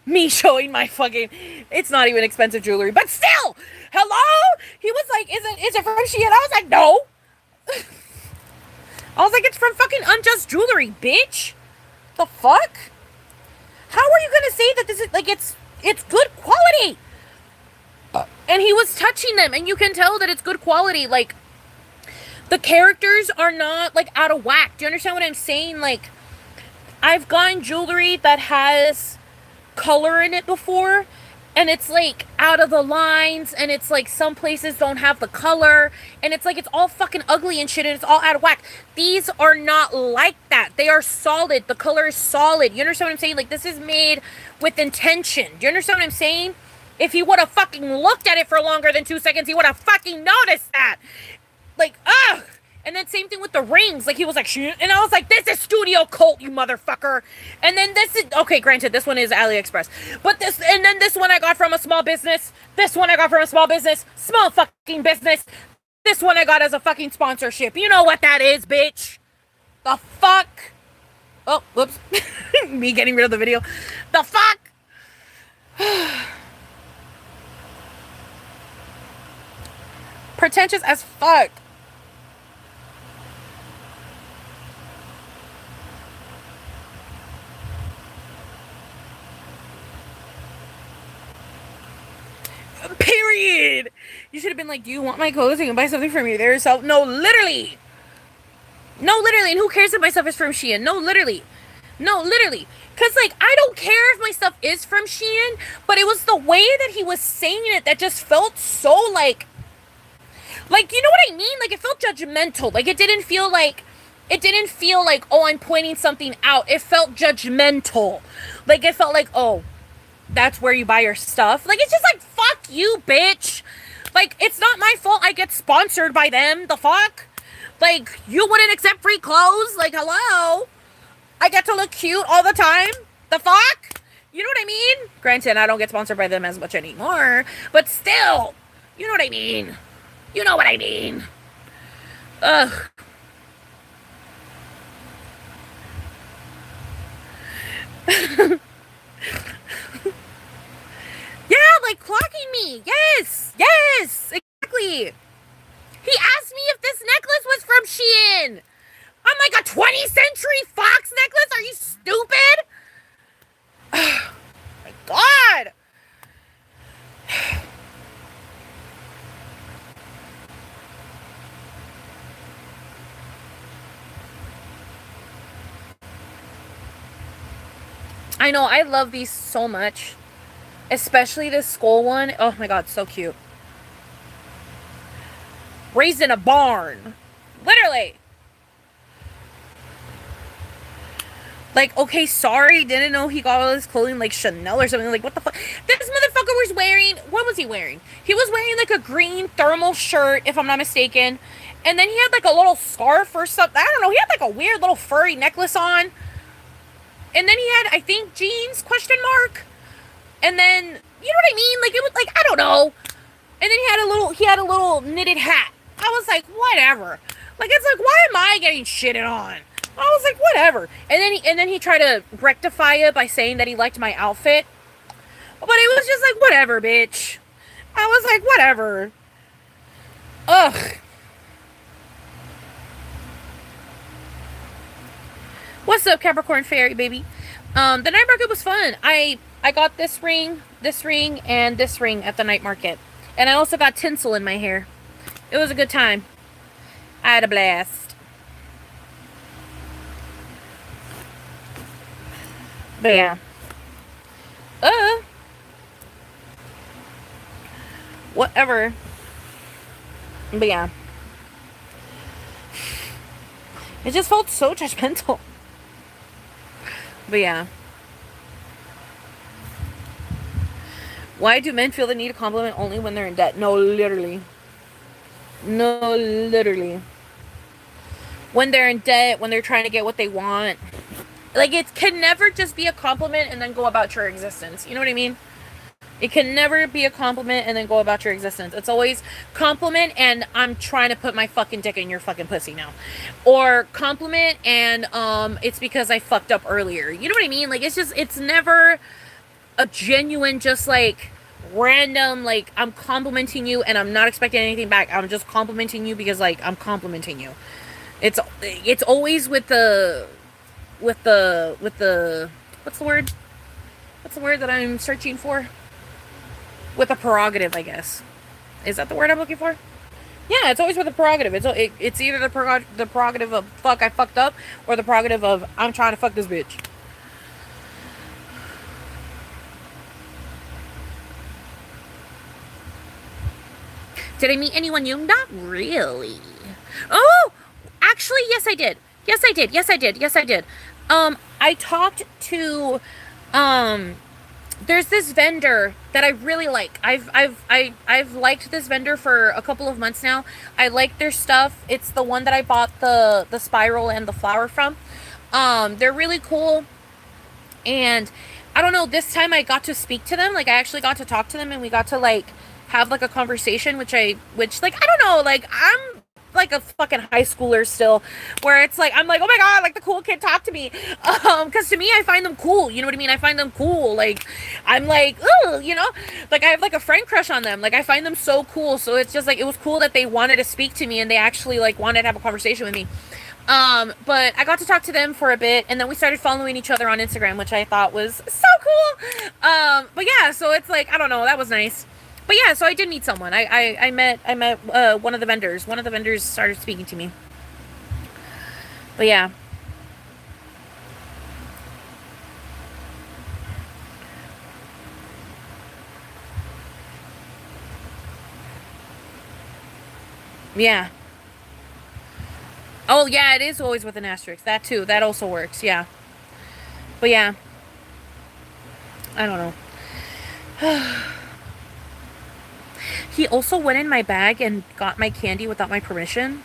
Me showing my fucking, it's not even expensive jewelry, but still! Hello? He was like, is it from Shein? I was like, no! I was like, it's from fucking Unjust Jewelry, bitch! The fuck? How are you gonna say that this is like it's good quality? And he was touching them, and you can tell that it's good quality. Like, the characters are not like out of whack. Do you understand what I'm saying? Like, I've gotten jewelry that has color in it before, and it's like out of the lines, and it's like some places don't have the color, and it's like it's all fucking ugly and shit, and it's all out of whack. These are not like that. They are solid. The color is solid. You understand what I'm saying? Like, this is made with intention. Do you understand what I'm saying? If he would have fucking looked at it for longer than 2 seconds, he would have fucking noticed that. Like, ugh. And then same thing with the rings. Like, he was like, shit. And I was like, this is Studio Cult, you motherfucker. And then this is, okay, granted, this one is AliExpress. But this, and then this one I got from a small business. This one I got from a small business. Small fucking business. This one I got as a fucking sponsorship. You know what that is, bitch. The fuck? Oh, whoops. Me getting rid of the video. The fuck? Pretentious as fuck. Period. You should have been like, do you want my clothes? I can buy something from you there yourself. No, literally. No, literally. And who cares if my stuff is from Shein? No, literally. No, literally. Because, like, I don't care if my stuff is from Shein, but it was the way that he was saying it that just felt so, like, you know what I mean? Like, it felt judgmental. Like, it didn't feel like, oh, I'm pointing something out. It felt judgmental. Like, it felt like, oh, that's where you buy your stuff. Like, it's just like, fuck you, bitch. Like, it's not my fault I get sponsored by them. The fuck? Like, you wouldn't accept free clothes? Like, hello? I get to look cute all the time? The fuck? You know what I mean? Granted, I don't get sponsored by them as much anymore. But still, you know what I mean? You know what I mean. Ugh. Yeah, like clocking me. Yes. Yes. Exactly. He asked me if this necklace was from Shein. I'm like, a 20th Century Fox necklace? Are you stupid? Oh my God. I know, I love these so much. Especially this skull one. Oh my God, so cute. Raised in a barn. Literally. Like, okay, sorry, didn't know he got all his clothing like Chanel or something. Like, what the fuck? This motherfucker was wearing, what was he wearing? He was wearing like a green thermal shirt, if I'm not mistaken. And then he had like a little scarf or something. I don't know. He had like a weird little furry necklace on. And then he had, I think, jeans, question mark. And then, you know what I mean? Like, it was like, I don't know. And then he had a little knitted hat. I was like, whatever. Like, it's like, why am I getting shitted on? I was like, whatever. And then he tried to rectify it by saying that he liked my outfit. But it was just like, whatever, bitch. I was like, whatever. Ugh. What's up, Capricorn Fairy, baby? The night market was fun. I got this ring, and this ring at the night market. And I also got tinsel in my hair. It was a good time. I had a blast. But yeah. Whatever. But yeah. It just felt so judgmental. But yeah. Why do men feel the need to compliment only when they're in debt? No, literally. No, literally. When they're in debt, when they're trying to get what they want. Like, it can never just be a compliment and then go about your existence. You know what I mean? It can never be a compliment and then go about your existence. It's always compliment and I'm trying to put my fucking dick in your fucking pussy now. Or compliment and it's because I fucked up earlier. You know what I mean? Like, it's never a genuine, just like random, like, I'm complimenting you and I'm not expecting anything back. I'm just complimenting you because, like, I'm complimenting you. It's always with the what's the word? What's the word that I'm searching for? With a prerogative, I guess. Is that the word I'm looking for? Yeah, it's always with a prerogative. It's either the prerogative of fuck I fucked up, or the prerogative of I'm trying to fuck this bitch. Did I meet anyone new? Not really. Oh, actually, yes, I did. Yes, I did. Yes, I did. Yes, I did. I talked to, um, there's this vendor that I really like. I've liked this vendor for a couple of months now. I like their stuff. It's the one that I bought the spiral and the flower from. They're really cool, and I don't know. This time I got to speak to them. Like I actually got to talk to them, and we got to like have like a conversation, which like I don't know. Like I'm like a fucking high schooler still, where it's like I'm like, oh my god, like the cool kid talk to me, because to me I find them cool. You know what I mean? I find them cool. Like I'm like, oh, like I have like a friend crush on them. Like I find them so cool. So it's just like it was cool that they wanted to speak to me and they actually like wanted to have a conversation with me. But I got to talk to them for a bit, and then we started following each other on Instagram, which I thought was so cool. But yeah, so it's like I don't know, that was nice. But yeah, so I did meet someone. I met one of the vendors. One of the vendors started speaking to me. But yeah, yeah. Oh yeah, it is always with an asterisk. That too. That also works. Yeah. But yeah, I don't know. He also went in my bag and got my candy without my permission.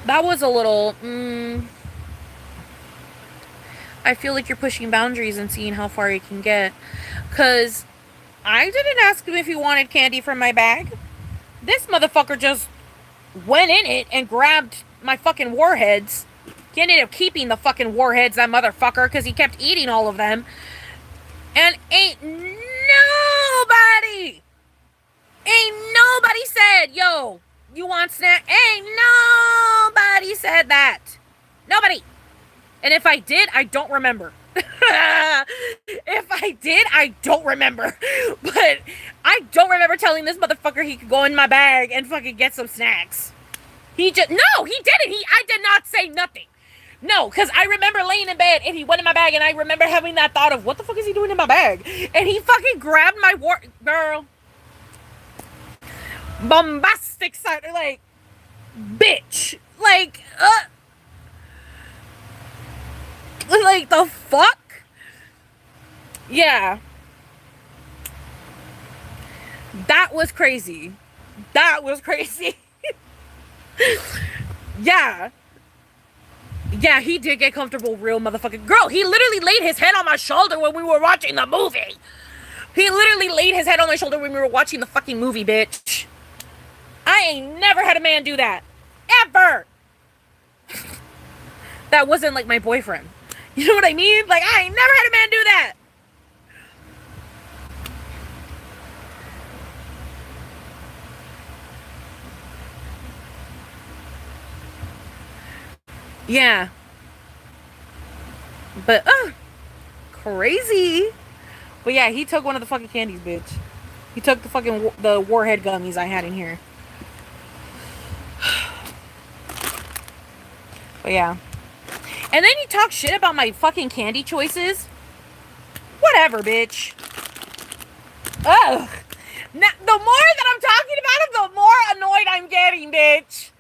That was a little. I feel like you're pushing boundaries and seeing how far you can get. Because I didn't ask him if he wanted candy from my bag. This motherfucker just went in it and grabbed my fucking warheads. He ended up keeping the fucking warheads, that motherfucker, because he kept eating all of them. And ain't nobody said, yo, you want snack? Ain't nobody said that. Nobody. And if I did, I don't remember. If I did, I don't remember. But I don't remember telling this motherfucker he could go in my bag and fucking get some snacks. No, he didn't. I did not say nothing. No, because I remember laying in bed and he went in my bag and I remember having that thought of, what the fuck is he doing in my bag? And he fucking grabbed my girl. Bombastic side, like, bitch. Like, the fuck? Yeah. That was crazy. That was crazy. Yeah. Yeah, he did get comfortable, real motherfucking girl. He literally laid his head on my shoulder when we were watching the movie. He literally laid his head on my shoulder when we were watching the fucking movie, bitch. I ain't never had a man do that. Ever. That wasn't like my boyfriend. You know what I mean? Like, I ain't never had a man do that. Yeah. But, crazy. But yeah, he took one of the fucking candies, bitch. He took the fucking the warhead gummies I had in here. But yeah. And then he talked shit about my fucking candy choices. Whatever, bitch. Ugh. Now, the more that I'm talking about him, the more annoyed I'm getting, bitch.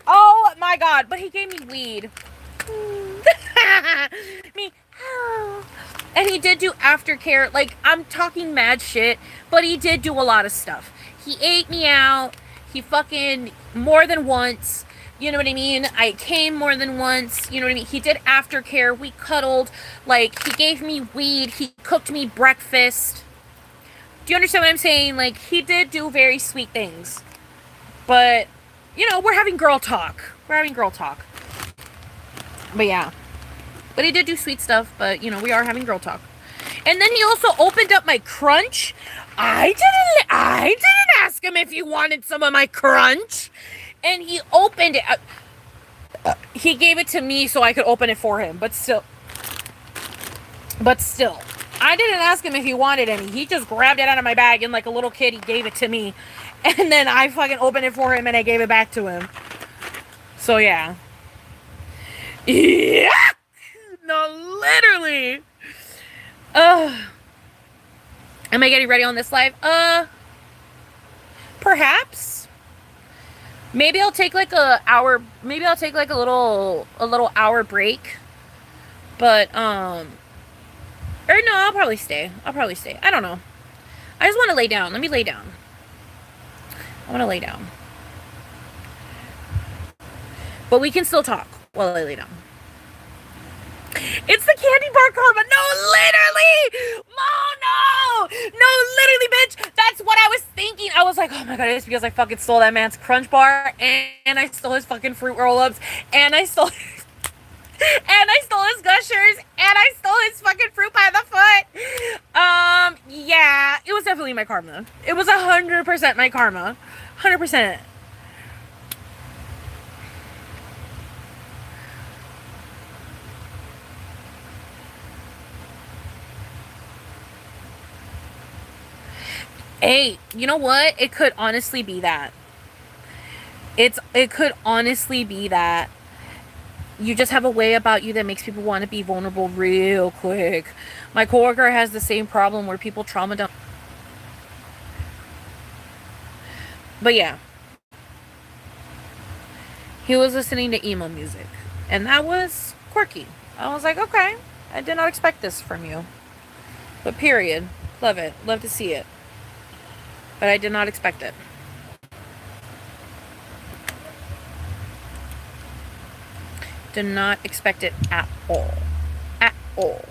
Oh my god. But he gave me weed. Me. Oh. And he did do aftercare. Like, I'm talking mad shit, but he did do a lot of stuff. He ate me out. He fucking more than once. You know what I mean? I came more than once. You know what I mean? He did aftercare. We cuddled. Like, he gave me weed. He cooked me breakfast. Do you understand what I'm saying? Like, he did do very sweet things. But, we're having girl talk. We're having girl talk. But yeah. But he did do sweet stuff, but, we are having girl talk. And then he also opened up my crunch. I didn't ask him if he wanted some of my crunch. And he opened it. He gave it to me so I could open it for him, but still. I didn't ask him if he wanted any. He just grabbed it out of my bag and like a little kid, he gave it to me. And then I fucking opened it for him and I gave it back to him. So yeah. Yeah! No, literally. Am I getting ready on this live? Perhaps. Maybe I'll take like a hour. Maybe I'll take like a little hour break. But or no, I'll probably stay. I don't know. I just want to lay down. Let me lay down. I want to lay down. But we can still talk while I lay down. It's the candy bar karma. No, literally. Oh, no, literally, bitch. That's what I was thinking. I was like, oh my god, it's because I fucking stole that man's Crunch Bar, and I stole his fucking fruit roll-ups, and I stole his Gushers, and I stole his fucking fruit by the foot. Yeah, it was definitely my karma. It was 100% my karma. 100%. Hey, you know what? It could honestly be that. It could honestly be that. You just have a way about you that makes people want to be vulnerable real quick. My coworker has the same problem where people trauma dump. But yeah. He was listening to emo music. And that was quirky. I was like, okay. I did not expect this from you. But period. Love it. Love to see it. But I did not expect it. Did not expect it at all. At all.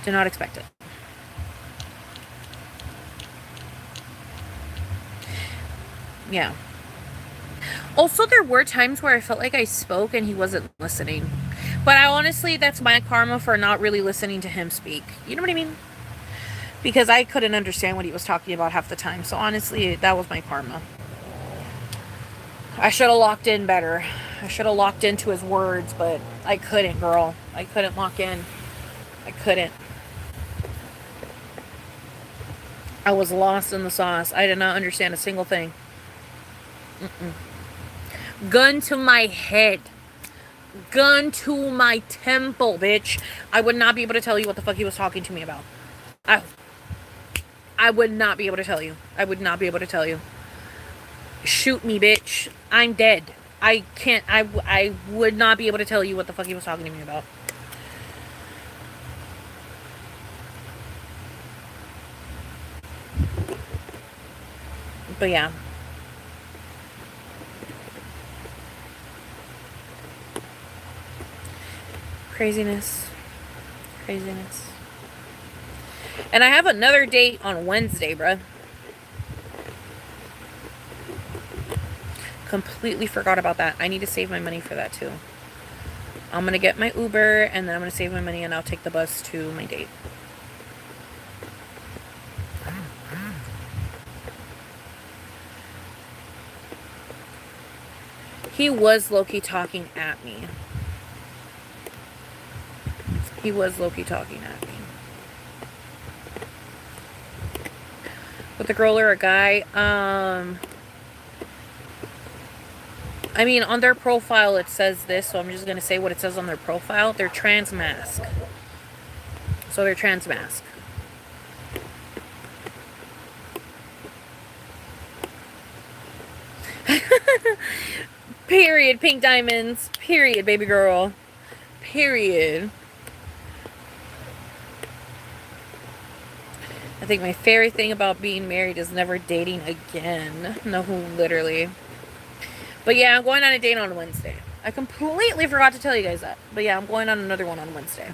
Did not expect it. Yeah. Also, there were times where I felt like I spoke and he wasn't listening. But I honestly, that's my karma for not really listening to him speak. You know what I mean? Because I couldn't understand what he was talking about half the time. So honestly, that was my karma. I should have locked in better. I should have locked into his words, but I couldn't, girl. I couldn't lock in. I couldn't. I was lost in the sauce. I did not understand a single thing. Gun to my head. Gun to my temple, bitch. I would not be able to tell you what the fuck he was talking to me about. I would not be able to tell you. I would not be able to tell you. Shoot me, bitch. I'm dead. I can't. I would not be able to tell you what the fuck he was talking to me about. But yeah. Craziness. Craziness. And I have another date on Wednesday, bruh. Completely forgot about that. I need to save my money for that too. I'm gonna get my Uber and then I'm gonna save my money and I'll take the bus to my date. He was low-key talking at me. He was low-key talking at me. With a girl or a guy, I mean, on their profile it says this, so I'm just going to say what it says on their profile. They're trans mask. So they're trans mask. Period, pink diamonds. Period, baby girl. Period. I think my favorite thing about being married is never dating again. No, literally. But yeah, I'm going on a date on Wednesday. I completely forgot to tell you guys that. But yeah, I'm going on another one on Wednesday.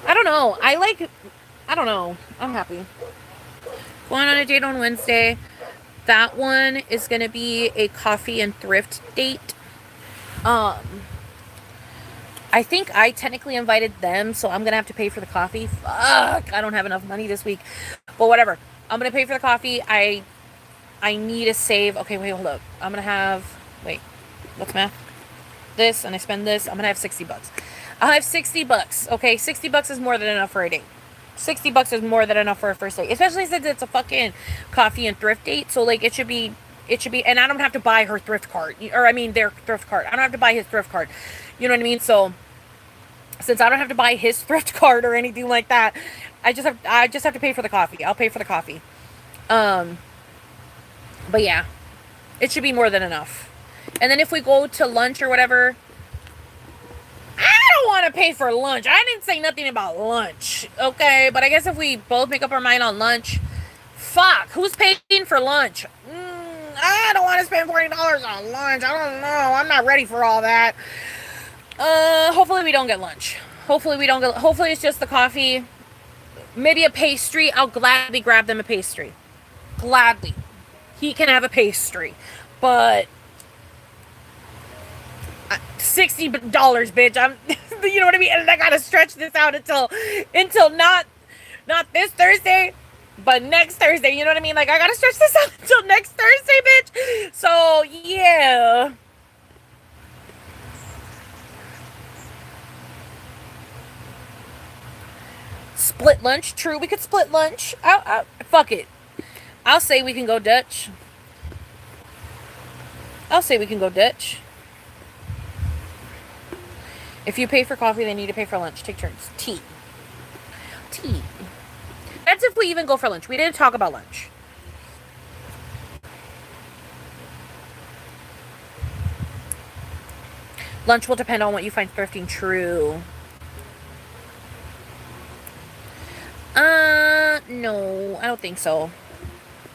I don't know. I don't know. I'm happy. Going on a date on Wednesday. That one is going to be a coffee and thrift date. I think I technically invited them, so I'm going to have to pay for the coffee. Fuck, I don't have enough money this week. But whatever. I'm gonna pay for the coffee. I need to save. Okay, wait, hold up. I'm gonna have. Wait, what's math? This, and I spend this. I'm gonna have $60. I'll have $60. Okay, $60 is more than enough for a date. $60 is more than enough for a first date, especially since it's a fucking coffee and thrift date. So like it should be, and I don't have to buy her thrift card, or I mean their thrift card. I don't have to buy his thrift card. You know what I mean? So since I don't have to buy his thrift card or anything like that, I just have to pay for the coffee. I'll pay for the coffee. Um, but yeah, it should be more than enough. And then if we go to lunch or whatever, I don't want to pay for lunch. I didn't say nothing about lunch, okay? But I guess if we both make up our mind on lunch, fuck, who's paying for lunch? I don't want to spend $40 on lunch. I don't know. I'm not ready for all that. Hopefully we don't get lunch. Hopefully it's just the coffee. Maybe a pastry. I'll gladly grab them a pastry. Gladly. He can have a pastry. But $60, bitch. I'm you know what I mean? And I gotta stretch this out until not this Thursday, but next Thursday. You know what I mean? Like I gotta stretch this out until next Thursday, bitch. So yeah. Split lunch. True, we could split lunch. Fuck it. I'll say we can go Dutch. I'll say we can go Dutch. If you pay for coffee, they need to pay for lunch. Take turns. Tea. That's if we even go for lunch. We didn't talk about lunch. Lunch will depend on what you find thrifting. True. No, I don't think so.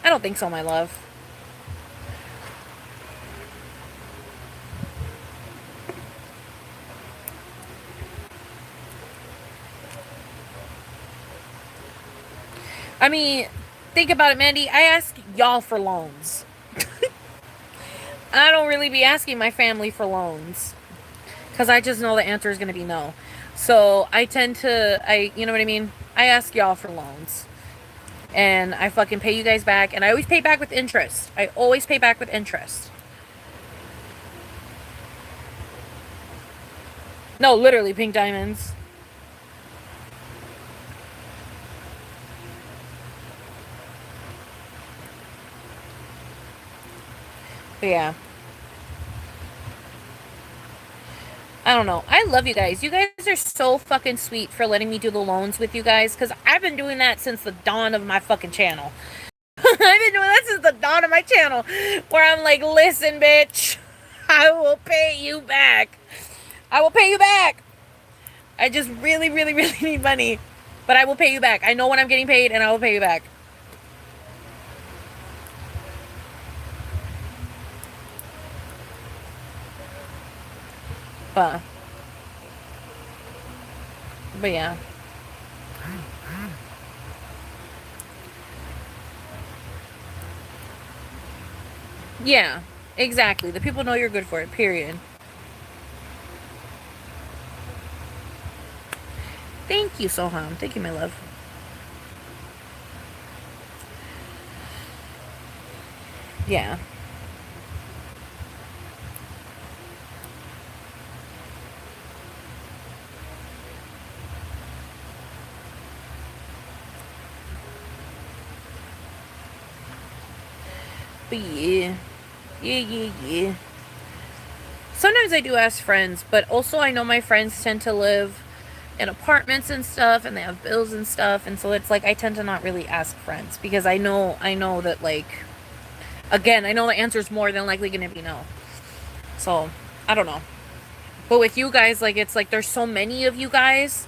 I don't think so, my love. I mean, think about it, Mandy. I ask y'all for loans. I don't really be asking my family for loans. Because I just know the answer is going to be no. So I tend to, you know what I mean? I ask y'all for loans. And I fucking pay you guys back. And I always pay back with interest. I always pay back with interest. No, literally, pink diamonds. But yeah. I don't know. I love you guys. You guys are so fucking sweet for letting me do the loans with you guys. Because I've been doing that since the dawn of my fucking channel. I've been doing that since the dawn of my channel. Where I'm like, listen, bitch. I will pay you back. I will pay you back. I just really, really, really need money. But I will pay you back. I know when I'm getting paid and I will pay you back. But yeah. Yeah, exactly. The people know you're good for it, period. Thank you, Soham. Thank you, my love. Yeah. But yeah. Yeah. Sometimes I do ask friends, but also I know my friends tend to live in apartments and stuff, and they have bills and stuff, and so it's like I tend to not really ask friends because I know that, like, again, I know the answer is more than likely going to be no. So I don't know. But with you guys, like, it's like there's so many of you guys,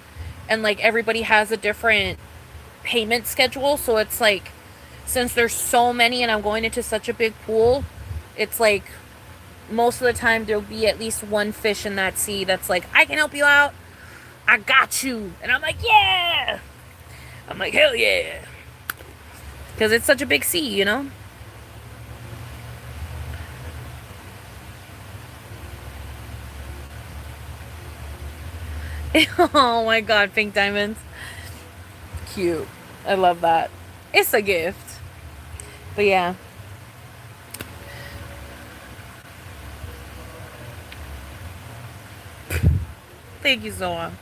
and like everybody has a different payment schedule, so it's like since there's so many and I'm going into such a big pool, it's like most of the time there'll be at least one fish in that sea that's like, I can help you out. I got you. And I'm like, yeah. I'm like, hell yeah. Because it's such a big sea, you know? Oh my god, pink diamonds. Cute. I love that. It's a gift. But yeah. Thank you so much.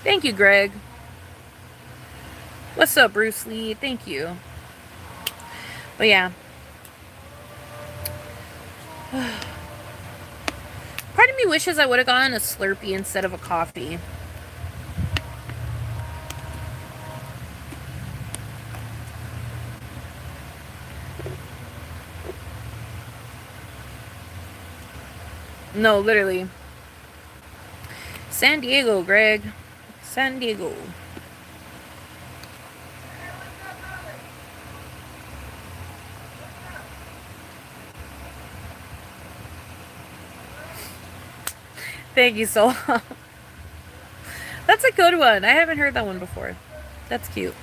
Thank you, Greg. What's up, Bruce Lee? Thank you. But yeah. Part of me wishes I would have gotten a Slurpee instead of a coffee. No, literally. San Diego, Greg. San Diego. Thank you so much. That's a good one. I haven't heard that one before. That's cute.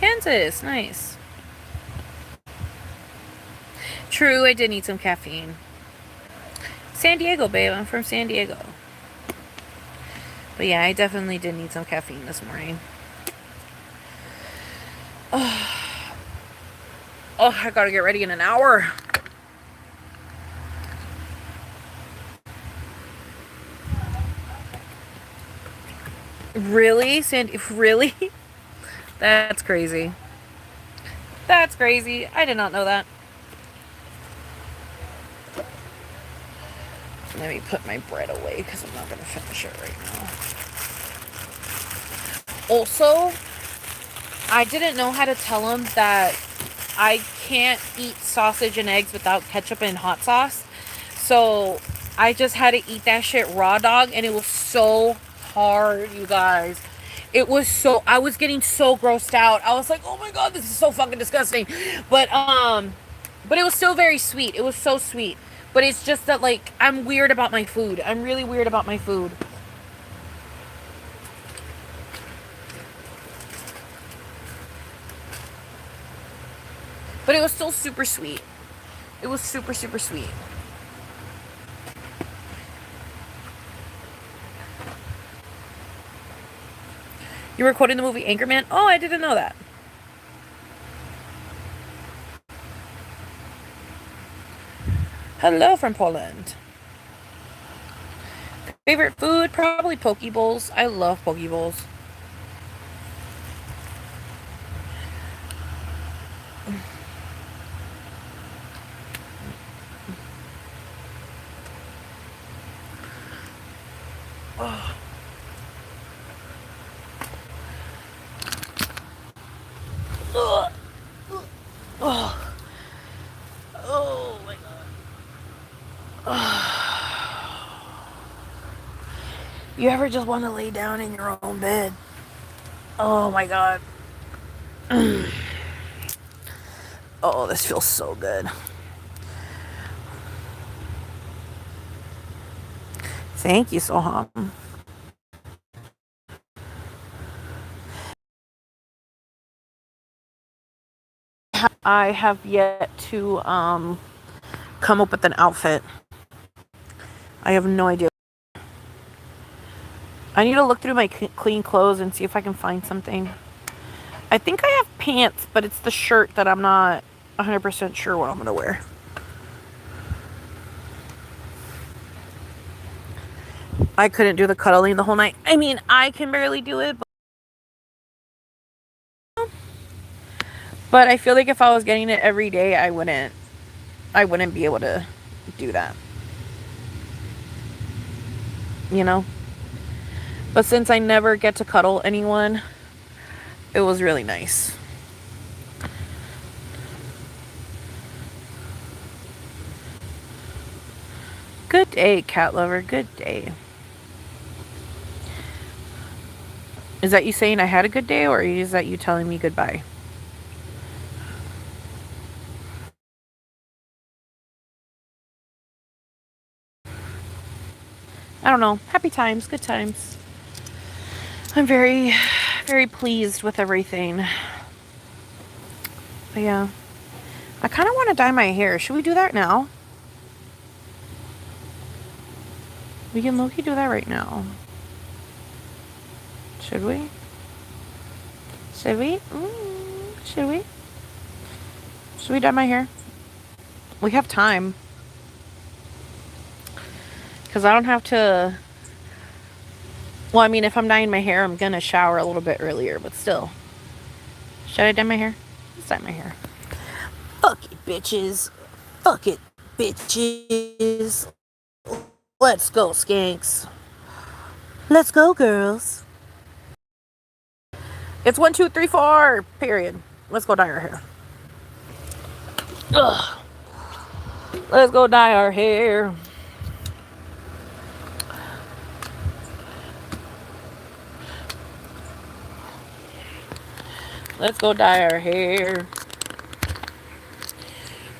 Kansas, nice. True, I did need some caffeine. San Diego, babe. I'm from San Diego. But yeah, I definitely did need some caffeine this morning. Oh, I gotta get ready in an hour. Really? Really? That's crazy. That's crazy. I did not know that. Let me put my bread away because I'm not going to finish it right now. Also, I didn't know how to tell him that I can't eat sausage and eggs without ketchup and hot sauce. So I just had to eat that shit raw dog, and it was so hard, you guys. It was so, I was getting so grossed out. I was like, oh my god, this is so fucking disgusting. But it was still very sweet. It was so sweet. But it's just that, like, I'm weird about my food. I'm really weird about my food. But it was still super sweet. It was super, super sweet. You were quoting the movie Anchorman? Oh, I didn't know that. Hello from Poland. Favorite food? Probably poke bowls. I love poke bowls. Oh. Oh. Oh. Oh my god. Oh. You ever just want to lay down in your own bed? Oh my god. Oh, this feels so good. Thank you, Soham. I have yet to come up with an outfit. I have no idea. I need to look through my clean clothes and see if I can find something. I think I have pants, but it's the shirt that I'm not 100% sure what I'm going to wear. I couldn't do the cuddling the whole night. I mean, I can barely do it, but I feel like if I was getting it every day, I wouldn't be able to do that. You know? But since I never get to cuddle anyone, it was really nice. Good day, cat lover. Good day. Is that you saying I had a good day, or is that you telling me goodbye? I don't know. Happy times. Good times. I'm very, very pleased with everything. But yeah. I kind of want to dye my hair. Should we do that now? We can low-key do that right now. Should we? Should we? Should we? Should we dye my hair? We have time. Because I don't have to... Well, I mean, if I'm dyeing my hair, I'm going to shower a little bit earlier, but still. Should I dye my hair? Let's dye my hair. Fuck it, bitches. Fuck it, bitches. Let's go, skanks. Let's go, girls. It's 1, 2, 3, 4. Period. Let's go dye our hair. Ugh. Let's go dye our hair. Let's go dye our hair.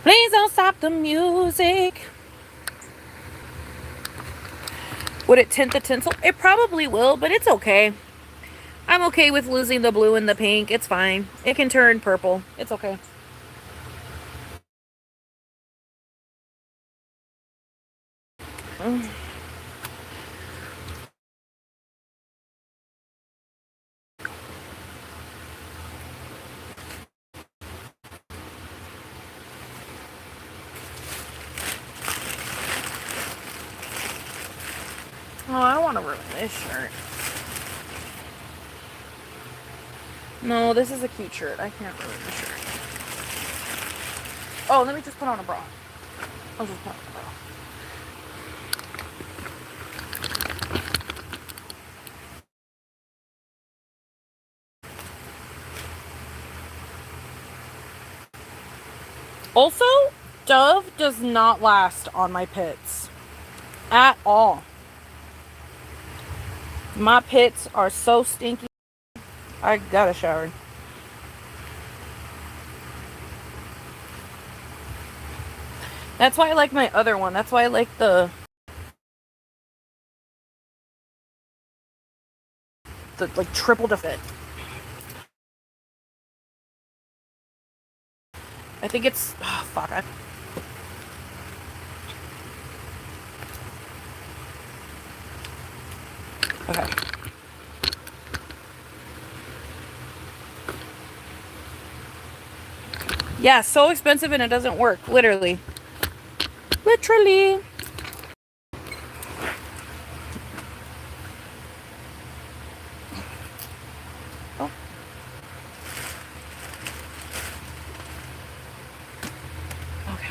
Please don't stop the music. Would it tint the tinsel? It probably will, but it's okay. I'm okay with losing the blue and the pink. It's fine. It can turn purple. It's okay. Oh, I don't want to ruin this shirt. No, this is a cute shirt. I can't ruin the shirt. Oh, let me just put on a bra. I'll just put on a bra. Also, Dove does not last on my pits. At all. My pits are so stinky. I gotta shower. That's why I like my other one. That's why I like the like triple to fit. I think it's fuck. Okay. Yeah, so expensive and it doesn't work. Literally. Literally. Oh. Okay.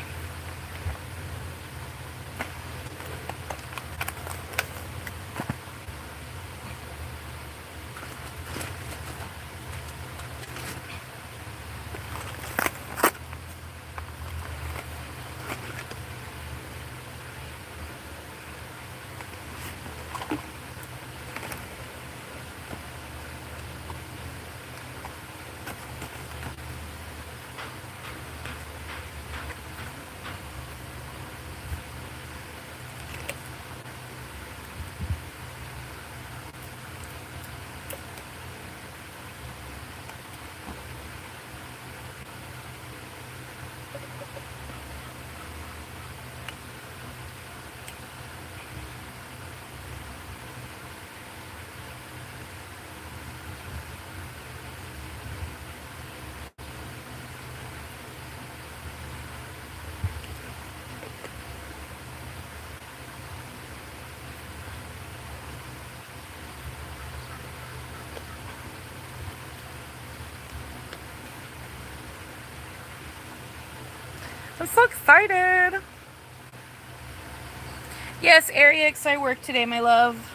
I'm so excited. Yes, Arix, I work today, my love.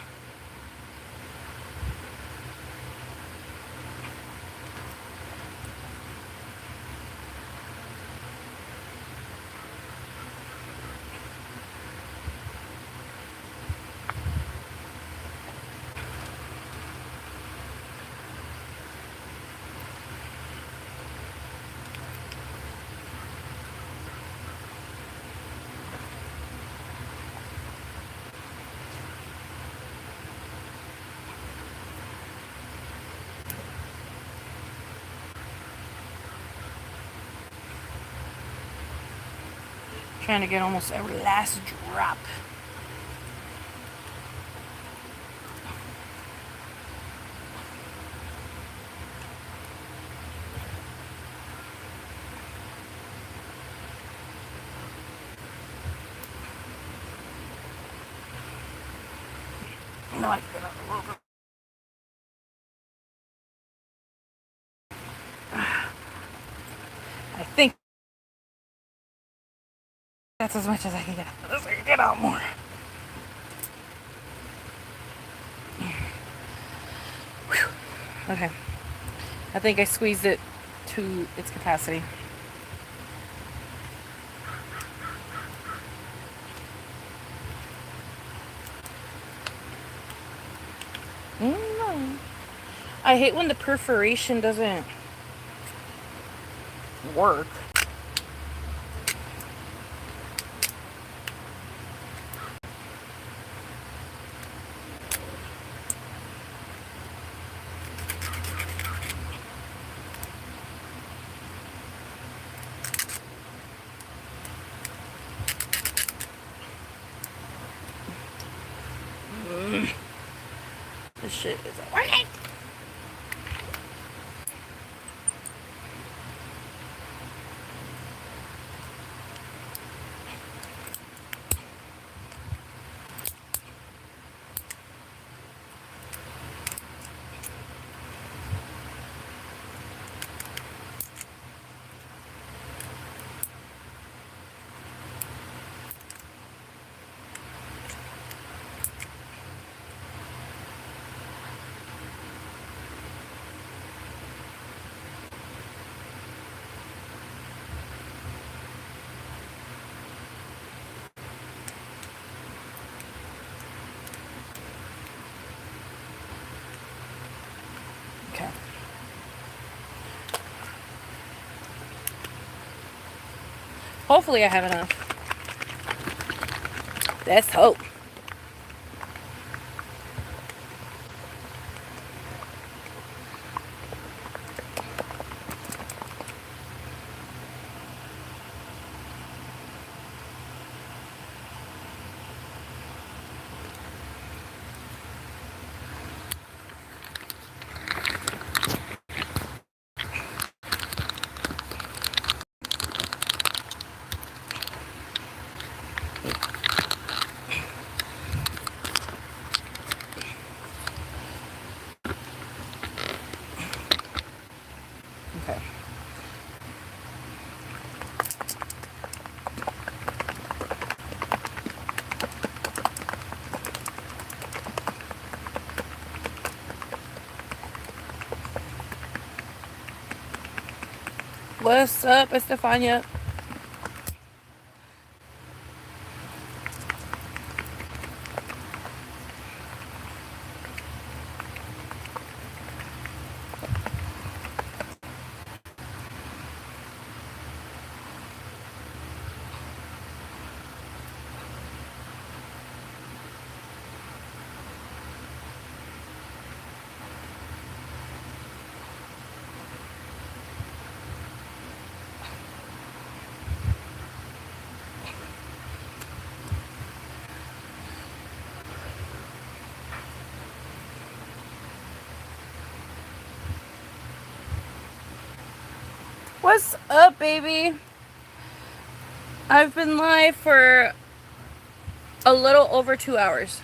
trying to get almost every last drop. No, I can get up a little bit. I think that's as much as I can get. Let's get out more. Whew. Okay. I think I squeezed it to its capacity. I hate when the perforation doesn't work. This shit isn't working. Okay. Hopefully I have enough. Let's hope. Okay. What's up, Estefania? What's up, baby? I've been live for a little over 2 hours.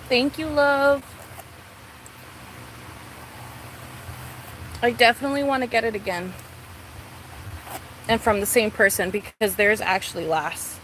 Thank you, love. I definitely want to get it again. And from the same person, because theirs actually lasts.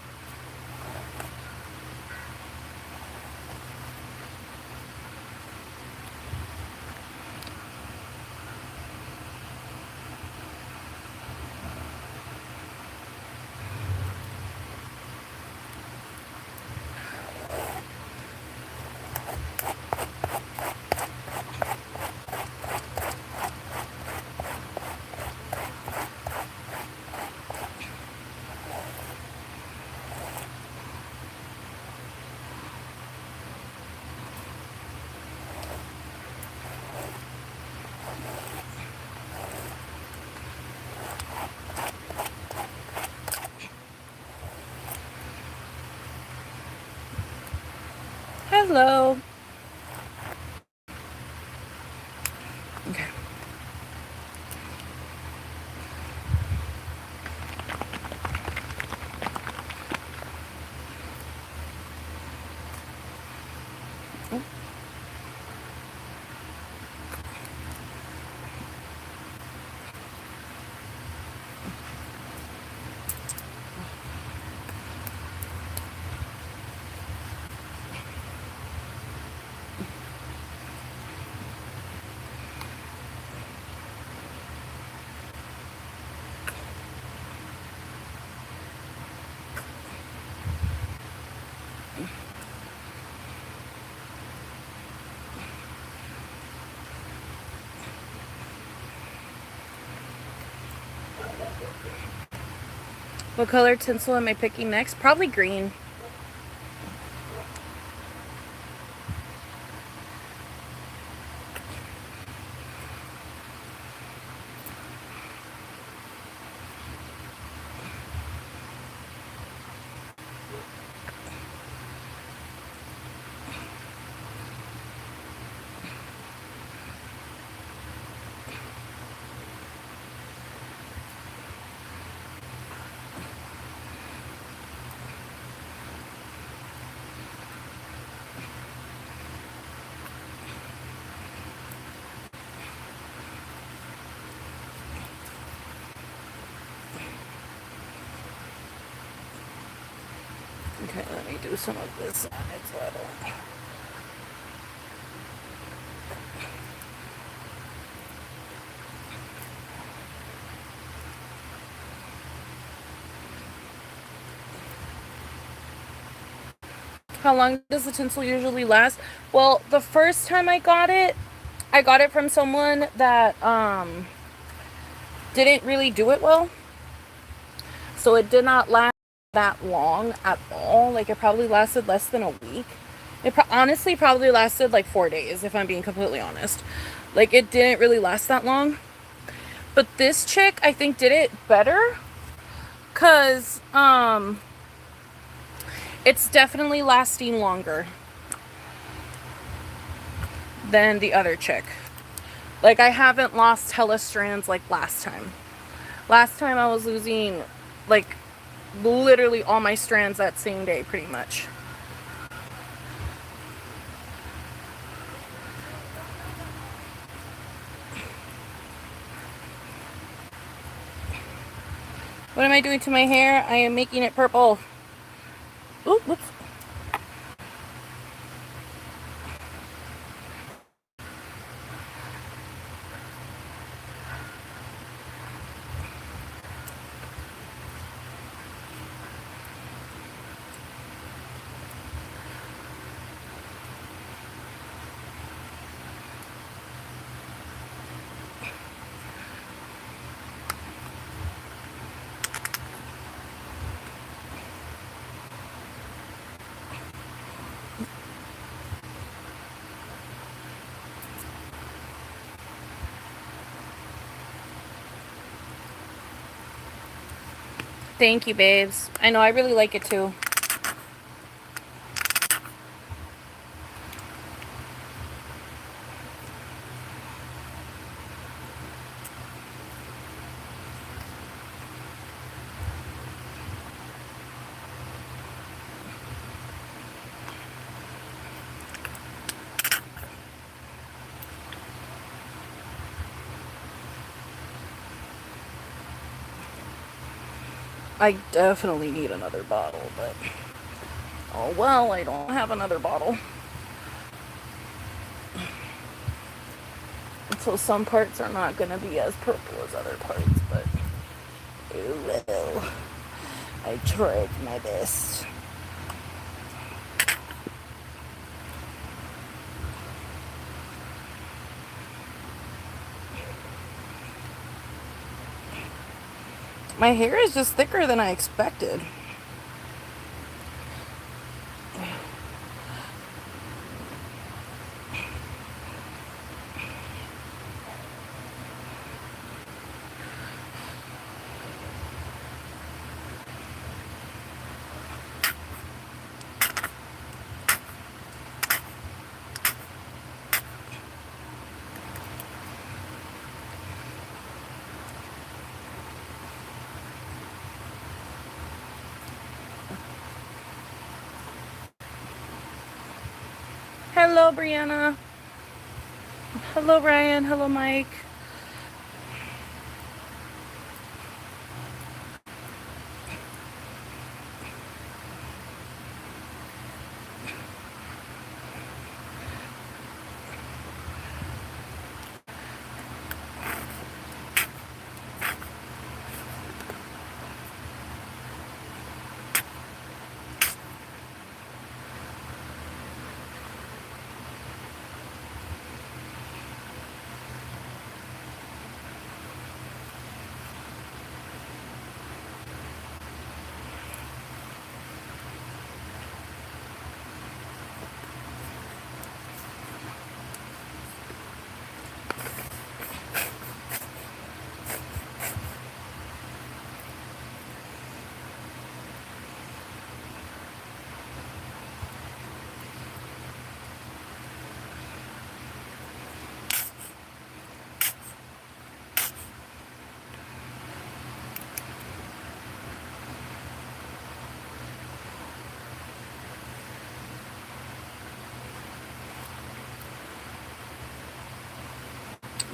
Hello. Okay. What color tinsel am I picking next? Probably green. Okay, let me do some of this on it so I don't... How long does the tinsel usually last? Well, the first time I got it from someone that didn't really do it well. So it did not last that long at all. Like, it probably lasted less than a week. It honestly probably lasted like 4 days, if I'm being completely honest. Like, it didn't really last that long. But this chick, I think, did it better. Because, it's definitely lasting longer than the other chick. Like, I haven't lost hella strands like last time. Last time I was losing, like, literally all my strands that same day, pretty much. What am I doing to my hair? I am making it purple. Ooh, whoops. Thank you, babes. I know, I really like it too. I definitely need another bottle, but... oh well, I don't have another bottle. So some parts are not going to be as purple as other parts, but... oh well. I tried my best. My hair is just thicker than I expected. Hello, Brianna. Hello, Ryan. Hello, Mike.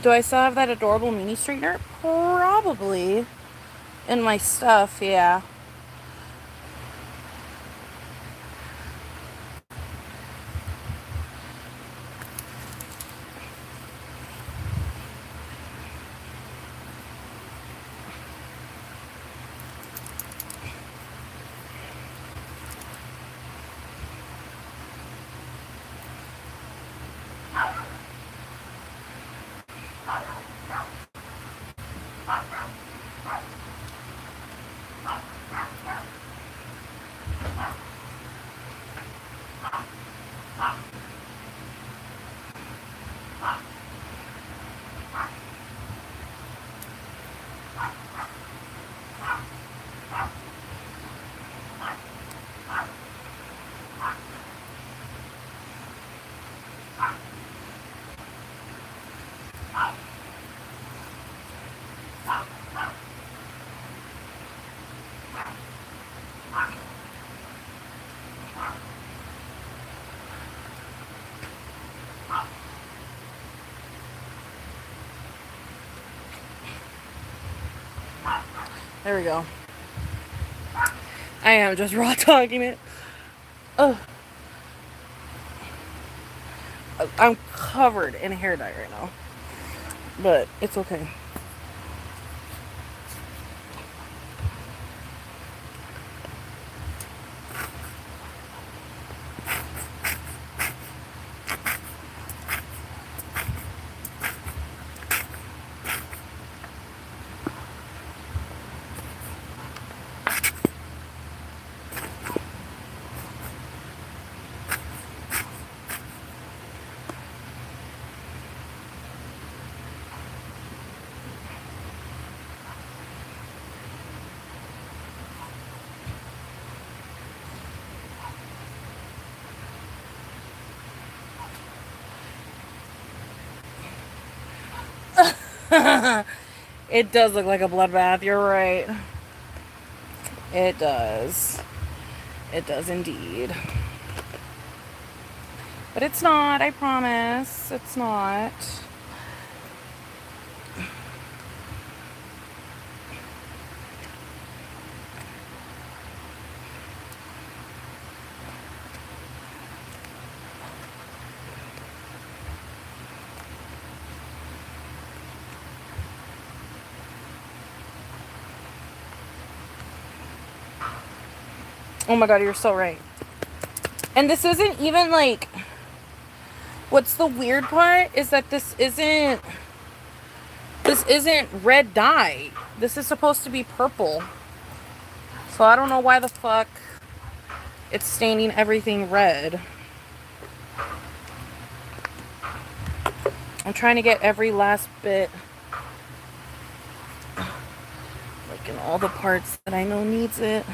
Do I still have that adorable mini straightener? Probably. In my stuff, yeah. There we go. I am just raw talking it. Ugh. I'm covered in hair dye right now. But it's okay. It does look like a bloodbath, you're right. It does. It does indeed. But it's not, I promise. It's not. Oh my god, you're so right. And this isn't even like... What's the weird part is that this isn't red dye. This is supposed to be purple. So I don't know why the fuck it's staining everything red. I'm trying to get every last bit, like in all the parts that I know needs it.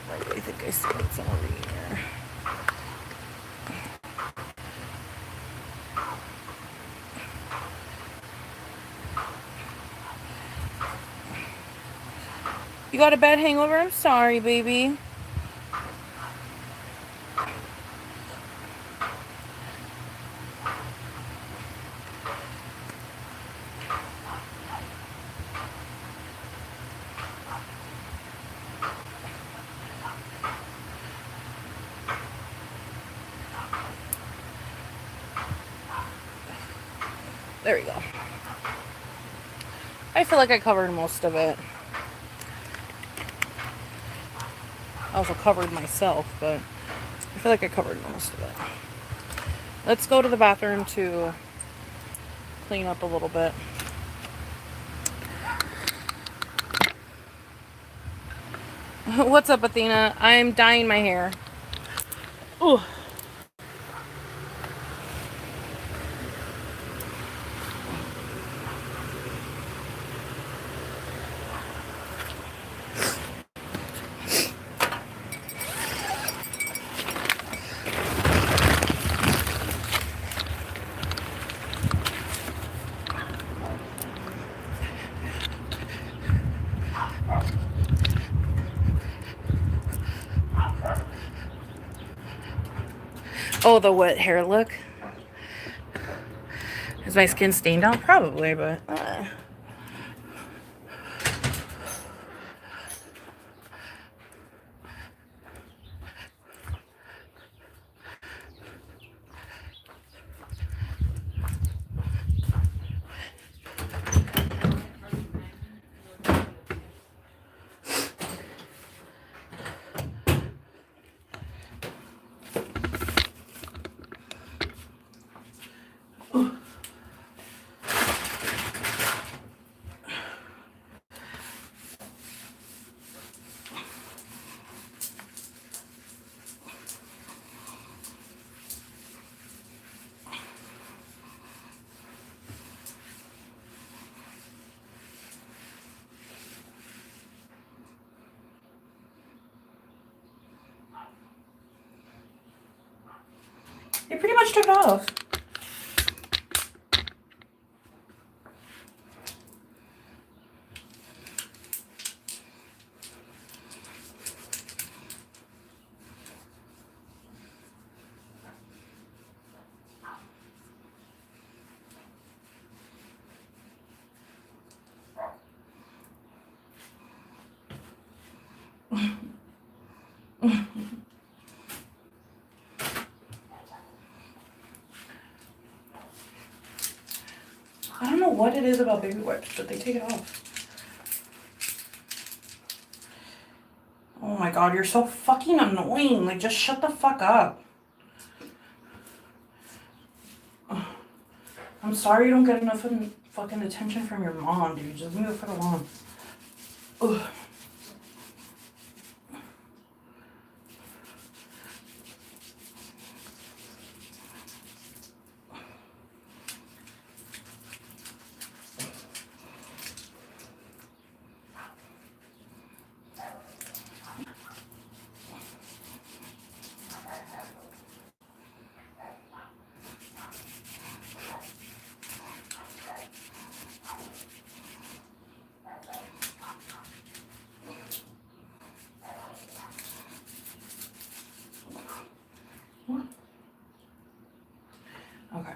Like, I think I see it's over here. You got a bad hangover? I'm sorry, baby. There we go. I feel like I covered most of it. I also covered myself, but I feel like I covered most of it. Let's go to the bathroom to clean up a little bit. What's up, Athena? I'm dyeing my hair. Ooh. Oh, the wet hair look. Is my skin stained out? Probably, but... They pretty much took it off. I don't know what it is about baby wipes, but they take it off. Oh my god, you're so fucking annoying. Like, just shut the fuck up. I'm sorry you don't get enough fucking attention from your mom, dude. Just leave it for the lawn. Ugh. Okay.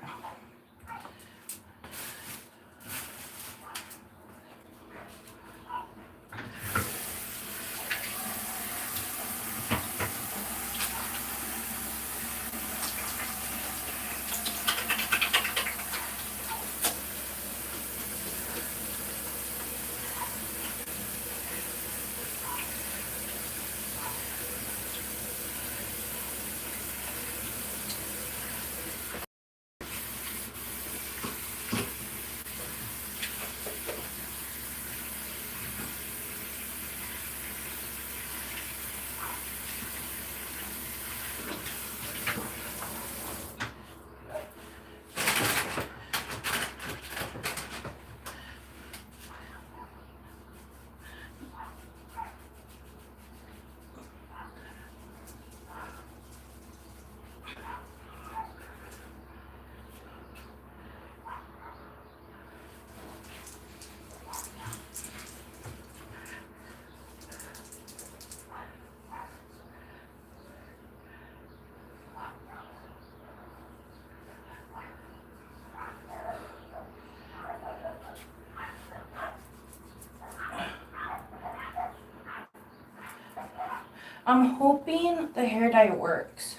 I'm hoping the hair dye works.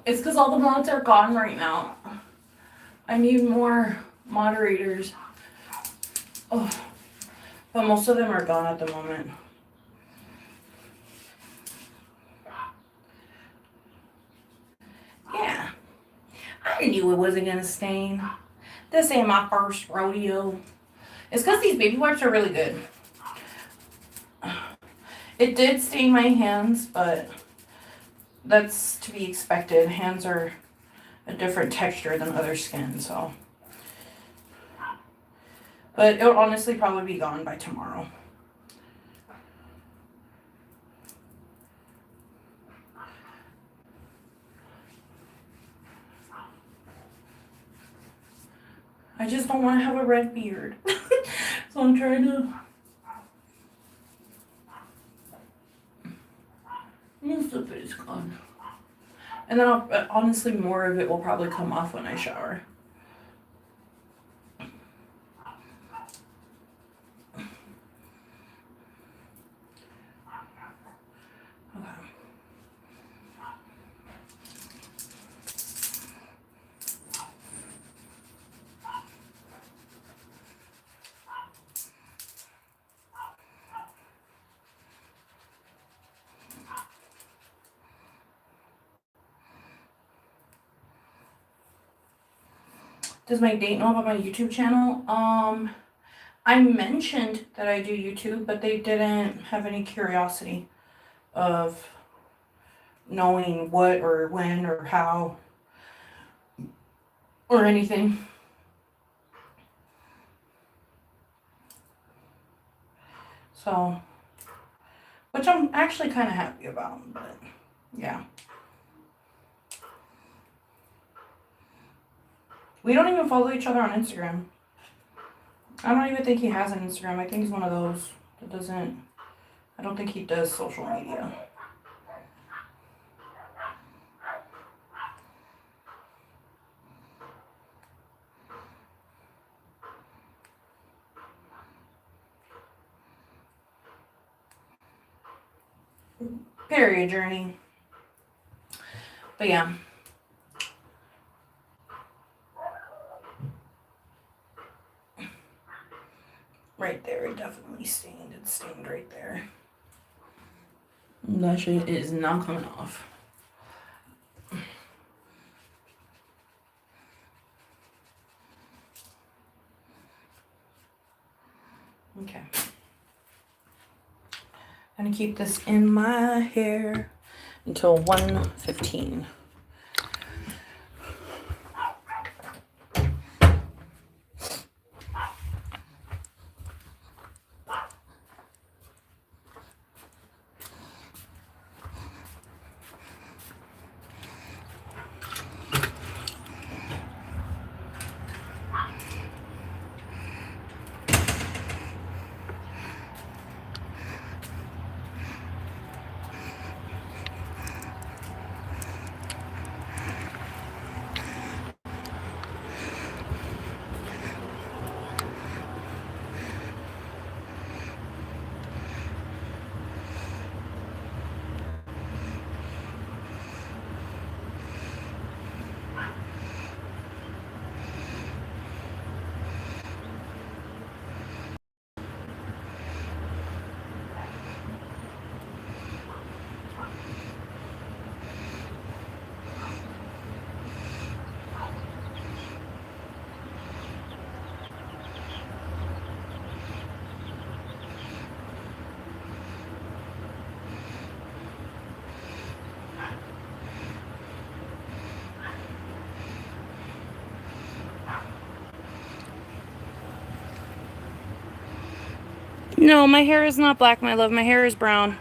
It's because all the mods are gone right now. I need more moderators. Oh, but most of them are gone at the moment. Yeah. I knew it wasn't gonna stain. This ain't my first rodeo. It's because these baby wipes are really good. It did stain my hands, but that's to be expected. Hands are a different texture than other skin, so. But it'll honestly probably be gone by tomorrow. I just don't want to have a red beard. So I'm trying to. Most of it is gone. And then honestly, more of it will probably come off when I shower. Does my date know about my YouTube channel? I mentioned that I do YouTube, but they didn't have any curiosity of knowing what or when or how or anything. So, which I'm actually kind of happy about, but yeah. We don't even follow each other on Instagram. I don't even think he has an Instagram. I think he's one of those that doesn't, I don't think he does social media. Period, Journey. But yeah. Right there, it definitely stained. It's stained right there. That shit is not coming off. Okay. I'm gonna keep this in my hair until 1:15. No, my hair is not black, my love. My hair is brown.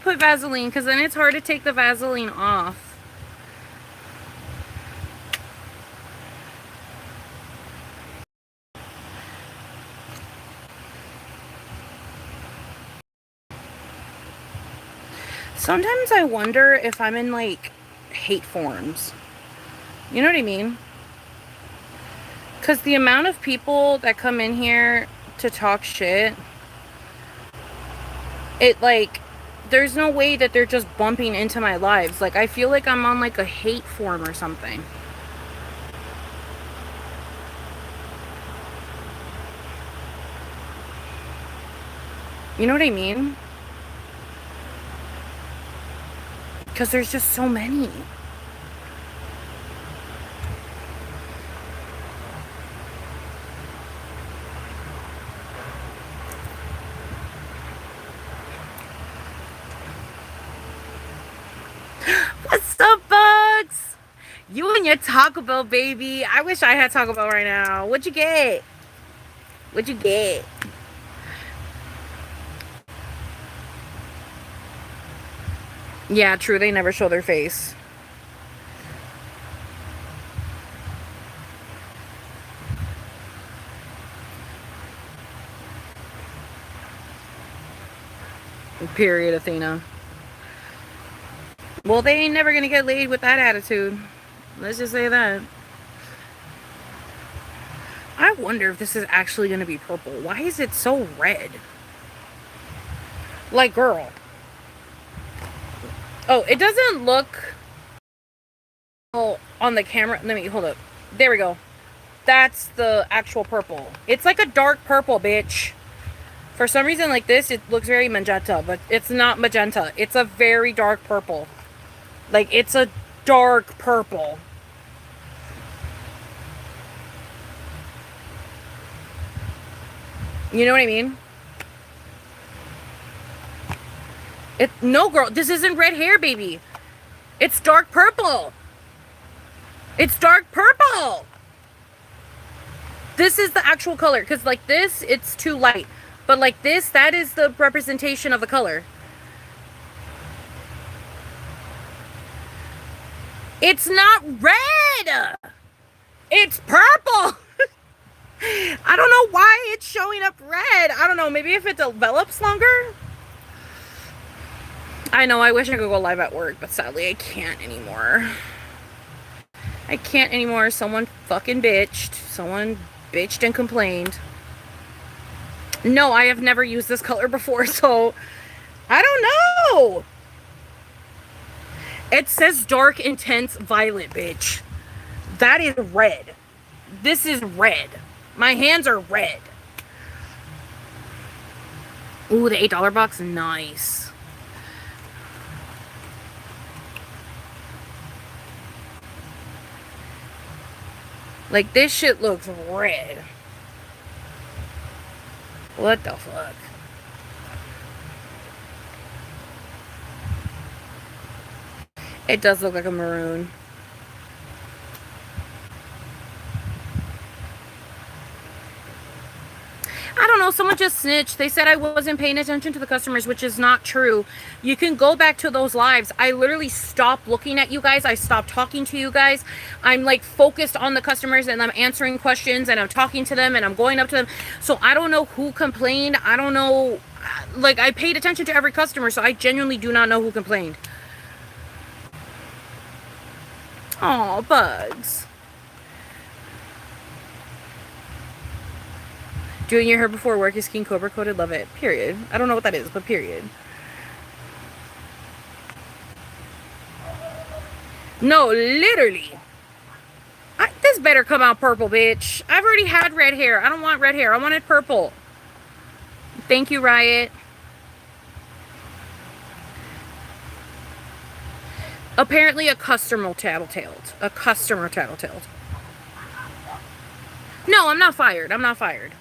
put Vaseline because then it's hard to take the Vaseline off. Sometimes I wonder if I'm in, like, hate forms. You know what I mean? Because the amount of people that come in here to talk shit, it, like, there's no way that they're just bumping into my lives. Like, I feel like I'm on, like, a hate form or something. You know what I mean? Because there's just so many. What's up, Bugs? You and your Taco Bell, baby. I wish I had Taco Bell right now. What'd you get? What'd you get? Yeah, true. They never show their face. Period, Athena. Well, they ain't never gonna get laid with that attitude. Let's just say that. I wonder if this is actually gonna be purple. Why is it so red? Like, girl. Oh, it doesn't look... Oh, on the camera. Let me, hold up. There we go. That's the actual purple. It's like a dark purple, bitch. For some reason, like this, it looks very magenta, but it's not magenta. It's a very dark purple. Like, it's a dark purple. You know what I mean? No, girl, this isn't red hair, baby. It's dark purple. It's dark purple. This is the actual color. Because, like, this, it's too light. But, like, this, that is the representation of the color. It's not red. It's purple. I don't know why it's showing up red. I don't know. Maybe if it develops longer. I know. I wish I could go live at work, but sadly I can't anymore. I can't anymore. Someone fucking bitched. Someone bitched and complained. No, I have never used this color before, so I don't know. It says dark, intense, violet, bitch. That is red. This is red. My hands are red. Ooh, the $8 box, nice. Like, this shit looks red. What the fuck? It does look like a maroon. I don't know, someone just snitched. They said I wasn't paying attention to the customers, which is not true. You can go back to those lives. I literally stopped looking at you guys. I stopped talking to you guys. I'm like focused on the customers and I'm answering questions and I'm talking to them and I'm going up to them. So I don't know who complained. I don't know. Like, I paid attention to every customer, so I genuinely do not know who complained. Aw, Bugs. Doing your hair before work is King Cobra coated. Love it. Period. I don't know what that is, but period. No, literally. This better come out purple, bitch. I've already had red hair. I don't want red hair. I wanted purple. Thank you, Riot. Apparently a customer tattletaled. A customer tattletaled. No, I'm not fired. I'm not fired.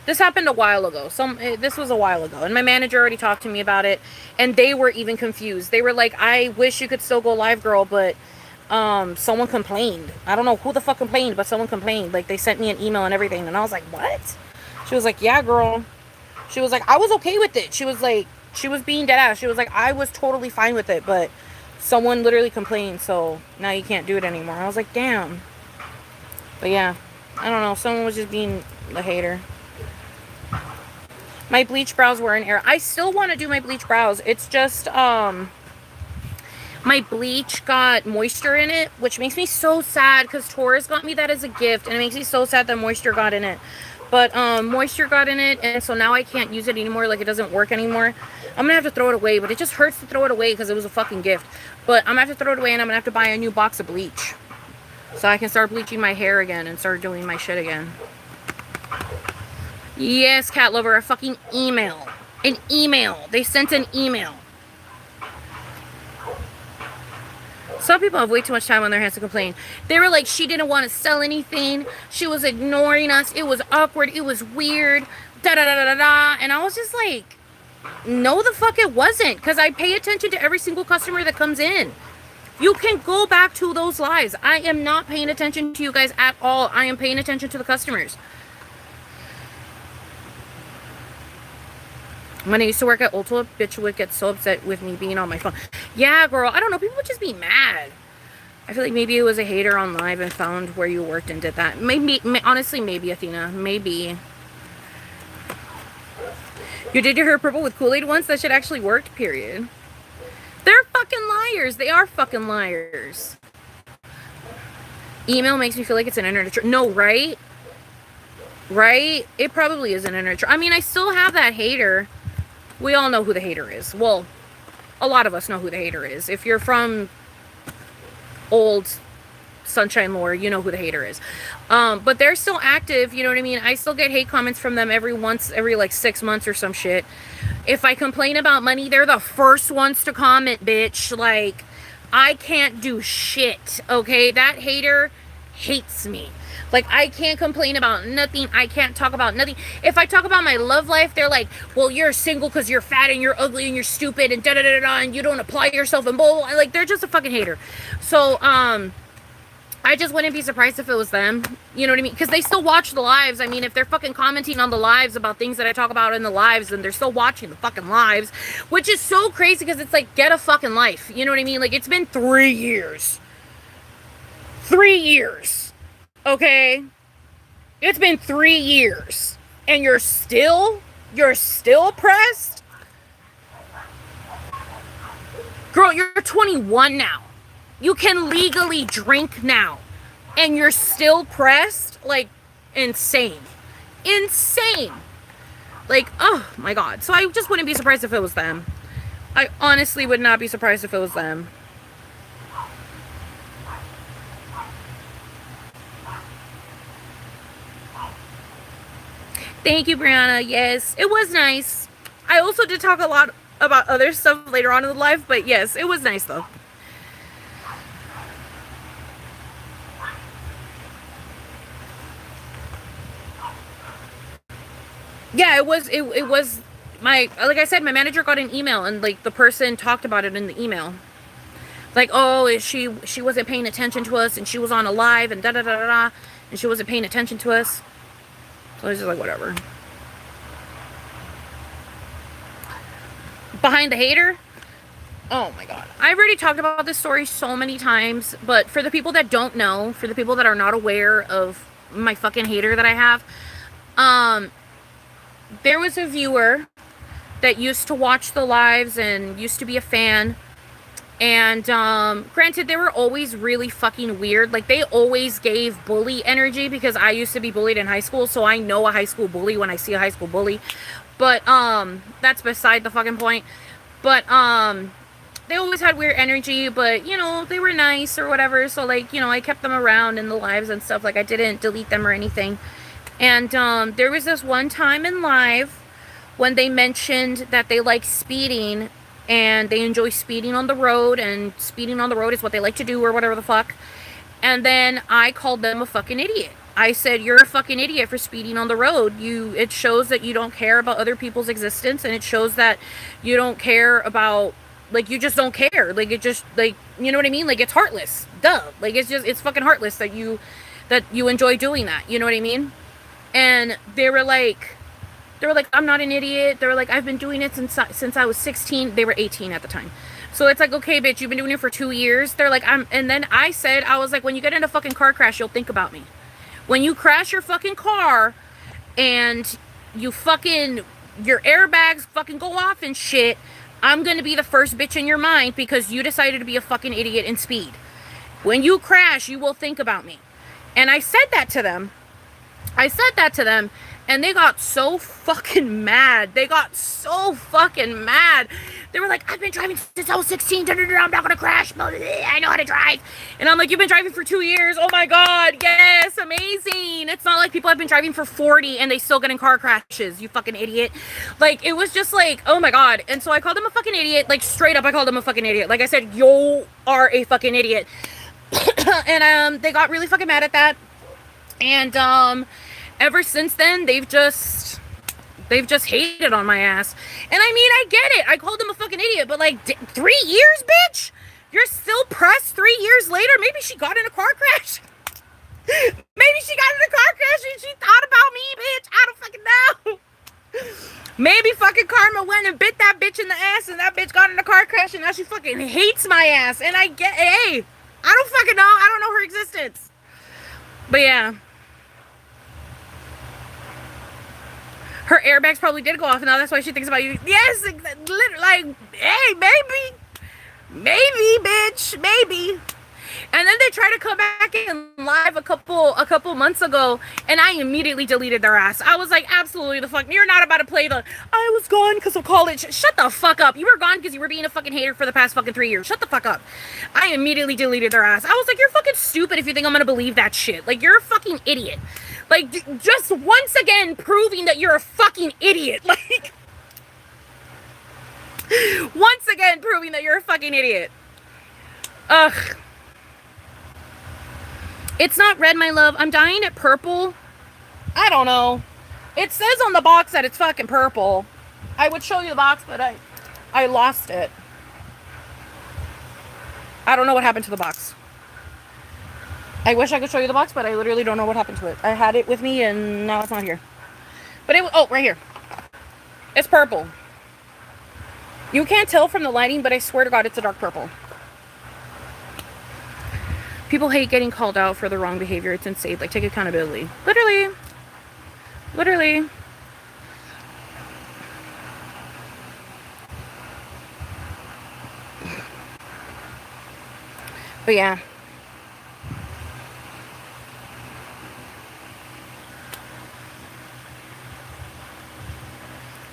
This happened a while ago. This was a while ago. And my manager already talked to me about it. And they were even confused. They were like, I wish you could still go live, girl, but someone complained. I don't know who the fuck complained, but someone complained. Like, they sent me an email and everything. And I was like, what? She was like, yeah, girl. She was like, I was okay with it. She was like, She was being dead ass. She was like, I was totally fine with it, but someone literally complained, so now you can't do it anymore. I was like, damn. But yeah, I don't know. Someone was just being a hater. My bleach brows were in error. I still want to do my bleach brows. It's just, my bleach got moisture in it, which makes me so sad because Taurus got me that as a gift, and it makes me so sad that moisture got in it. But moisture got in it, and so now I can't use it anymore. Like, it doesn't work anymore. I'm gonna have to throw it away, but it just hurts to throw it away because it was a fucking gift. But I'm gonna have to throw it away, and I'm gonna have to buy a new box of bleach so I can start bleaching my hair again and start doing my shit again. Yes, cat lover, a fucking email. An email. They sent an email. Some people have way too much time on their hands to complain. They were like, she didn't want to sell anything. She was ignoring us. It was awkward. It was weird. Da da da da da da. And I was just like, no, the fuck it wasn't. Because I pay attention to every single customer that comes in. You can go back to those lives. I am not paying attention to you guys at all. I am paying attention to the customers. When I used to work at Ulta, bitch would get so upset with me being on my phone. Yeah, girl. I don't know. People would just be mad. I feel like maybe it was a hater on live and found where you worked and did that. Maybe, honestly, maybe, Athena. Maybe. You did your hair purple with Kool-Aid once? That shit actually worked, period. They're fucking liars. They are fucking liars. Email makes me feel like it's an internet troll. No, right? Right? It probably is an internet troll. I mean, I still have that hater. We all know who the hater is. Well, a lot of us know who the hater is. If you're from old Sunshine lore, you know who the hater is. But they're still active, you know what I mean? I still get hate comments from them every like 6 months or some shit. If I complain about money, they're the first ones to comment, bitch. Like, I can't do shit, okay? That hater hates me. Like, I can't complain about nothing. I can't talk about nothing. If I talk about my love life, they're like, well, you're single because you're fat and you're ugly and you're stupid and da-da-da-da-da and you don't apply yourself and blah, blah, blah. Like, they're just a fucking hater. So, I just wouldn't be surprised if it was them. You know what I mean? Because they still watch the lives. I mean, if they're fucking commenting on the lives about things that I talk about in the lives, then they're still watching the fucking lives. Which is so crazy because it's like, get a fucking life. You know what I mean? Like, it's been 3 years. 3 years. Okay? It's been 3 years. And you're still pressed? Girl, you're 21 now. You can legally drink now. And you're still pressed? Like, insane. Insane. Like, oh my god. So I just wouldn't be surprised if it was them. I honestly would not be surprised if it was them. Thank you, Brianna. Yes, it was nice. I also did talk a lot about other stuff later on in the live, but yes, it was nice though. Yeah, it was my, like I said, my manager got an email and like the person talked about it in the email. Like, oh, she wasn't paying attention to us and she was on a live and da da da da da and she wasn't paying attention to us. So it's just like, whatever. Behind the hater? Oh my god. I've already talked about this story so many times, but for the people that don't know, for the people that are not aware of my fucking hater that I have, there was a viewer that used to watch the lives and used to be a fan. And granted, they were always really fucking weird. Like, they always gave bully energy because I used to be bullied in high school, so I know a high school bully when I see a high school bully. But that's beside the fucking point. But they always had weird energy, but you know, they were nice or whatever. So like, you know, I kept them around in the lives and stuff. Like, I didn't delete them or anything. And there was this one time in live when they mentioned that they like speeding and they enjoy speeding on the road, and speeding on the road is what they like to do or whatever the fuck. And then I called them a fucking idiot. I said, you're a fucking idiot for speeding on the road. It shows that you don't care about other people's existence, and it shows that you don't care about, like, you just don't care. Like, it just, like, you know what I mean? Like, it's heartless. Duh. Like, it's fucking heartless that you enjoy doing that. You know what I mean? And they were like, They were like, I'm not an idiot. They were like, I've been doing it since I was 16. They were 18 at the time. So it's like, okay, bitch, you've been doing it for 2 years. They're like, and then I said, I was like, when you get in a fucking car crash, you'll think about me. When you crash your fucking car and you fucking, your airbags fucking go off and shit, I'm gonna be the first bitch in your mind because you decided to be a fucking idiot in speed. When you crash, you will think about me. And I said that to them. And they got so fucking mad. They got so fucking mad. They were like, I've been driving since I was 16. I'm not gonna crash. I know how to drive. And I'm like, you've been driving for 2 years. Oh my God. Yes. Amazing. It's not like people have been driving for 40 and they still get in car crashes. You fucking idiot. Like, it was just like, oh my God. And so I called him a fucking idiot. Like, straight up, I called him a fucking idiot. Like I said, you are a fucking idiot. And they got really fucking mad at that. And ever since then, they've just hated on my ass. And I mean, I get it. I called him a fucking idiot, but like 3 years, bitch? You're still pressed 3 years later? Maybe she got in a car crash. Maybe she got in a car crash and she thought about me, bitch. I don't fucking know. Maybe fucking karma went and bit that bitch in the ass and that bitch got in a car crash and now she fucking hates my ass. And I get, hey, I don't fucking know. I don't know her existence. But yeah. Her airbags probably did go off, and now that's why she thinks about you. Yes, like, hey, maybe, bitch, maybe. And then they tried to come back in live a couple months ago, and I immediately deleted their ass. I was like, absolutely the fuck, you're not about to play the, I was gone because of college. Shut the fuck up. You were gone because you were being a fucking hater for the past fucking 3 years. Shut the fuck up. I immediately deleted their ass. I was like, you're fucking stupid if you think I'm gonna believe that shit. Like, you're a fucking idiot. Like, just once again proving that you're a fucking idiot. Like, once again proving that you're a fucking idiot. Ugh. It's not red, my love. I'm dyeing it purple. I don't know. It says on the box that it's fucking purple. I would show you the box, but I lost it. I don't know what happened to the box. I wish I could show you the box, but I literally don't know what happened to it. I had it with me, and now it's not here. But oh, right here. It's purple. You can't tell from the lighting, but I swear to God, it's a dark purple. People hate getting called out for the wrong behavior. It's insane. Like, take accountability. Literally. Literally. But yeah.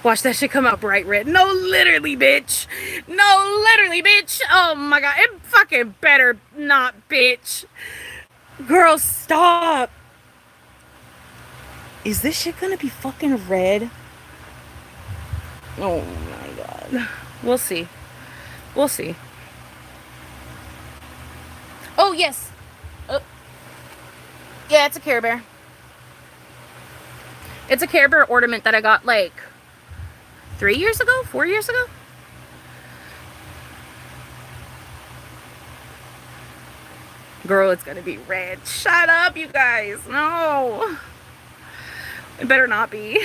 Watch that shit come out bright red. No, literally, bitch. No, literally, bitch. Oh my God. It fucking better not, bitch. Girl, stop. Is this shit gonna be fucking red? Oh my God. We'll see. We'll see. Oh, yes. Yeah, it's a Care Bear. It's a Care Bear ornament that I got like 3 years ago? 4 years ago? Girl, it's gonna be red. Shut up, you guys. No. It better not be.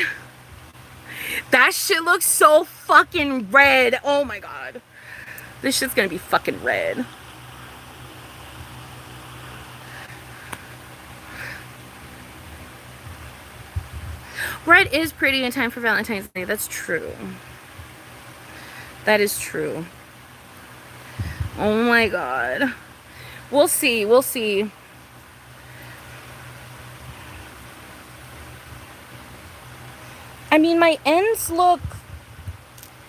That shit looks so fucking red. Oh my God. This shit's gonna be fucking red. Red is pretty in time for Valentine's Day. That's true. That is true. Oh my God. We'll see. We'll see. I mean, my ends look...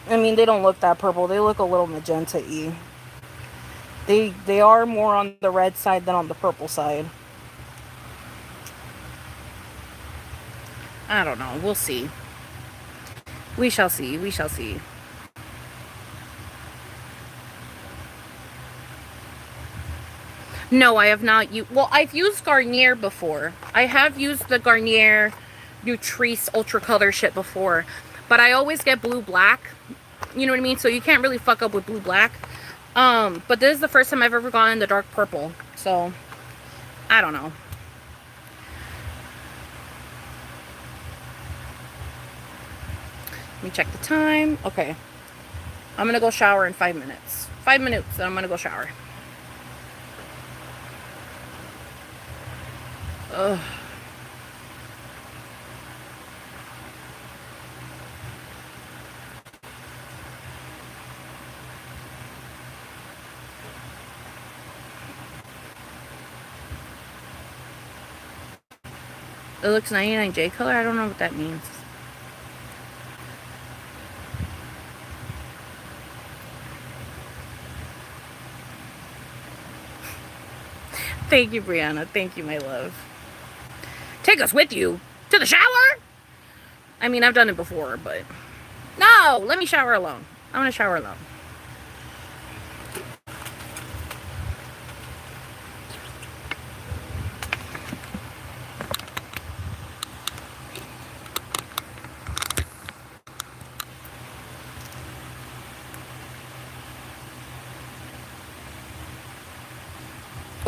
I mean, they don't look that purple. They look a little magenta-y. They are more on the red side than on the purple side. I don't know. We'll see. We shall see. We shall see. No, I have not used... Well, I've used Garnier before. I have used the Garnier Nutrice Ultra Color shit before. But I always get blue-black. You know what I mean? So you can't really fuck up with blue-black. But this is the first time I've ever gone in the dark purple. So, I don't know. Let me check the time. Okay. I'm gonna go shower in 5 minutes. 5 minutes, and I'm gonna go shower. Ugh. It looks 99J color. I don't know what that means. Thank you, Brianna. Thank you, my love. Take us with you to the shower? I mean, I've done it before, but... No! Let me shower alone. I want to shower alone.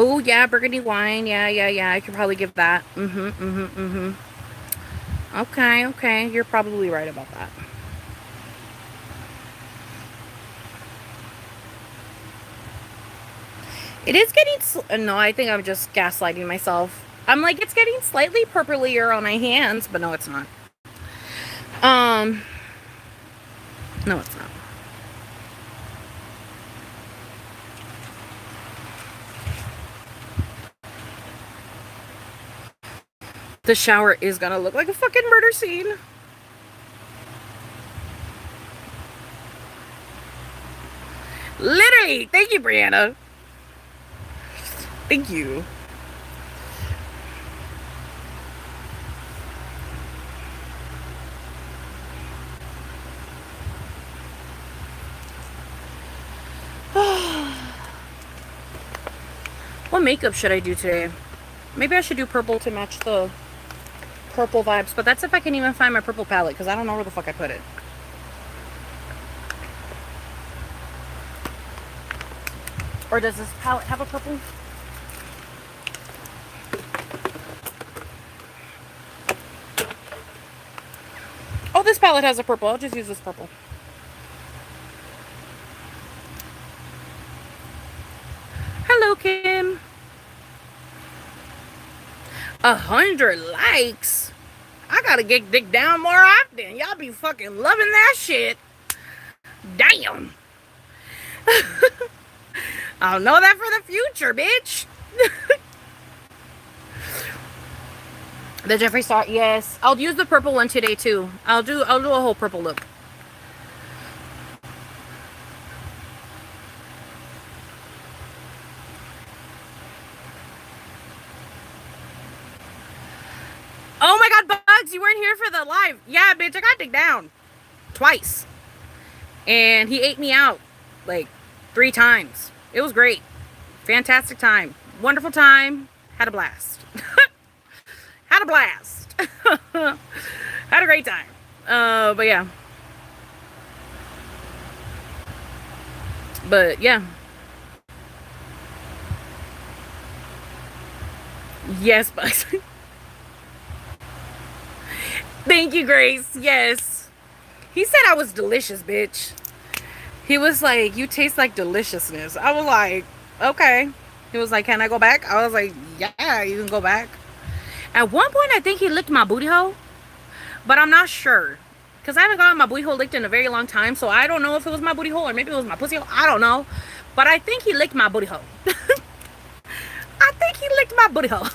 Oh, yeah, burgundy wine. Yeah. I could probably give that. Okay. You're probably right about that. It is getting... No, I think I'm just gaslighting myself. I'm like, it's getting slightly purplier on my hands, but no, it's not. No, it's not. The shower is gonna look like a fucking murder scene. Literally. Thank you, Brianna. Thank you. What makeup should I do today? Maybe I should do purple to match the purple vibes, but that's if I can even find my purple palette, because I don't know where the fuck I put it. Or does this palette have a purple? Oh, this palette has a purple. I'll just use this purple. Hello, Kim. 100 likes? I gotta get dick down more often. Y'all be fucking loving that shit. Damn. I'll know that for the future, bitch. The Jeffree Star, yes. I'll use the purple one today too. I'll do a whole purple look. Oh my god, Bugs, you weren't here for the live. Yeah, bitch, I got dick down. Twice. And he ate me out like 3 times. It was great. Fantastic time. Wonderful time. Had a blast. Had a blast. Had a great time. But yeah. But yeah. Yes, Bugs. Thank you, Grace. Yes. He said I was delicious, bitch. He was like, you taste like deliciousness. I was like, okay. He was like, can I go back? I was like, yeah, you can go back. At one point, I think he licked my booty hole. But I'm not sure. Because I haven't gotten my booty hole licked in a very long time. So I don't know if it was my booty hole or maybe it was my pussy hole. I don't know. But I think he licked my booty hole. I think he licked my booty hole.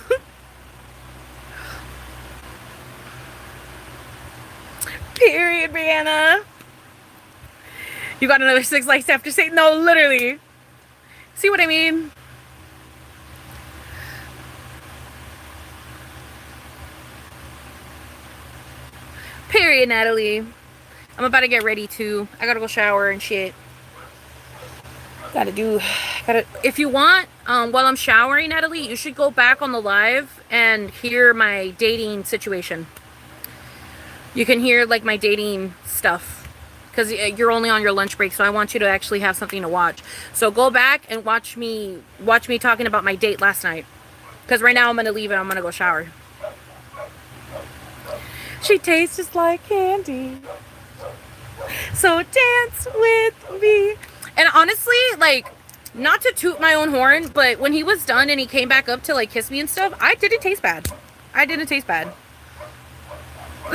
Period, Brianna. You got another 6 likes after saying no, literally. See what I mean? Period, Natalie. I'm about to get ready too. I gotta go shower and shit. If you want, while I'm showering, Natalie, you should go back on the live and hear my dating situation. You can hear like my dating stuff because you're only on your lunch break, so I want you to actually have something to watch. So go back and watch me talking about my date last night. Because right now I'm gonna leave and I'm gonna go shower. She tastes just like candy. So dance with me. And honestly, like, not to toot my own horn, but when he was done and he came back up to like kiss me and stuff, I didn't taste bad. I didn't taste bad.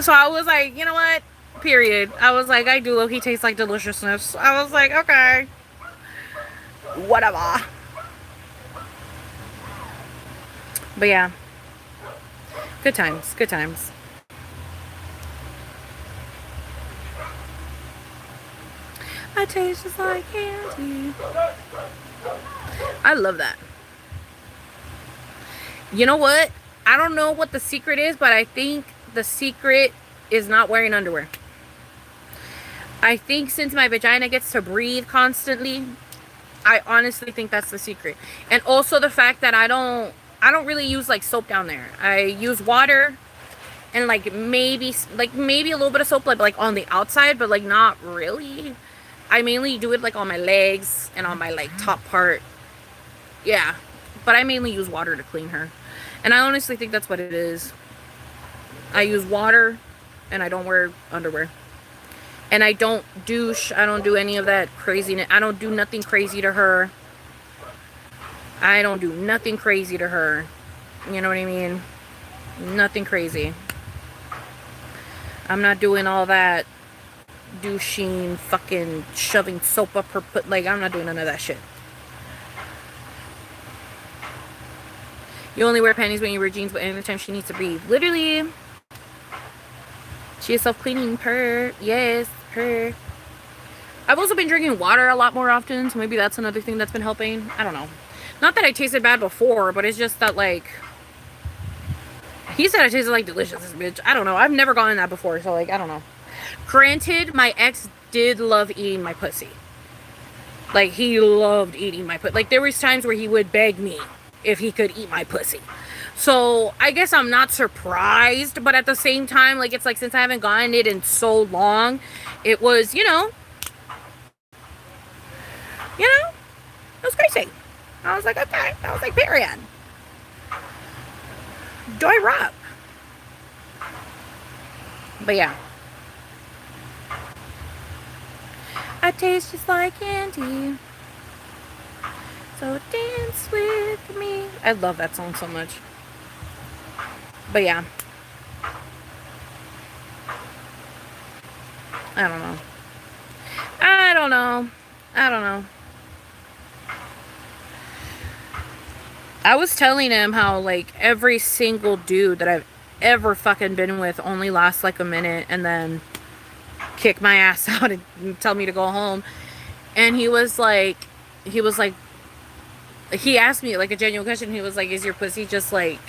So I was like, you know what? Period. I was like, I do low key taste like deliciousness. I was like, okay, whatever. But yeah, good times, good times. I taste just like candy. I love that. You know what? I don't know what the secret is, but I think the secret is not wearing underwear. I think since my vagina gets to breathe constantly, I honestly think that's the secret. And also the fact that I don't really use like soap down there. I use water and like maybe a little bit of soap like on the outside, but like not really. I mainly do it like on my legs and on my like top part. Yeah. But I mainly use water to clean her. And I honestly think that's what it is. I use water and I don't wear underwear. And I don't douche. I don't do any of that craziness. I don't do nothing crazy to her. I don't do nothing crazy to her. You know what I mean? Nothing crazy. I'm not doing all that douching, fucking shoving soap up her put. Like, I'm not doing none of that shit. You only wear panties when you wear jeans, but anytime she needs to breathe. Literally. She is self-cleaning. Purr. Yes. Purr. I've also been drinking water a lot more often, so maybe that's another thing that's been helping. I don't know. Not that I tasted bad before, but it's just that, like, he said I tasted like delicious, this bitch. I don't know. I've never gotten that before, so, like, I don't know. Granted, my ex did love eating my pussy. Like, he loved eating my pussy. Like, there was times where he would beg me if he could eat my pussy. So, I guess I'm not surprised, but at the same time, like, it's like, since I haven't gotten it in so long, it was, it was crazy. I was like, okay. I was like, period. Doy rock. But yeah. I taste just like candy. So dance with me. I love that song so much. But yeah. I don't know. I don't know. I don't know. I was telling him how, like, every single dude that I've ever fucking been with only lasts like a minute and then kick my ass out and tell me to go home. And he asked me like a genuine question. He was like, is your pussy just like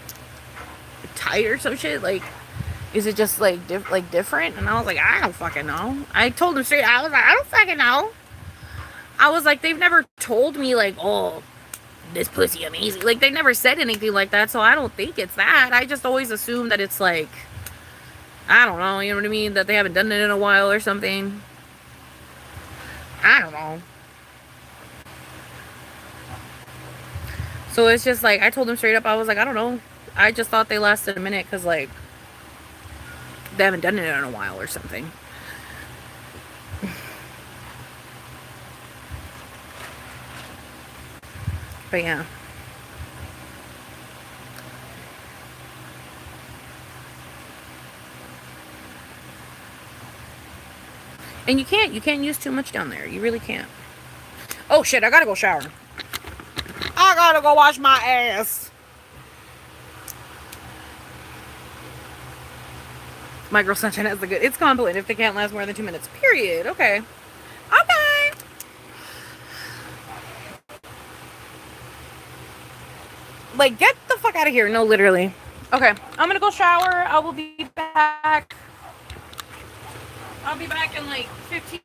tight or some shit? Like, is it just like different? And I was like, I don't fucking know. I told him straight. I was like, I don't fucking know. I was like, they've never told me like, oh, this pussy amazing. Like, they never said anything like that, so I don't think it's that. I just always assume that it's like, I don't know, you know what I mean? That they haven't done it in a while or something. I don't know. So it's just like, I told him straight up, I was like, I don't know. I just thought they lasted a minute because, like, they haven't done it in a while or something. But yeah. And you can't use too much down there. You really can't. Oh shit, I gotta go shower. I gotta go wash my ass. My girl Sunshine has the good. It's compliment if they can't last more than 2 minutes. Period. Okay. Okay. Like, get the fuck out of here. No, literally. Okay. I'm gonna go shower. I will be back. I'll be back in like 15.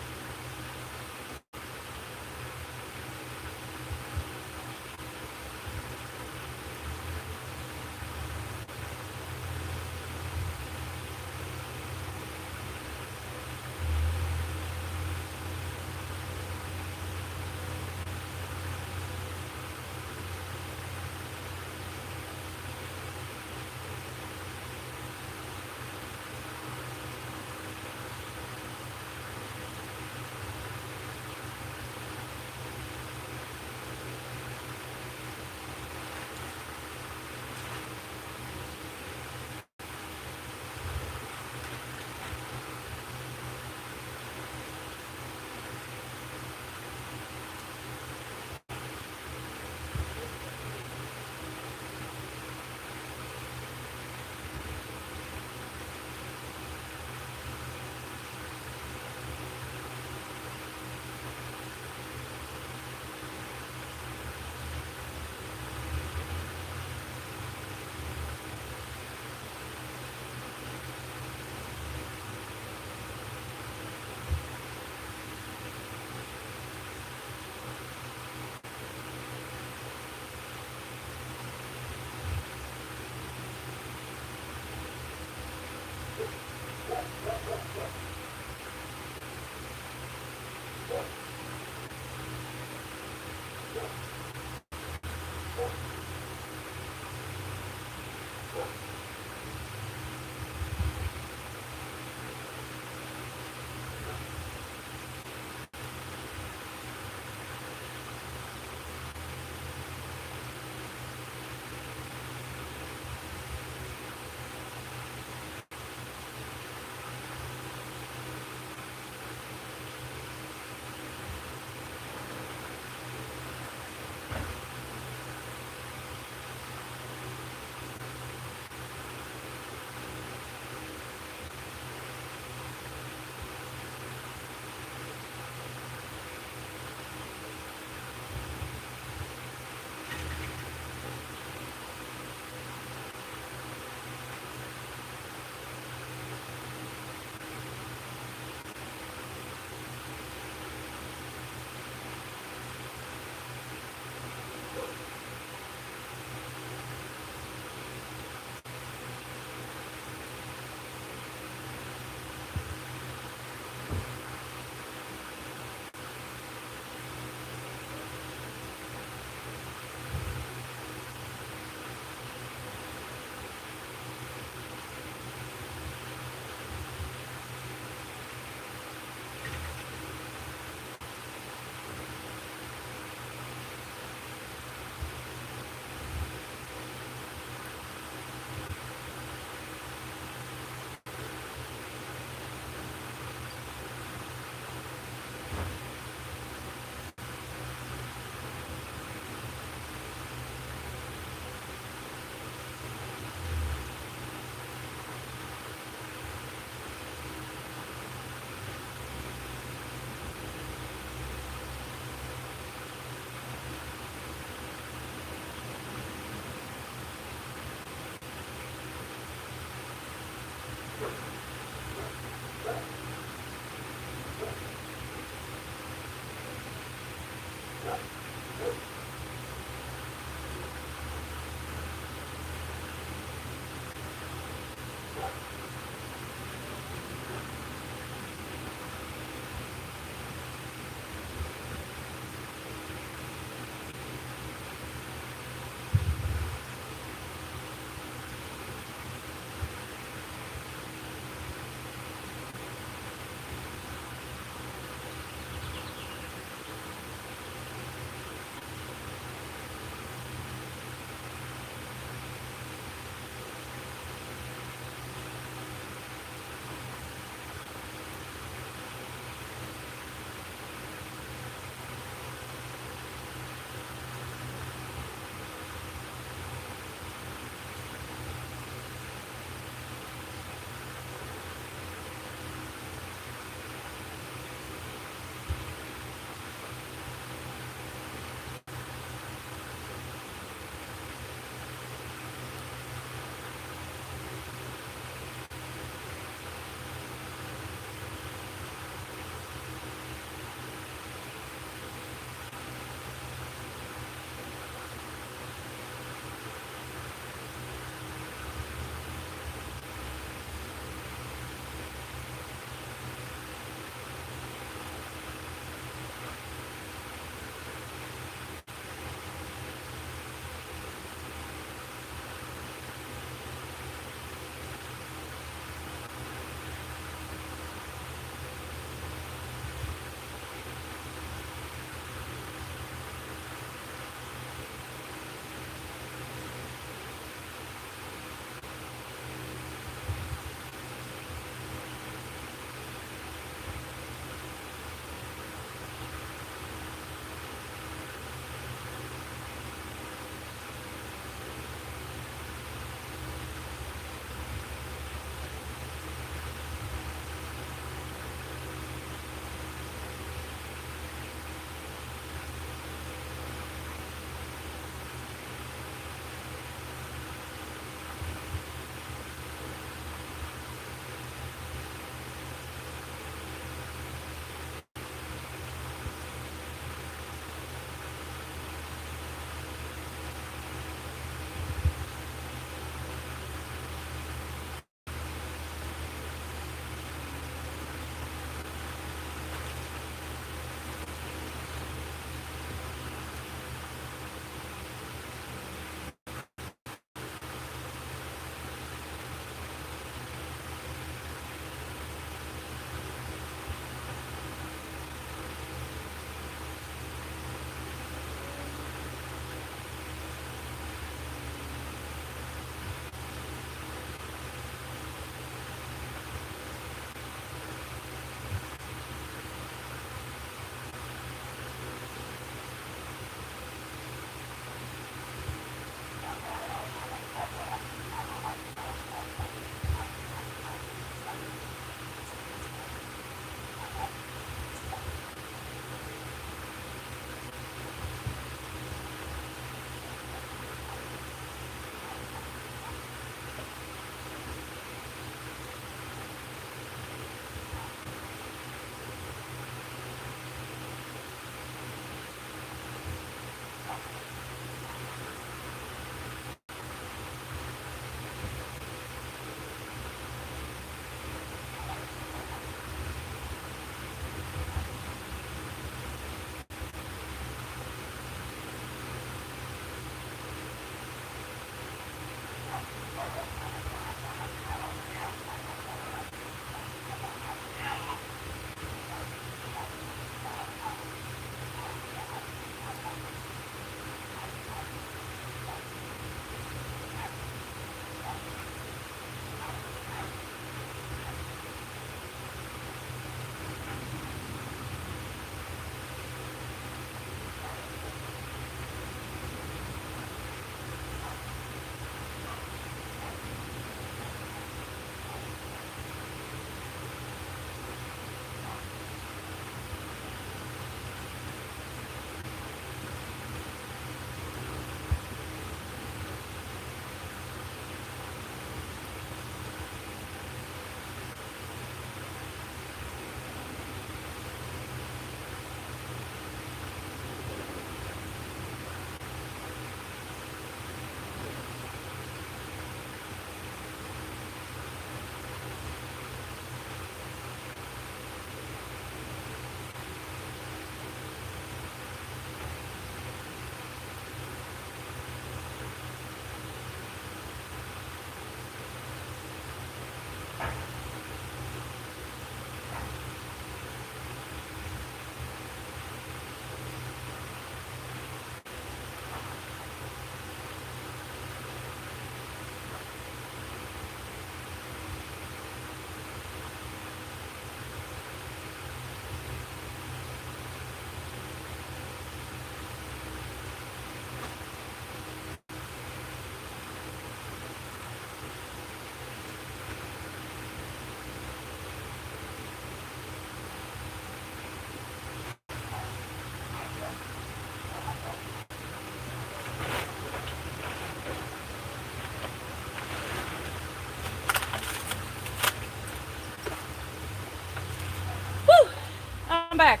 back.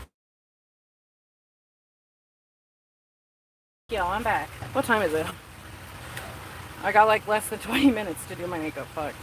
Yo, I'm back. What time is it? I got like less than 20 minutes to do my makeup. Fuck.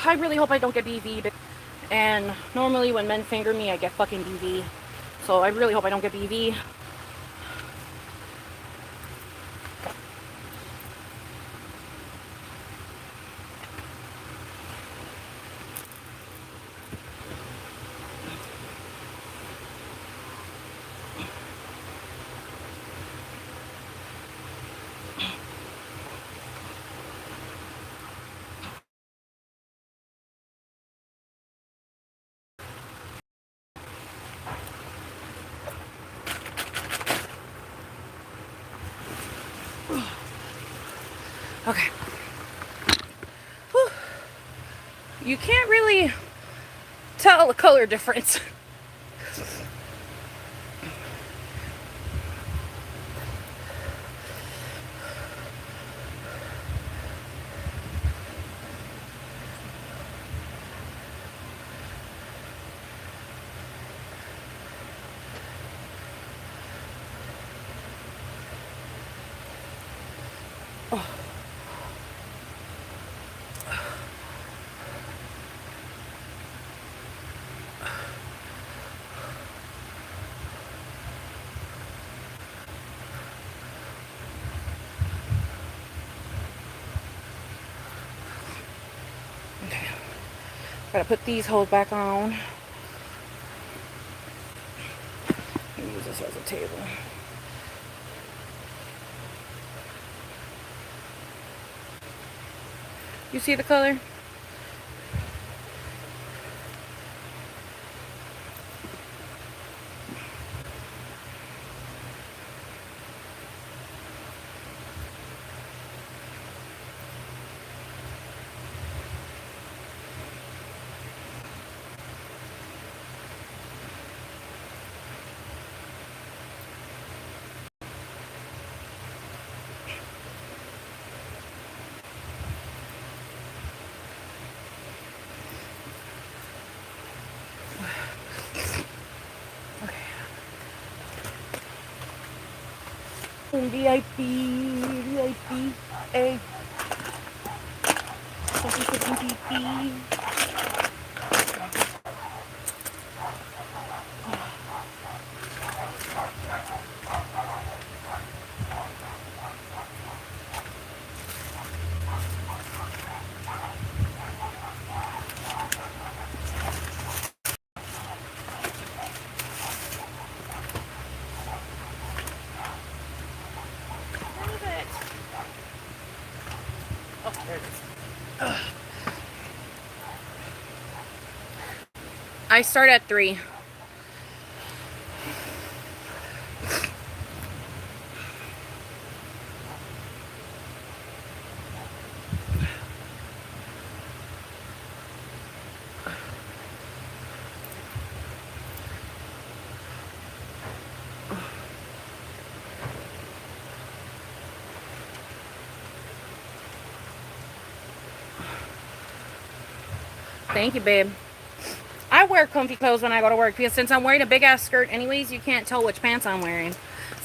I really hope I don't get BV. And normally when men finger me, I get fucking BV. So I really hope I don't get BV. Okay. Whew. You can't really tell the color difference. Oh. Okay. Gotta put these holes back on. Use this as a table. You see the color? VIP, VIP, A. Something for VIP. I start at 3. Thank you, babe. I wear comfy clothes when I go to work because since I'm wearing a big ass skirt anyways, you can't tell which pants I'm wearing.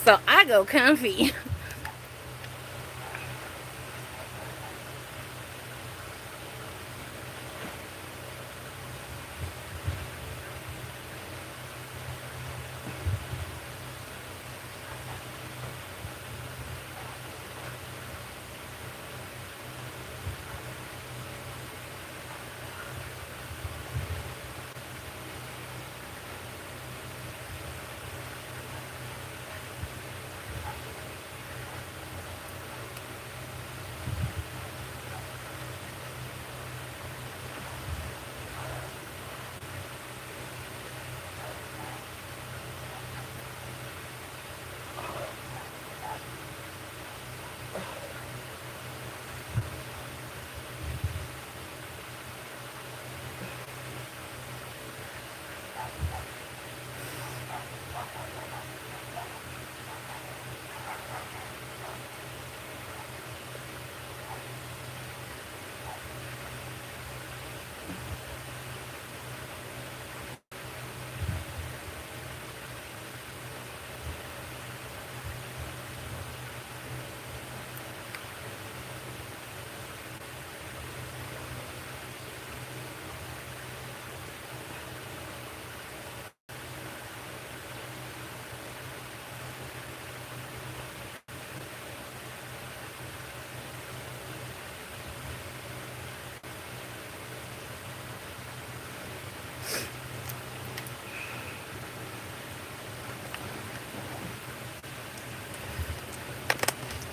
So I go comfy.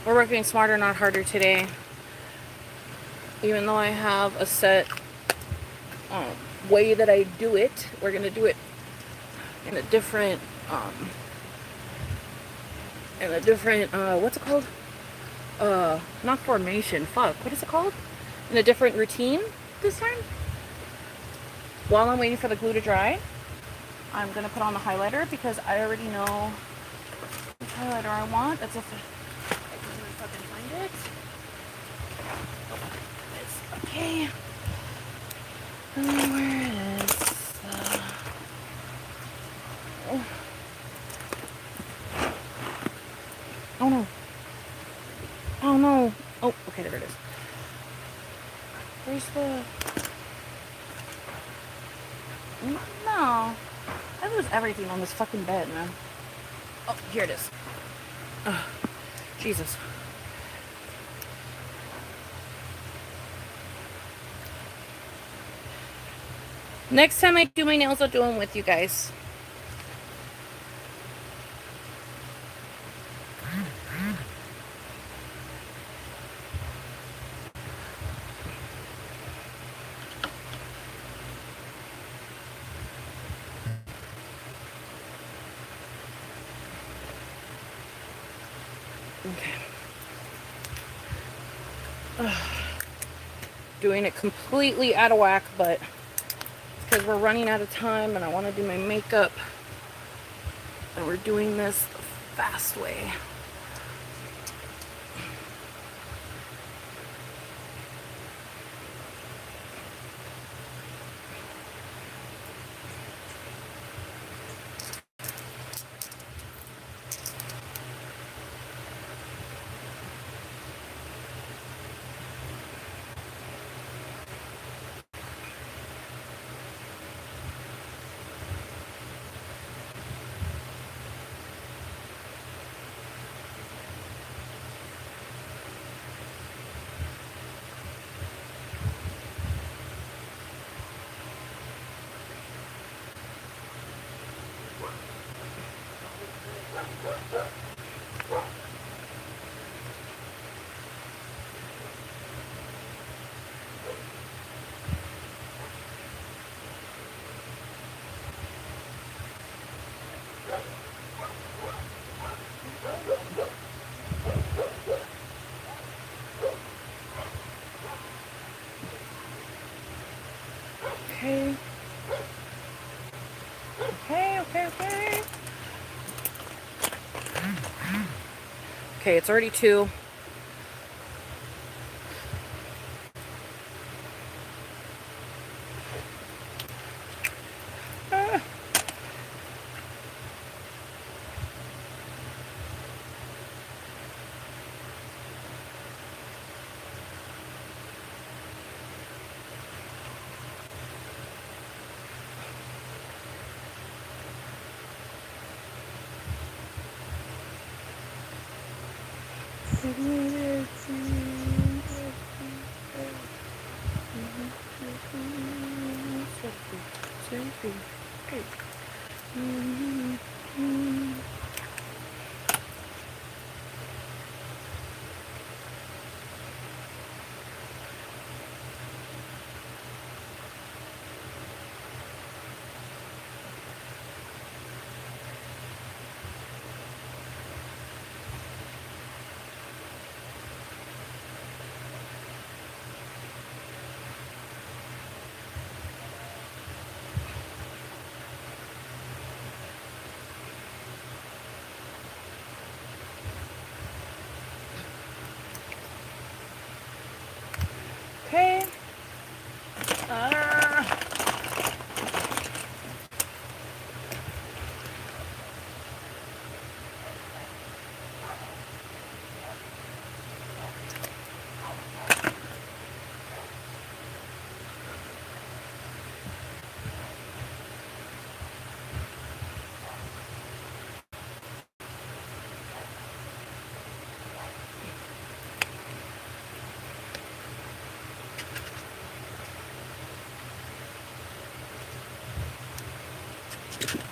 We're working smarter, not harder today. Even though I have a set way that I do it, we're gonna do it in a different, what's it called? Not formation. Fuck. What is it called? In a different routine this time. While I'm waiting for the glue to dry, I'm gonna put on the highlighter because I already know which highlighter I want. That's if I can fucking find it. It's okay. Where is oh no. Oh no. Oh, okay, there it is. Where's the... No. I lose everything on this fucking bed, man. Oh, here it is. Oh, Jesus. Next time I do my nails, I'll do them with you guys. Okay. Doing it completely out of whack, but it's because we're running out of time and I want to do my makeup. And we're doing this the fast way. Okay. Okay. Okay, it's already 2. Okay.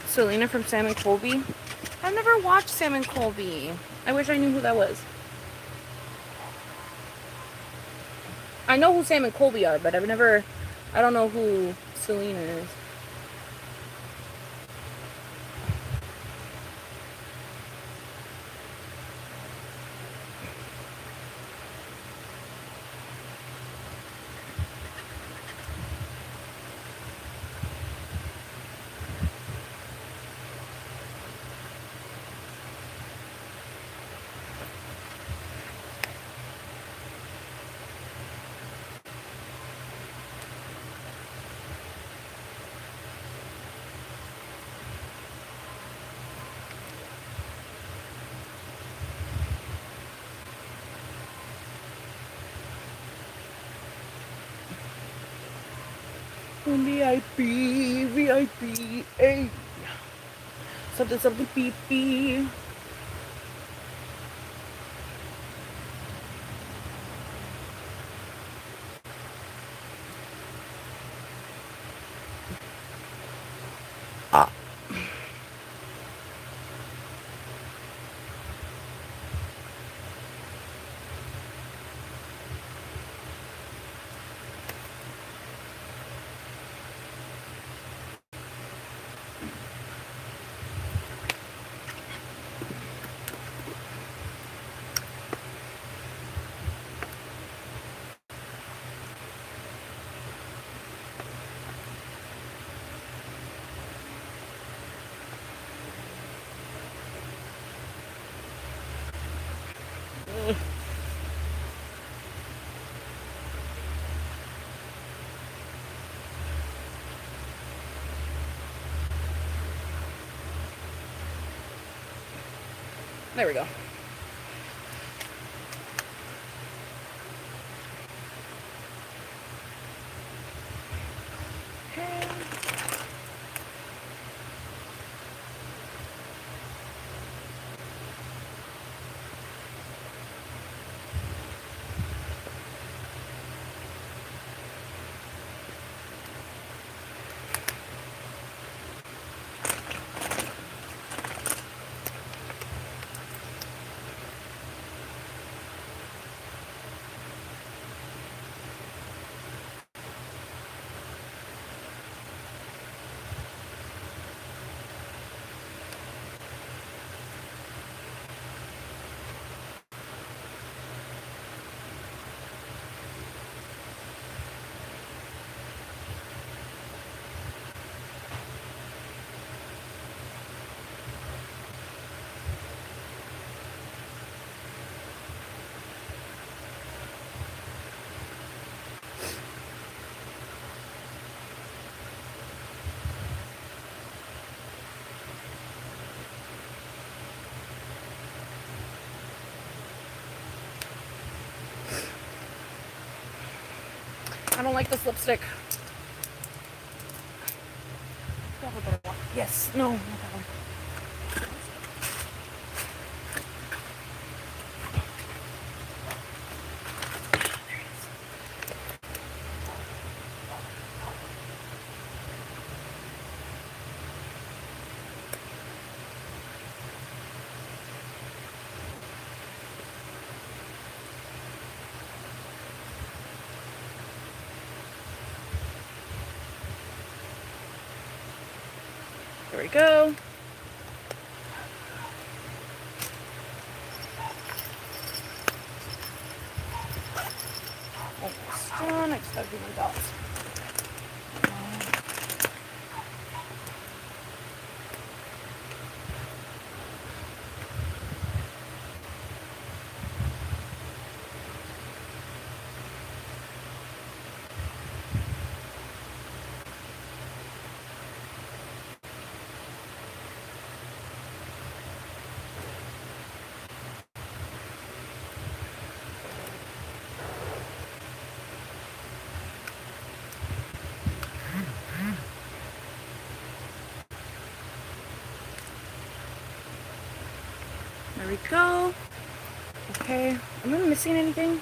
Selena from Sam and Colby. I've never watched Sam and Colby. I wish I knew who that was. I know who Sam and Colby are, but I don't know who Selena is. VIP, hey. Something, beep, beep. There we go. I don't like this lipstick. Yes, no, not that one. There we go. Almost done. I just gotta do my dots. There we go. Okay, am I missing anything?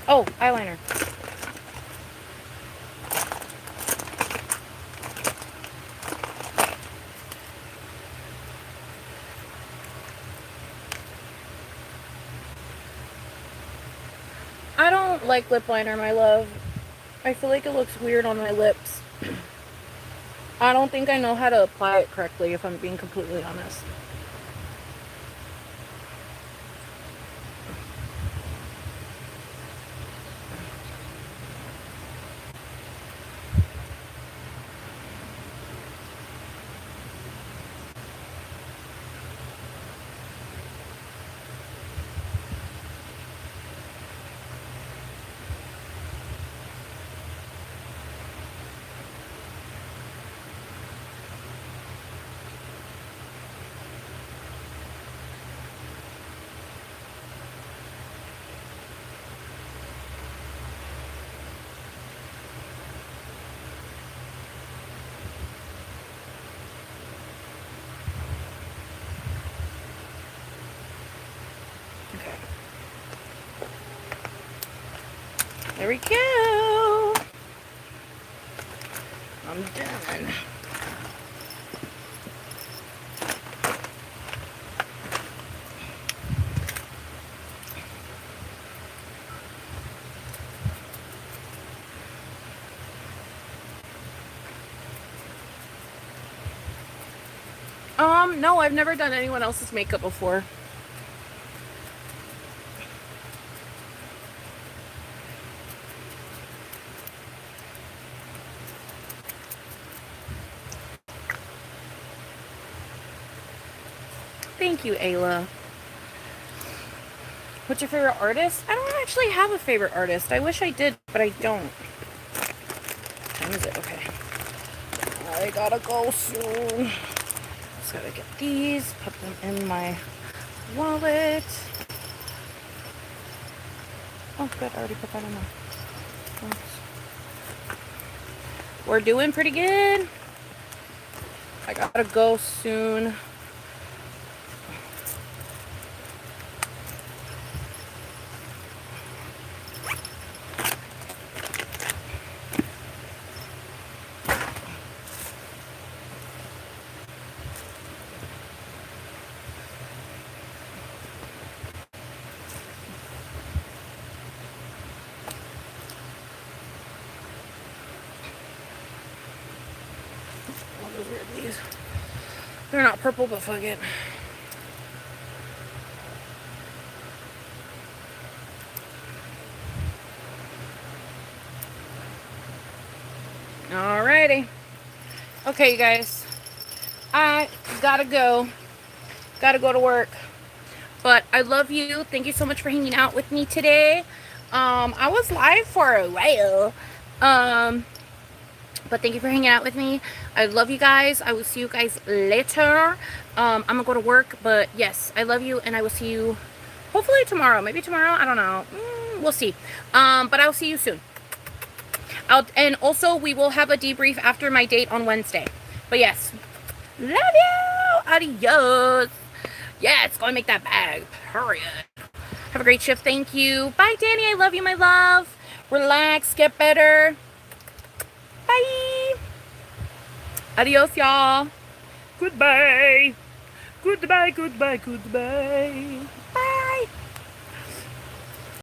Oh, eyeliner. I don't like lip liner, my love. I feel like it looks weird on my lips. I don't think I know how to apply it correctly, if I'm being completely honest. There we go. I'm done. No, I've never done anyone else's makeup before. Thank you, Ayla. What's your favorite artist? I don't actually have a favorite artist. I wish I did, but I don't. What time is it? Okay. I gotta go soon. Just gotta get these, put them in my wallet. Oh, good. I already put that in there. Oops. We're doing pretty good. I gotta go soon. They're not purple, but fuck it. Alrighty. Okay, you guys. I gotta go. Gotta go to work. But I love you. Thank you so much for hanging out with me today. I was live for a while. But thank you for hanging out with me. I love you guys. I will see you guys later. I'm gonna go to work, but yes, I love you, and I will see you hopefully tomorrow. Maybe tomorrow. I don't know. We'll see. But I'll see you soon. And also, we will have a debrief after my date on Wednesday. But yes, love you. Adios. Yes, go and make that bag. Period. Have a great shift. Thank you. Bye, Danny. I love you, my love. Relax. Get better. Bye. Adios, y'all. Goodbye. Goodbye, goodbye, goodbye.